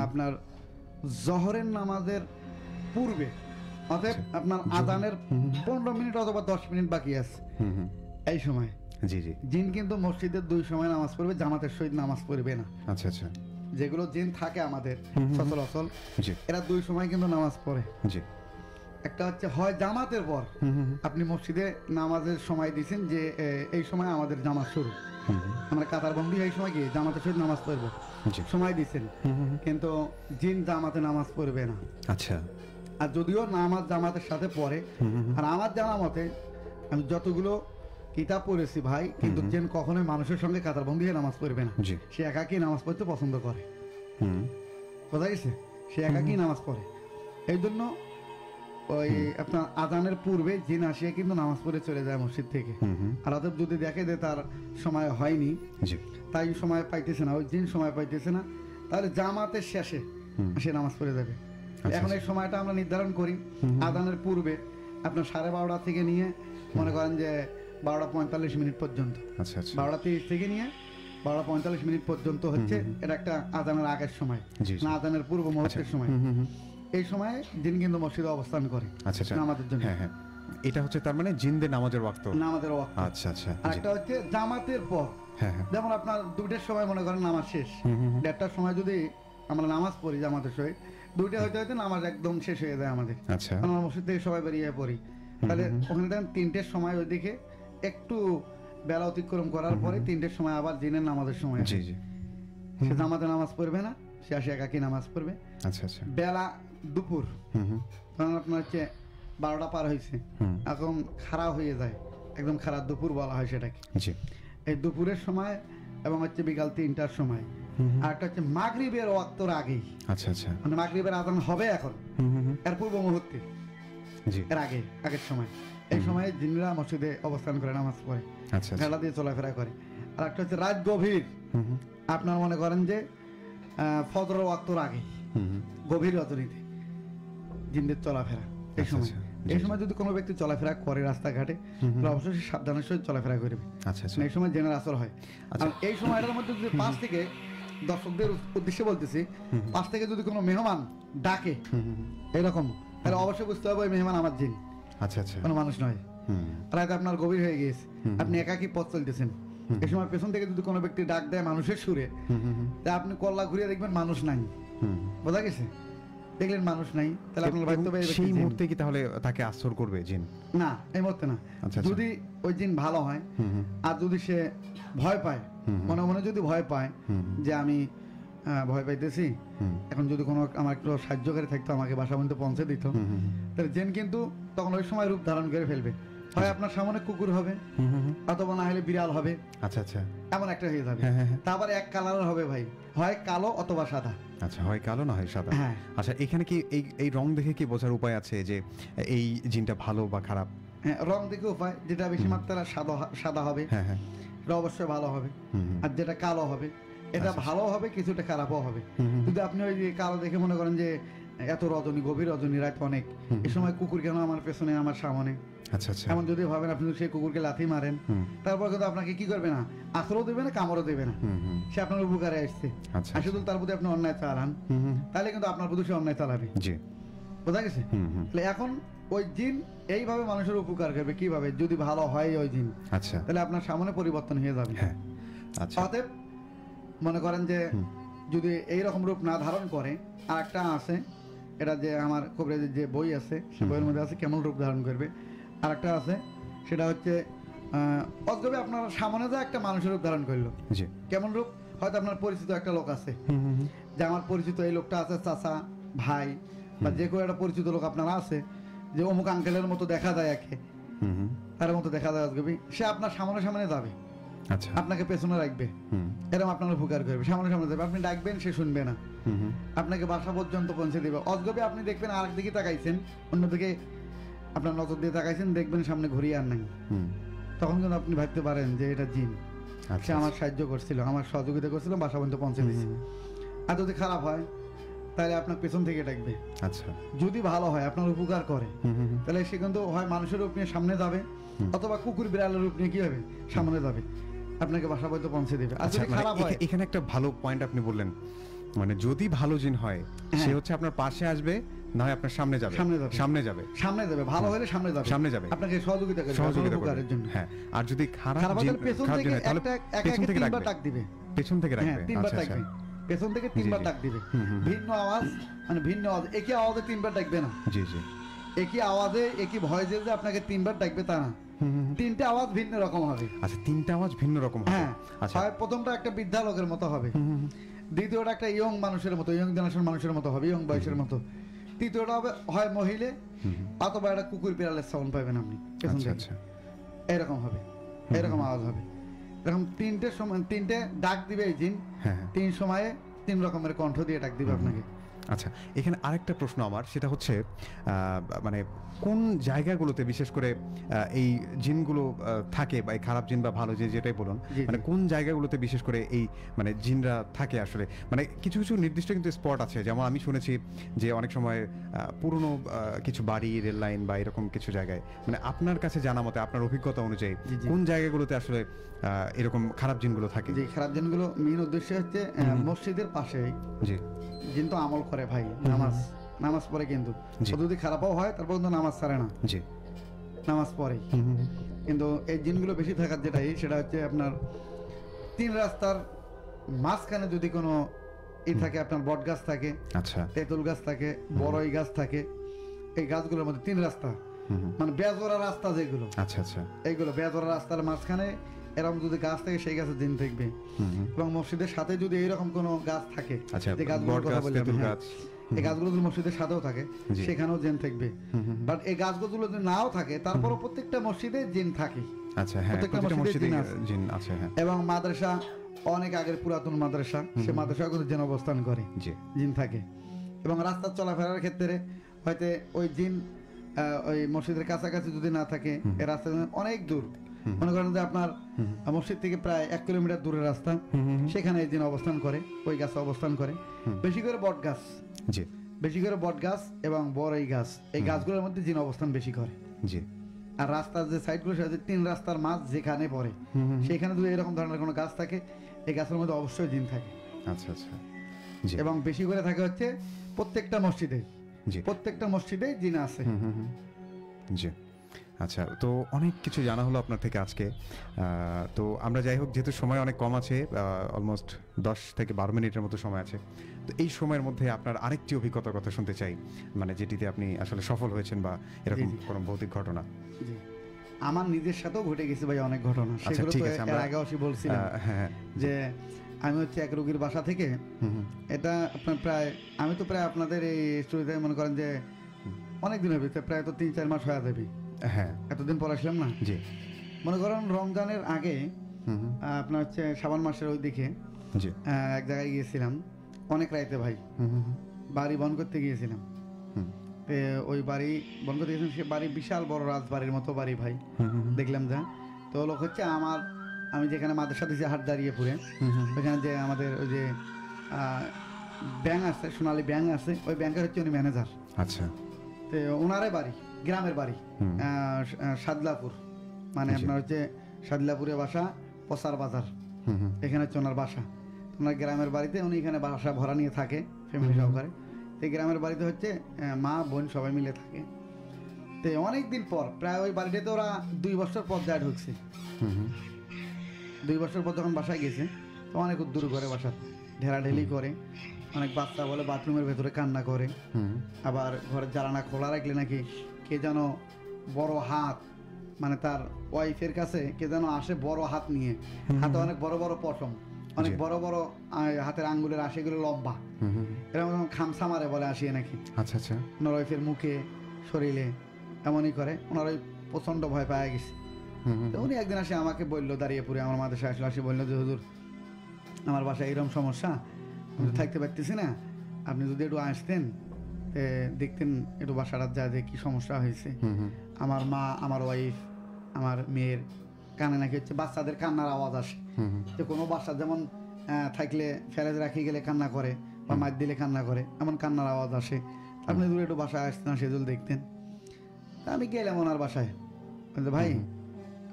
আপনার জহরের নামাজের পূর্বে, অতএব আপনার আযানের 15 মিনিট অথবা 10 মিনিট বাকি আছে এই সময়। জি জি। জিন কিন্তু মসজিদের 2 সময় নামাজ পড়বে, জামাতের সহিত নামাজ পড়বে না। আচ্ছা আচ্ছা। যেগুলো জিন থাকে আমাদের সচরাচর, এরা 2 সময় কিন্তু নামাজ পড়ে। জি। একটা হচ্ছে হয় জামাতের পর আপনি মসজিদে নামাজের সময় দিয়েছেন যে এই সময় আমাদের জামাত শুরু, আমরা কাতারবন্দি এই সময় গিয়ে জামাতের সহিত নামাজ পড়বো, জি। সময় দিচ্ছেন, কিন্তু জিন জামাতে নামাজ পড়বে না। আচ্ছা। আর যদিও নামাজ জামাতের সাথে পড়ে, আর আমার জানা মতে আমি যতগুলো কিতাব পড়েছি ভাই, কিন্তু জিন কখনোই মানুষের সঙ্গে কাতারবন্দি হয়ে নামাজ পড়বে না, জি। সে একাকী নামাজ পড়তে পছন্দ করে। হুম। বোঝা গেছে? সে একাকী নামাজ পড়ে, এই জন্য ওই আপনার আজানের পূর্বে জিন আসিয়া কিন্তু নামাজ পড়ে চলে যায় মসজিদ থেকে। আর অতএব যদি দেখে যে তার সময় হয়নি, জি। তাই সময় পাইতেছে না, ওই জিন সময় পাইতেছে না, তাহলে জামাতের শেষে সে নামাজ পড়ে যাবে। এখন এই সময়টা আমরা নির্ধারণ করি আজানের পূর্বে আপনার 12:30 থেকে নিয়ে মনে করেন যে 12:45 পর্যন্ত। আচ্ছা আচ্ছা। 12:30 থেকে নিয়ে 12:45 পর্যন্ত হচ্ছে এটা একটা আজানের আগের সময়, জি, জি। না আজানের পূর্ব মুহূর্তের সময়। এই সময়ে জিন কিন্তু মসজিদে অবস্থান করে আচ্ছা আচ্ছা। নামাজের জন্য। হ্যাঁ হ্যাঁ, এটা হচ্ছে তার মানে জিনদের নামাজের ওয়াক্ত। নামাজের ওয়াক্ত। আচ্ছা আচ্ছা। আর জি। একটা হচ্ছে জামাতের পর, হ্যাঁ হ্যাঁ। যেমন আপনার 2টার সময় মনে করেন নামাজ শেষ, 1:30টার সময় যদি আমরা নামাজ পড়ি জামাতের সহিত, 2টা হইতে হইতে নামাজ একদম শেষ হয়ে যায় আমাদের। আচ্ছা। আমরা মসজিদ থেকে সবাই বেরিয়ে পড়ি, তাহলে ওখানে দেখেন 3টের সময় ওইদিকে একটু বেলা অতিক্রম করার পরে 3টের সময় আবার জিনের নামাজের সময়। জি জি। সে জামাতে নামাজ পড়বে না, সে আসে একাকী নামাজ পড়বে। আচ্ছা আচ্ছা। বেলা দুপুর, তখন আপনার হচ্ছে 12টা পার হয়েছে, এখন খারাপ হয়ে যায়, একদম খারাপ দুপুর বলা হয় সেটাকে। জি। এই দুপুরের সময় এবং হচ্ছে বিকাল 3টার সময়, আর একটা হচ্ছে মাগরিবের ওয়াক্তর আগেই। আচ্ছা আচ্ছা। মানে মাগরিবের আজান হবে এখন, এর পূর্ব মুহূর্তে, জি। এর আগের সময়, এই সময়ে জিনরা মসজিদে অবস্থান করে নামাজ পড়ে, আচ্ছা আচ্ছা। খেলা দিয়ে চলাফেরা করে। আর একটা হচ্ছে রাত গভীর, আপনার মনে করেন যে ফজরের ওয়াক্তর আগে গভীর রজনীতে জিনদের চলাফেরা এই আচ্ছা, সময়। আচ্ছা। এই সময় যদি কোনো ব্যক্তি চলাফেরা করে রাস্তাঘাটে, তাহলে অবশ্যই সাবধানের সহিত চলাফেরা করবে। আচ্ছা আচ্ছা। এই সময় জেনার আসর হয়। আচ্ছা। আর এই সময়টার মধ্যে যদি 5 থেকে, দর্শকদের উদ্দেশ্যে বলতেছি, 5 থেকে যদি কোনো মেহমান ডাকে এরকম, তাহলে অবশ্যই বুঝতে হবে ওই মেহমান আমার জিন, আচ্ছা আচ্ছা। কোনো মানুষ নয়। রাত আপনার গভীর হয়ে গিয়েছে, আপনি একাকী পথ চলতেছেন, এই সময় পেছন থেকে যদি কোনো ব্যক্তি ডাক দেয় মানুষের সুরে, তা আপনি কল্লা ঘুরিয়ে দেখবেন মানুষ নাই। বোঝা গেছে? দেখলেন মানুষ নাই, তাহলে আপনার ভাবতে হবে সেই মুহূর্তে কি তাহলে তাকে আসর করবে জিন? না, এই মুহূর্তে না। আচ্ছা। যদি ওই জিন ভালো হয়, আর যদি সে ভয় পায়, মনে মনে যদি ভয় পায় যে আমি ভয় পাইতেছি, এখন যদি কোনো আমার একটু সাহায্যকারী থাকতো, আমাকে বাসা পর্যন্ত পৌঁছে দিত, তাহলে জিন কিন্তু তখন ওই সময় রূপ ধারণ করে ফেলবে। হয় আপনার সামনে কুকুর হবে, অথবা না হলে বিড়াল হবে, আচ্ছা আচ্ছা। এমন একটা হয়ে যাবে। হ্যাঁ। তারপরে এক কালার হবে ভাই, হয় কালো অথবা সাদা। আচ্ছা, হয় কালো না হয় সাদা। হ্যাঁ। আচ্ছা, এখানে কি এই রং দেখে কি বোঝার উপায় আছে যে এই জিনটা ভালো বা খারাপ? হ্যাঁ, রং দেখে উপায়, যেটা বেশি মাত্রা সাদা হবে, হ্যাঁ হ্যাঁ, এটা অবশ্যই ভালো হবে। আর যেটা কালো হবে, এটা ভালো হবে, কিছুটা খারাপও হবে। যদি আপনি ওই যে কালো দেখে মনে করেন যে এত রজনী, গভীর রজনী, রাত অনেক, এই সময় কুকুর কেন আমার পেছনে, আমার সামনে, আচ্ছা আচ্ছা, এমন যদি ভাবেন, আপনি সেই কুকুরকে লাথি মারেন, তারপর কিন্তু আপনাকে কি করবে না, আশ্রয় দেবে না, কামড়ও দেবে না, সে আপনার উপকারে আসছে। আচ্ছা, আর শুধু তার প্রতি আপনি অন্যায় চালান, তাহলে কিন্তু আপনার প্রতি সে অন্যায় চালাবে। জি, বোঝা গেছে? তাহলে এখন ওই জিন এইভাবে মানুষের উপকার করবে কিভাবে, যদি ভালো হয় ওই জিন, আচ্ছা, তাহলে আপনার সামনে পরিবর্তন হয়ে যাবে। হ্যাঁ, আচ্ছা, অতএব মনে করেন যে যদি এই রকম রূপ না ধারণ করে, আর একটা আছে, এটা যে আমার কবিরাজের যে বই আছে, সে বইয়ের মধ্যে আছে কেমন রূপ ধারণ করবে। আর একটা আছে, সেটা হচ্ছে অজগবে আপনার সামনে যা একটা মানুষের রূপ ধারণ করলো, জি, কেমন রূপ, হয়তো আপনার পরিচিত একটা লোক আছে, যে আমার পরিচিত এই লোকটা আছে, চাচা, ভাই, বা যে কোনো একটা পরিচিত লোক আপনার আছে, যে অমুক আঙ্কেলের মতো দেখা যায়, একে তার মতো দেখা যায় অজগবি, সে আপনার সামনে সামনে যাবে, আচ্ছা, আপনাকে পেছনে রাখবে, এরকম আপনার উপকার করবে, সামনে সামনে যাবে, আপনি ডাকবেন সে শুনবে না, আপনাকে বাসা পর্যন্ত পৌঁছে দেবে। অজগবে আপনি দেখবেন আরেক দিকে তাকাইছেন, অন্যদিকে আপনার নজর দিয়ে তাকাইছেন, দেখবেন সামনে ঘুরিয়ে আর নাই, তখন কিন্তু আপনি ভাবতে পারেন যে এটা জিন, সে আমার সাহায্য করছিল, আমার সহযোগিতা করছিল, বাসা পর্যন্ত পৌঁছে দিচ্ছে। আর যদি খারাপ হয়, তাহলে আপনার পেছন থেকে ডাকবে। আচ্ছা, যদি ভালো হয়, আপনার উপকার করে, তাহলে সে কিন্তু হয় মানুষের রূপ নিয়ে সামনে যাবে, অথবা কুকুর বিড়ালের রূপ নিয়ে কি হবে, সামনে যাবে, আপনাকে বাসা পর্যন্ত পৌঁছে দেবে। আর যদি খারাপ হয়, এখানে একটা ভালো পয়েন্ট আপনি বললেন, মানে যদি ভালো জিন হয়, সে হচ্ছে আপনার পাশে আসবে, না হয় আপনার সামনে যাবে, সামনে যাবে, ভালো হলে সামনে যাবে, আপনাকে সহযোগিতা করবে, উপকারের জন্য। হ্যাঁ, আর যদি খারাপ জিন, পেছন থেকে পেছন থেকে ডাক দিবে, পেছন থেকে রাখবে, তিনবার ডাকবে, পেছন থেকে 3বার ডাক দিবে, ভিন্ন আওয়াজ, মানে ভিন্ন আওয়াজ, একই আওয়াজে 3বার ডাকবে না। জি জি, একই আওয়াজে একই ভয়েসে যে আপনাকে 3 বার ডাকবে তা না, 3টে আওয়াজ ভিন্ন রকম হবে। আচ্ছা, 3টা আওয়াজ ভিন্ন রকম হবে। হ্যাঁ, আচ্ছা, হয় প্রথমটা একটা বৃদ্ধা লোকের মতো হবে, দ্বিতীয়টা একটা ইয়ং মানুষের মতো, ইয়ং জেনারেশন মানুষের মতো হবে, ইয়ং বয়সের মতো, তৃতীয়টা হবে হয় মহিলা অথবা একটা কুকুর বিড়ালের সাউন্ড পাবেন আপনি পেছন আচ্ছা থেকে। আচ্ছা, এরকম হবে, এরকম আওয়াজ হবে। এরকম 3টে সময় 3টে ডাক দিবে এই জিন, হ্যাঁ 3 সময়ে 3 রকমের কণ্ঠ দিয়ে ডাক দিবে আপনাকে। আচ্ছা, এখানে আরেকটা প্রশ্ন আমার, সেটা হচ্ছে মানে কোন জায়গাগুলোতে বিশেষ করে এই জিনগুলো থাকে, বা এই খারাপ জিন বা ভালো জিন যেটাই বলুন, জি, মানে জি। কোন জায়গাগুলোতে বিশেষ করে এই মানে জিনরা থাকে আসলে? মানে কিছু কিছু নির্দিষ্ট কিন্তু স্পট আছে, যেমন আমি শুনেছি যে অনেক সময় পুরনো কিছু বাড়ি, রেল লাইন বা এরকম কিছু জায়গায়, মানে আপনার কাছে জানা মতে, আপনার অভিজ্ঞতা অনুযায়ী জি, জি। কোন জায়গাগুলোতে আসলে এরকম খারাপ জিনগুলো থাকে? যে খারাপ জিনগুলো মেইন উদ্দেশ্য হচ্ছে মসজিদের পাশে জি জিন তো আমল করে ভাই, নামাজ পড়ে, কিন্তু জি। যদি খারাপও হয় তারপর কিন্তু নামাজ ছাড়ে না, জি নামাজ পড়েই। কিন্তু এই জিনগুলো বেশি থাকার যেটাই সেটা হচ্ছে আপনার 3 রাস্তার মাঝখানে যদি কোনো থাকে, আপনার বট গাছ থাকে, আচ্ছা, তেঁতুল গাছ থাকে, বড়ই গাছ থাকে, এই গাছগুলোর মধ্যে 3 রাস্তা, মানে বেজোড়া রাস্তা যেগুলো, আচ্ছা আচ্ছা, এইগুলো বেজোড়া রাস্তার মাঝখানে এরকম যদি গাছ থাকে, সেই গাছে জিন থাকবে। এবং মসজিদের সাথে যদি এইরকম কোনো গাছ থাকে, আচ্ছা, যে গাছগুলোর বট কথা গাছ, বললাম, তেঁতুল হ্যাঁ, গাছ, এই গাছগুলো যদি মসজিদের সাথেও থাকে, জি। সেখানেও জিন থাকবে। বাট এই গাছগুলো যদি নাও থাকে, তারপরও প্রত্যেকটা মসজিদে জিন থাকে। আচ্ছা, হ্যাঁ, প্রত্যেকটা প্রতিটা মসজিদে মসজিদে জিন আছে। জিন আছে, হ্যাঁ এবং মাদ্রাসা, অনেক আগের পুরাতন মাদ্রাসা, সে মাদ্রাসাও কিন্তু জিন অবস্থান করে, জি জিন থাকে। এবং রাস্তার চলাফেরার ক্ষেত্রে হয়তো ওই জিন ওই মসজিদের কাছাকাছি যদি না থাকে, এই রাস্তা অনেক দূর, মনে করেন যে আপনার মসজিদ থেকে প্রায় 1 কিলোমিটার দূরের রাস্তা, সেখানে এই জিন অবস্থান করে, ওই গাছে অবস্থান করে। বেশি করে বট গাছ, জি বেশি করে বট গাছ এবং বড়ই গাছ, এই গাছগুলোর মধ্যে জিন অবস্থান বেশি করে। জি আর রাস্তার যে সাইডগুলো, সেটা 3 রাস্তার মাঝ যেখানে পড়ে, সেখানে যদি এরকম ধরনের কোনো গাছ থাকে, এই গাছের মধ্যে অবশ্যই জিন থাকে। আচ্ছা আচ্ছা, জি এবং বেশি করে থাকে হচ্ছে প্রত্যেকটা মসজিদে, জি প্রত্যেকটা মসজিদে জিন আছে। জি। আচ্ছা, তো অনেক কিছু জানা হলো আপনার থেকে আজকে। তো আমরা যাই হোক, যেহেতু সময় অনেক কম আছে, অলমোস্ট 10 থেকে 12 মিনিটের মতো সময় আছে, তো এই সময়ের মধ্যে আপনার আরেকটি অভিজ্ঞতার কথা শুনতে চাই, মানে যেটিতে আপনি আসলে সফল হয়েছেন বা এরকম জি, জি। কোনো ভৌতিক ঘটনা। জি। আমার নিজের সাথেও ঘটে গেছে ভাই অনেক ঘটনা, সেগুলো ঠিক তো আছে, এর আমরা আগে বলছিলাম হ্যাঁ, যে আমি হচ্ছে এক রোগীর বাসা থেকে, এটা আপনার প্রায়, আমি তো প্রায় আপনাদের এই স্টোরিতে মনে করেন যে অনেক দিন হবে, প্রায় তো 3-4 মাস হয়ে যাবে, হ্যাঁ এতদিন পর আসলাম না। জি মনে করেন রমজানের আগে আপনার হচ্ছে শ্রাবণ মাসের ওই দিকে জি এক জায়গায় গিয়েছিলাম, অনেক রাইতে ভাই, বাড়ি বন করতে গিয়েছিলাম। তো ওই বাড়ি বন করতে গিয়েছিলাম, সে বাড়ি বিশাল বড় রাজবাড়ির মতো বাড়ি ভাই, দেখলাম যা। তো লোক হচ্ছে আমার, আমি যেখানে মাদ্রাসা দিয়েছি হাট দাঁড়িয়ে পুরে, ওইখানে যে আমাদের ওই যে ব্যাংক আছে, সোনালী ব্যাংক আছে, ওই ব্যাংকের হচ্ছে উনি ম্যানেজার। আচ্ছা, তো ওনারে বাড়ি, গ্রামের বাড়ি, সাদলাপুর, মানে আপনার হচ্ছে সাদলাপুরে বাসা, পসার বাজার, এখানে হচ্ছে ওনার বাসা। ওনার গ্রামের বাড়িতে উনি এখানে বাসা ভাড়া নিয়ে থাকে ফ্যামিলি সহকারে। তো এই গ্রামের বাড়িতে হচ্ছে মা বোন সবাই মিলে থাকে। তো অনেক দিন পর, প্রায় ওই বাড়িটাতে ওরা 2 বছর পর যায় ঢুকছে। 2 বছর পর যখন বাসায় গেছে, তো অনেক দূর করে বাসা, ঢেলাঢেলি করে, অনেক বাচ্চা বলে বাথরুমের ভেতরে কান্না করে, আবার ঘরের জানালা খোলা রাখলে নাকি কে যেন বড় হাত, মানে তার ওয়াইফের কাছে কে যেন আসে বড় হাত নিয়ে, হাতে অনেক বড় বড় পশম, অনেক বড় বড় হাতের আঙ্গুলের আশিগুলো লম্বা, এরকম খামসা মারে বলে আসিয়ে নাকি। আচ্ছা আচ্ছা, ওনার ওয়াইফের মুখে শরীরে এমনই করে, ওনার ওই প্রচন্ড ভয় পাওয়া গেছে। তো উনি একদিন আসে আমাকে বললো, দাঁড়িয়ে পড়ে আমার মাদ্রাসায় আসলো, আসে বললো যে হুজুর আমার বাসায় এরকম সমস্যা, আমি তো থাকতে পারতেছি না, আপনি যদি একটু আসতেন দেখতেন একটু বাসাটা যা যে কি সমস্যা হয়েছে। আমার মা, আমার ওয়াইফ, আমার মেয়ের কানে নাকি হচ্ছে বাচ্চাদের কান্নার আওয়াজ আসে, যে কোনো বাচ্চা যেমন থাকলে ফেলে রাখি গেলে কান্না করে বা মার দিলে কান্না করে, এমন কান্নার আওয়াজ আসে। আপনি যদি একটু বাসায় আসতেন, সেজল দেখতেন। তা আমি গেলাম ওনার বাসায়, বলতে ভাই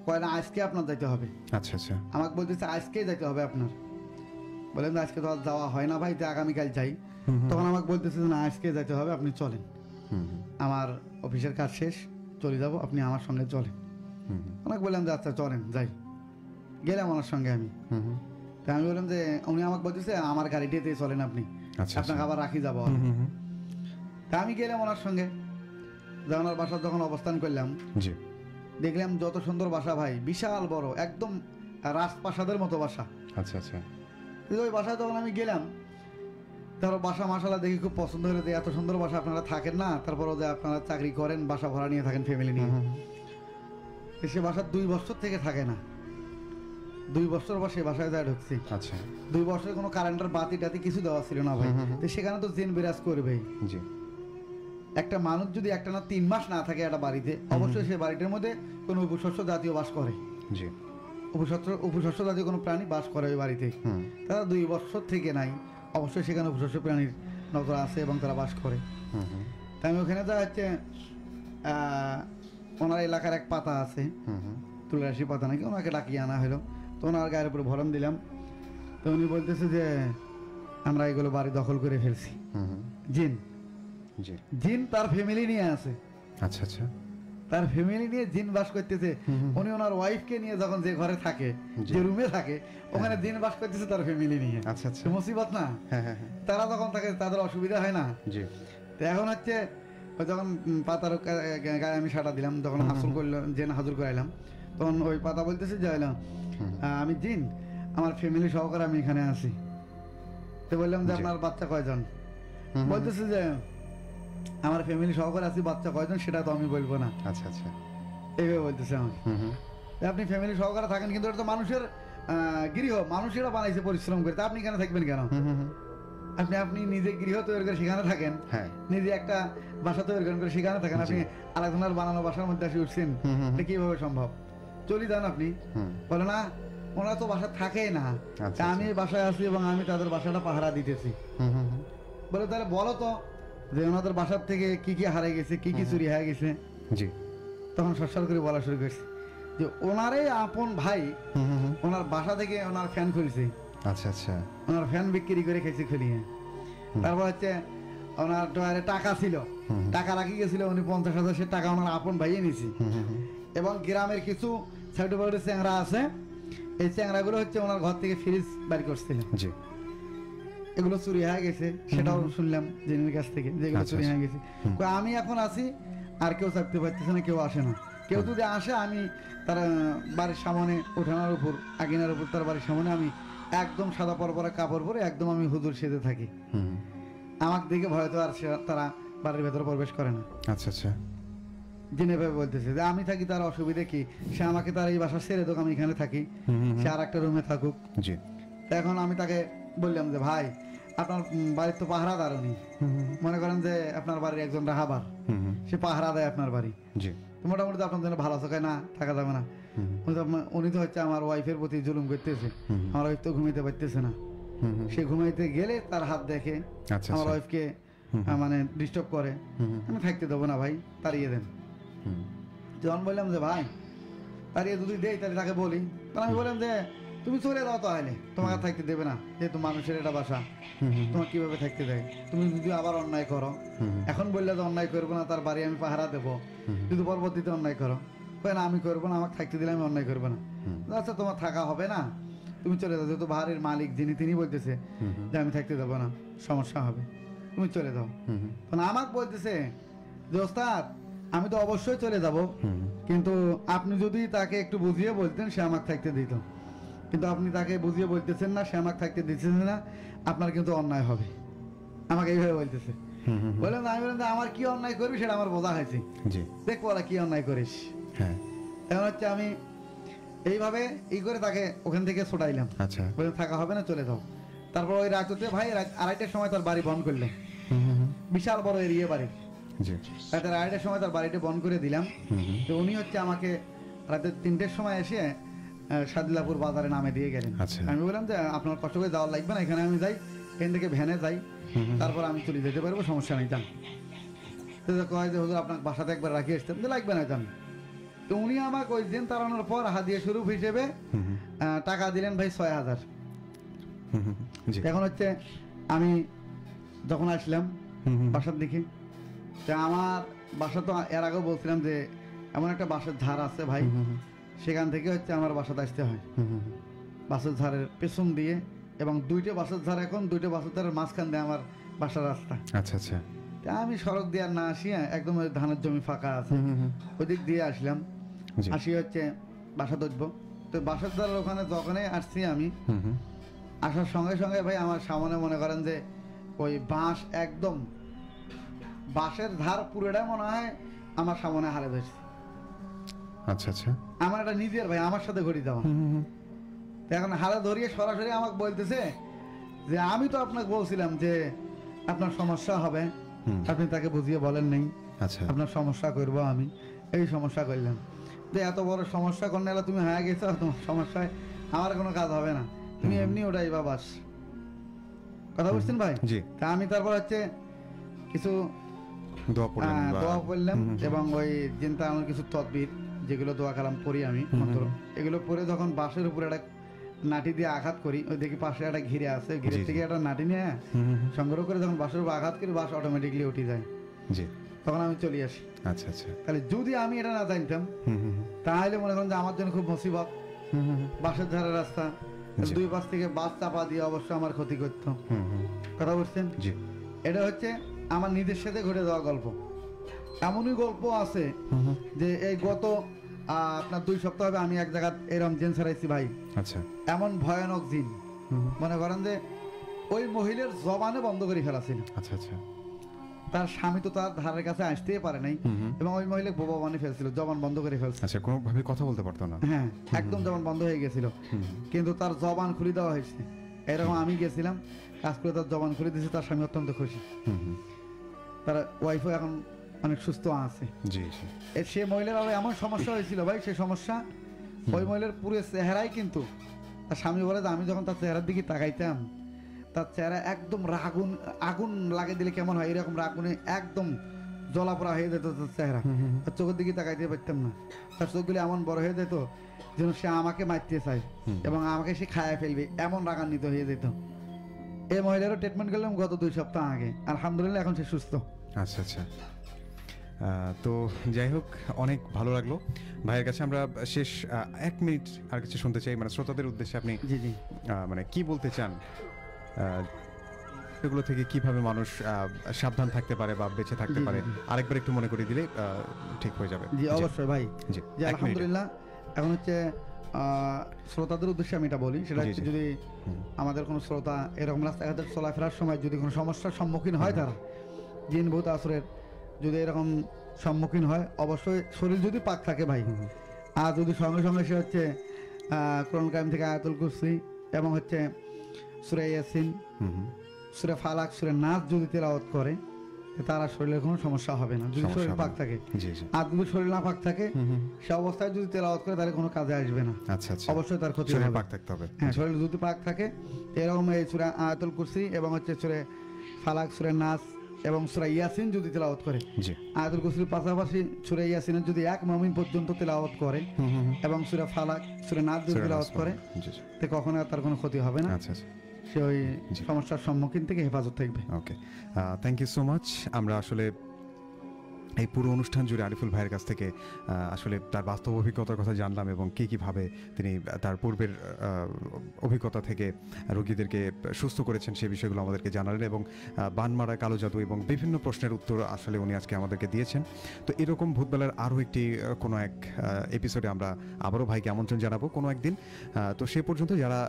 কয় না আজকে আপনার যাইতে হবে। আচ্ছা আচ্ছা, আমাকে বলতেছে আজকেই যাইতে হবে আপনার। বললেন আজকে তো আর যাওয়া হয় না ভাই, তো আগামীকাল যাই। তখন আমাকে বলতেছে না আজকে যাইতে হবে, আপনি চলেন, আমার অফিসের কাজ শেষ, চলে যাব, আপনি আমার সঙ্গে চলেন। ওনাকে বললাম যে আচ্ছা চলেন যাই। গেলাম ওনার সঙ্গে আমি। তা আমি বললাম যে, উনি আমাকে বলতেছে আমার গাড়িটিতে চলেন আপনি, আপনাকে আবার রাখি যাবো। তা আমি গেলাম ওনার সঙ্গে। যখন ওর বাসা যখন অবস্থান করলাম, জি দেখলাম যত সুন্দর বাসা ভাই, বিশাল বড়, একদম রাজপ্রাসাদের মতো বাসা। আচ্ছা আচ্ছা ওই বাসায় যখন আমি গেলাম, তারপর বাসা মাশাআল্লাহ দেখি খুব পছন্দ হলো, যে এত সুন্দর বাসা আপনারা থাকেন না, তারপরও যে আপনারা চাকরি করেন, বাসা ভাড়া নিয়ে থাকেন ফ্যামিলি নিয়ে। সে বাসা 2 বছর থেকে থাকে না, 2 বছর পর সে বাসায় যায় ঢুকছি। আচ্ছা 2 বছরে কোনো কারেন্টের বাতি টাতি কিছু দেওয়া ছিল না ভাই। তো সেখানে তো জিন বিরাজ করবেই। জি একটা মানুষ যদি একটা না 3 মাস না থাকে একটা বাড়িতে, অবশ্যই সে বাড়িটার মধ্যে কোনো উপশস্য জাতীয় বাস করে, জি উপশস্য জাতীয় কোনো প্রাণী বাস করে ওই বাড়িতে। তারা 2 বছর থেকে নাই, অবশ্যই সেখানে উপশস্য প্রাণীর নজর আছে এবং তারা বাস করে। তাই আমি ওখানে যা হচ্ছে ওনার এলাকার এক পাতা আছে, তুলসী পাতা নাকি, ওনাকে ডাকিয়ে আনা হলো। তো ওনার গায়ের উপরে ভরম দিলাম। তো উনি বলতেছে যে আমরা এগুলো বাড়ি দখল করে ফেলছি। জিন জি জিন তার ফ্যামিলি নিয়ে আছে, আচ্ছা আচ্ছা তার ফ্যামিলি নিয়ে জিন বাস করতেছে। উনি ওনার ওয়াইফকে নিয়ে যখন যে ঘরে থাকে, জি। যে রুমে থাকে, ওখানে জিন বাস করতেছে তার ফ্যামিলি নিয়ে। আচ্ছা আচ্ছা তো মুসিবত না? হ্যাঁ হ্যাঁ হ্যাঁ তারা যখন থাকে তাদের অসুবিধা হয় না। জি তো এখন হচ্ছে ওই যখন পাতার গায়ে আমি সাটা দিলাম, তখন হাসুর করলো, জেন হাজুর করাইলাম, তখন ওই পাতা বলতেছে যে আমি জিন, আমার ফ্যামিলি সহকারে আমি এখানে আছি। তো বললাম যে জি। আপনার বাচ্চা কয়জন? বলতেছে যে আমার ফ্যামিলি সহকারে আছি, বাচ্চা কয়জন সেটা তো আমি বলবো না। আচ্ছা আচ্ছা এইভাবে বলতেছে আমাকে। আপনি ফ্যামিলি সহকারে থাকেন, কিন্তু এটা তো মানুষের গৃহ, মানুষেরা বানাইছে পরিশ্রম করে, তা আপনি কেন থাকবেন কেন? আপনি নিজে গৃহ তৈরি করে সেখানে থাকেন, হ্যাঁ নিজে একটা বাসা তৈরি করে সেখানে থাকেন, আপনি আরেকজনের বানানো বাসার মধ্যে এসে উঠছেন, এটা কিভাবে সম্ভব? চলে যান আপনি। বলে না, ওনারা তো বাসা থাকেই না, আচ্ছা, তা আমি এই বাসায় আছি এবং আমি তাদের বাসাটা পাহারা দিতেছি। বলে তাহলে বলো তো যে ওনাদের বাসার থেকে কি কি হারিয়ে গেছে, কি কি চুরি হয়ে গেছে। জি তখন সরসর করে বলা শুরু করছে যে ওনারে আপন ভাই ওনার বাসা থেকে ওনার ফ্যান খুলছে, আচ্ছা আচ্ছা ওনার ফ্যান বিক্রি করে খেয়েছে খুলিয়ে। তারপর হচ্ছে ওনার ডয়ারে টাকা ছিল, টাকা রাখি গেছিল, উনি 50,000 সে টাকা ওনার আপন ভাইয়ে নিয়েছি। এবং গ্রামের কিছু ছোট বড় চ্যাংরা আছে, এই চ্যাংরাগুলো হচ্ছে ওনার ঘর থেকে ফ্রিজ বাড়ি করছিল, জি এগুলো চুরি হয়ে গেছে, সেটাও শুনলাম জেনের কাছ থেকে যে এগুলো আচ্ছা, চুরি আচ্ছা। হয়ে গেছে। কই আমি এখন আছি, আর কেউ থাকতে পারতেছে না, কেউ আসে না। কেউ যদি আসে, আমি তার বাড়ির সামনে উঠানোর উপর, আঙিনার উপর তার বাড়ির সামনে আমি একদম সাদা পরপরা কাপড় পরে একদম আমি হুজুর সেজে থাকি। আমাকে দেখে ভয় তো আর তারা বাড়ির ভেতরে প্রবেশ করে না। আচ্ছা আচ্ছা জেনে ভেবে বলতেছে যে আমি থাকি, তার অসুবিধে কি? সে আমাকে তার এই বাসা ছেড়ে দেখ, আমি এখানে থাকি, সে আর একটা রুমে থাকুক। জি এখন আমি তাকে বললাম যে ভাই, আপনার বাড়ির তো পাহারাদার উনি, মনে করেন যে আপনার বাড়ির একজন রাহাবার, সে পাহারা দেয় আপনার বাড়ি, জি তো মোটামুটি তো আপনার জন্য ভালো চোখে না থাকা যাবে না। উনি তো হচ্ছে আমার ওয়াইফের প্রতি জুলুম করতেছে, আমার ওয়াইফ তো ঘুমাইতে পারতেছে না, সে ঘুমাইতে গেলে তার হাত দেখে আচ্ছা আমার আচ্ছা ওয়াইফকে মানে ডিস্টার্ব করে, আমি থাকতে দেবো না ভাই, তাড়িয়ে দেন। যখন বললাম যে ভাই তাড়িয়ে যদি দেই তাহলে তাকে বলি, তখন আমি বললাম যে তুমি চলে দাও, তাহলে তোমাকে আর থাকতে দেবে না, যেহেতু মানুষের এটা বাসা, তোমার কিভাবে থাকতে দেয়? তুমি যদি আবার অন্যায় করো, এখন বললে যে অন্যায় করবো না, তার বাড়ি আমি পাহারা দেবো, যদি পরবর্তীতে অন্যায় করো, না আমি করবো না, আমাকে থাকতে দিলে আমি অন্যায় করবো না। আচ্ছা তোমার থাকা হবে না, তুমি চলে যাও, যেহেতু বাড়ির মালিক যিনি তিনি বলতেছে যে আমি থাকতে দেবো না, সমস্যা হবে, তুমি চলে যাও। তখন আমাকে বলতেছে যে ওস্তাদ আমি তো অবশ্যই চলে যাব, কিন্তু আপনি যদি তাকে একটু বুঝিয়ে বলতেন সে আমাকে থাকতে দিত, কিন্তু আপনি তাকে বুঝিয়ে বলতেছেন না, সে আমাকে থাকতে দিচ্ছেন না, আপনার কিন্তু অন্যায় হবে, আমাকে এইভাবে বলতেছে। বললাম আমি বললাম যে আমার কি অন্যায় করবি সেটা আমার বোঝা হয়েছে, জি দেখবো ওরা কি অন্যায় করিস। হ্যাঁ এখন হচ্ছে আমি এইভাবে এই করে তাকে ওখান থেকে ছোটাইলাম, আচ্ছা বললাম থাকা হবে না, চলে যাও। তারপর ওই রাতে ভাই রাত 2:30টার সময় তার বাড়ি বন্ধ করলাম, বিশাল বড় এরিয়া বাড়ি, জি রাতে 2:30টার সময় তার বাড়িটা বন্ধ করে দিলাম। তো উনি হচ্ছে আমাকে রাতে 3টের সময় এসে সাদিলাপুর বাজারে নামে দিয়ে গেলেন। আচ্ছা। আমি বললাম যে আপনার কষ্ট করে যাওয়ার লাগবে না, এখানে আমি যাই, এখান থেকে ভ্যানে যাই, তারপর আমি চলে যেতে পারবো, সমস্যা নেই, যান। তো কয় যে হুজুর আপনার বাসাতে একবার রাখি আসতাম, যে লাগবে না, যান। তো উনি আমাকে ওই দিন তাড়ানোর পর হাদিয়া স্বরূপ হিসেবে টাকা দিলেন ভাই 6,000। জি এখন হচ্ছে আমি যখন আসলাম বাসার দিকে, তো আমার বাসা তো এর আগেও বলছিলাম যে এমন একটা বাসার ধার আছে ভাই, সেখান থেকে হচ্ছে আমার বাসাতে আসতে হয়, বাসের ধারের পেছন দিয়ে, এবং 2টে বাসের ধার, এখন 2টে বাসের ধারের মাঝখান দিয়ে আমার বাসার রাস্তা। আচ্ছা আচ্ছা তা আমি সড়ক দিয়ে আর না আসিয়া একদম ওই ধানের জমি ফাঁকা আছে ওই দিক দিয়ে আসলাম, জি। আসি হচ্ছে বাসা ধরবো। তো বাসার দ্বারার ওখানে যখনই আসছি আমি, আসার সঙ্গে সঙ্গে ভাই আমার সামনে মনে করেন যে ওই বাঁশ একদম বাঁশের ধার পুরোটা মনে হয় আমার সামনে হারে ধরছে। আচ্ছা আচ্ছা। আমার একটা নিজের ভাই আমার সাথে ঘড়ি দেওয়া। তো এখন হারে ধরিয়ে সরাসরি আমাকে বলতেছে যে আমি তো আপনাকে বলছিলাম যে আপনার সমস্যা হবে, আপনি তাকে বুঝিয়ে বলেন নাই, আচ্ছা আপনার সমস্যা করবো আমি, এই সমস্যা করলাম। যে এত বড় সমস্যা করলে এলা তুমি হয়ে গেছো, তোমার সমস্যায় আমার কোনো কাজ হবে না, তুমি এমনি ওটাই বা বাস। কথা বুঝছেন ভাই? জি। তা আমি তারপর হচ্ছে কিছু দোয়া পড়লেন বা- দোয়া পড়লাম এবং ওই চিন্তা আমার কিছু তদবির যেগুলো দোয়া কালাম পড়ি আমি মন্ত্র, এগুলো পরে যখন বাঁশের উপরে একটা নাটি দিয়ে আঘাত করি, ওই দেখি পাশে একটা ঘিরে আছে, ঘিরে জি, থেকে একটা নাটি নিয়ে সংগ্রহ করে যখন বাঁশের উপর আঘাত করি, বাঁশ অটোমেটিকলি উঠে যায়, জি। তখন আমি চলে আসি। আচ্ছা আচ্ছা। তাহলে যদি আমি এটা না জানতাম তাহলে মনে করেন যে আমার জন্য খুব মুসিবত। বাসের ধারে রাস্তা, জি। দুই পাশ থেকে বাস চাপা দিয়ে অবশ্য আমার ক্ষতি করতো। কথা বলছেন? জি। এটা হচ্ছে আমার নিজের সাথে ঘটে যাওয়া গল্প। এমনই গল্প আছে যে এই গত আপনার 2 সপ্তাহ হবে আমি এক জায়গা এরকম জেন ছাড়াইছি ভাই, আচ্ছা এমন ভয়ানক জিন মনে করেন যে ওই মহিলার জবানে বন্ধ করে ফেলাছিল। আচ্ছা আচ্ছা। তার স্বামী তো তার ধারের কাছে আসতেই পারে নাই এবং ওই মহিলা বোবা বানিয়ে ফেলছিল, জবান বন্ধ করে ফেলছিল। আচ্ছা, কোনোভাবে কথা বলতে পারতো না। হ্যাঁ, একদম জবান বন্ধ হয়ে গেছিল, কিন্তু তার জবান খুলে দেওয়া হয়েছে। এরকম আমি গেছিলাম কাজ করে, তার জবান খুলে দিয়েছে, তার স্বামী অত্যন্ত খুশি। তার ওয়াইফও এখন অনেক সুস্থ আছে। জি জি। সে মহিলার আবার এমন সমস্যা হয়েছিল ভাই, সে সমস্যা ওই মহিলার পুরো চেহারাই, কিন্তু তার স্বামী বলে যে আমি যখন তার চেহারার দিকে তাকাইতাম, তার চেহারা একদম আগুন আগুন লাগিয়ে দিলে কেমন হয় এরকম আগুনে একদম জ্বলাপোড়া হয়ে যেত তার চেহারা। তার চোখের দিকে তাকাইতে পারতাম না, তার চোখগুলি এমন বড় হয়ে যেত যেন সে আমাকে মারতে চায় এবং আমাকে সে খায় ফেলবে, এমন রাগান্বিত হয়ে যেত। এই মহিলারও ট্রিটমেন্ট করলাম গত 2 সপ্তাহ আগে, আলহামদুলিল্লাহ এখন সে সুস্থ। আচ্ছা আচ্ছা। তো যাই হোক, অনেক ভালো লাগলো ভাইয়ের কাছে। আমরা শেষ 1 মিনিট আর কিছু শুনতে চাই, মানে শ্রোতাদের উদ্দেশ্যে আপনি জি জি মানে কি বলতে চান, এগুলো থেকে কিভাবে মানুষ সাবধান থাকতে পারে বা বেঁচে থাকতে পারে, আরেকবার একটু মনে করে দিলে ঠিক হয়ে যাবে। জি অবশ্যই ভাই। জি, জি আলহামদুলিল্লাহ। এখন হচ্ছে শ্রোতাদের উদ্দেশ্যে আমি এটা বলি, সেটা হচ্ছে যদি আমাদের কোনো শ্রোতা এরকম রাস্তাঘাটে চলাফেরার সময় যদি কোনো সমস্যার সম্মুখীন হয়, তারা জিন ভূত আসরের যদি এরকম সম্মুখীন হয়, অবশ্যই শরীর যদি পাক থাকে ভাই, আর যদি সঙ্গে সঙ্গে সে হচ্ছে কোরআন কারিম থেকে আয়াতুল কুরসি এবং হচ্ছে সূরা ইয়াসিন, সূরা ফালাক, সূরা নাস যদি তেলাওয়াত করে, তারা শরীরের কোনো সমস্যা হবে না, যদি শরীর পাক থাকে। আর যদি শরীর না পাক থাকে, সে অবস্থায় যদি তেলাওয়াত করে তাহলে কোনো কাজে আসবে না। আচ্ছা আচ্ছা, অবশ্যই তার ক্ষতি হবে। পাক থাকতে হবে। হ্যাঁ, শরীর যদি পাক থাকে, এরকম এই সূরা আয়াতুল কুরসি এবং হচ্ছে সূরা ফালাক, সূরা নাস এবং সূরা ইয়াসিন যদি তেলাওয়াত করে, আয়াতুল কুরসির পাশাপাশি সূরা ইয়াসিনের যদি 1 মুমিন পর্যন্ত তেলাওয়াত করে এবং সূরা ফালাক, সূরা নাস যদি তেলাওয়াত করে, তে কখনো তার কোনো ক্ষতি হবে না। আচ্ছা আচ্ছা, সে ওই সমস্যার সম্মুখীন থেকে হেফাজত থাকবে। ওকে, থ্যাংক ইউ সো মাচ। আমরা আসলে এই পুরো অনুষ্ঠান জুড়ে আরিফুল ভাইয়ের কাছ থেকে আসলে তার বাস্তব অভিজ্ঞতার কথা জানলাম এবং কীভাবে তিনি তার পূর্বের অভিজ্ঞতা থেকে রোগীদেরকে সুস্থ করেছেন সেই বিষয়গুলো আমাদেরকে জানালেন এবং বানমারা, কালো জাদু এবং বিভিন্ন প্রশ্নের উত্তর আসলে উনি আজকে আমাদেরকে দিয়েছেন। তো এরকম ভূতবেলার আরও একটি কোনো এক এপিসোডে আমরা আবারও ভাইকে আমন্ত্রণ জানাবো কোনো একদিন। তো সে পর্যন্ত যারা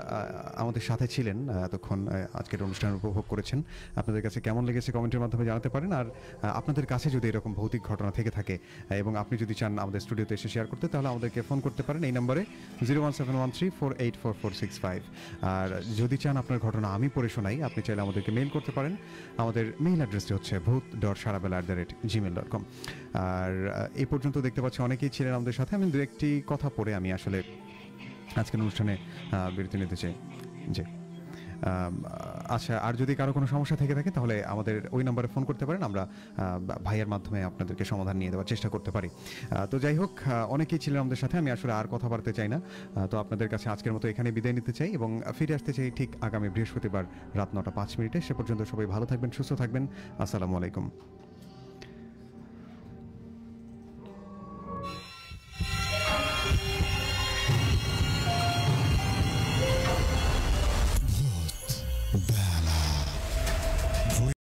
আমাদের সাথে ছিলেন এতক্ষণ আজকের অনুষ্ঠান উপভোগ করেছেন, আপনাদের কাছে কেমন লেগেছে কমেন্টের মাধ্যমে জানাতে পারেন। আর আপনাদের কাছে যদি এরকম ভৌতিক ঘটনা থেকে থাকে এবং আপনি যদি চান আমাদের স্টুডিওতে এসে শেয়ার করতে, তাহলে আমাদেরকে ফোন করতে পারেন এই নম্বরে 01713484465। আর যদি চান আপনার ঘটনা আমি পড়ে শোনাই, আপনি চাইলে আমাদেরকে মেইল করতে পারেন। আমাদের মেইল অ্যাড্রেসটি হচ্ছে bhoot.sharabela@gmail.com। আর এই পর্যন্ত দেখতে পাচ্ছি অনেকেই ছিলেন আমাদের সাথে। আমি 2-1টি কথা পড়ে আমি আসলে আজকের অনুষ্ঠানে বিরতি নিতে চাই। জি, আচ্ছা, আর যদি কারো কোনো সমস্যা থেকে থাকে তাহলে আমাদের ওই নম্বরে ফোন করতে পারেন, আমরা ভাইয়ের মাধ্যমে আপনাদেরকে সমাধান নিয়ে দেওয়ার চেষ্টা করতে পারি। তো যাই হোক, অনেকেই ছিলেন আমাদের সাথে, আমি আসলে আর কথা বাড়তে চাই না। তো আপনাদের কাছে আজকের মতো এখানে বিদায় নিতে চাই এবং ফিরে আসতে চাই ঠিক আগামী বৃহস্পতিবার রাত 9টা 5 মিনিটে। সে পর্যন্ত সবাই ভালো থাকবেন, সুস্থ থাকবেন। আসসালামু আলাইকুম।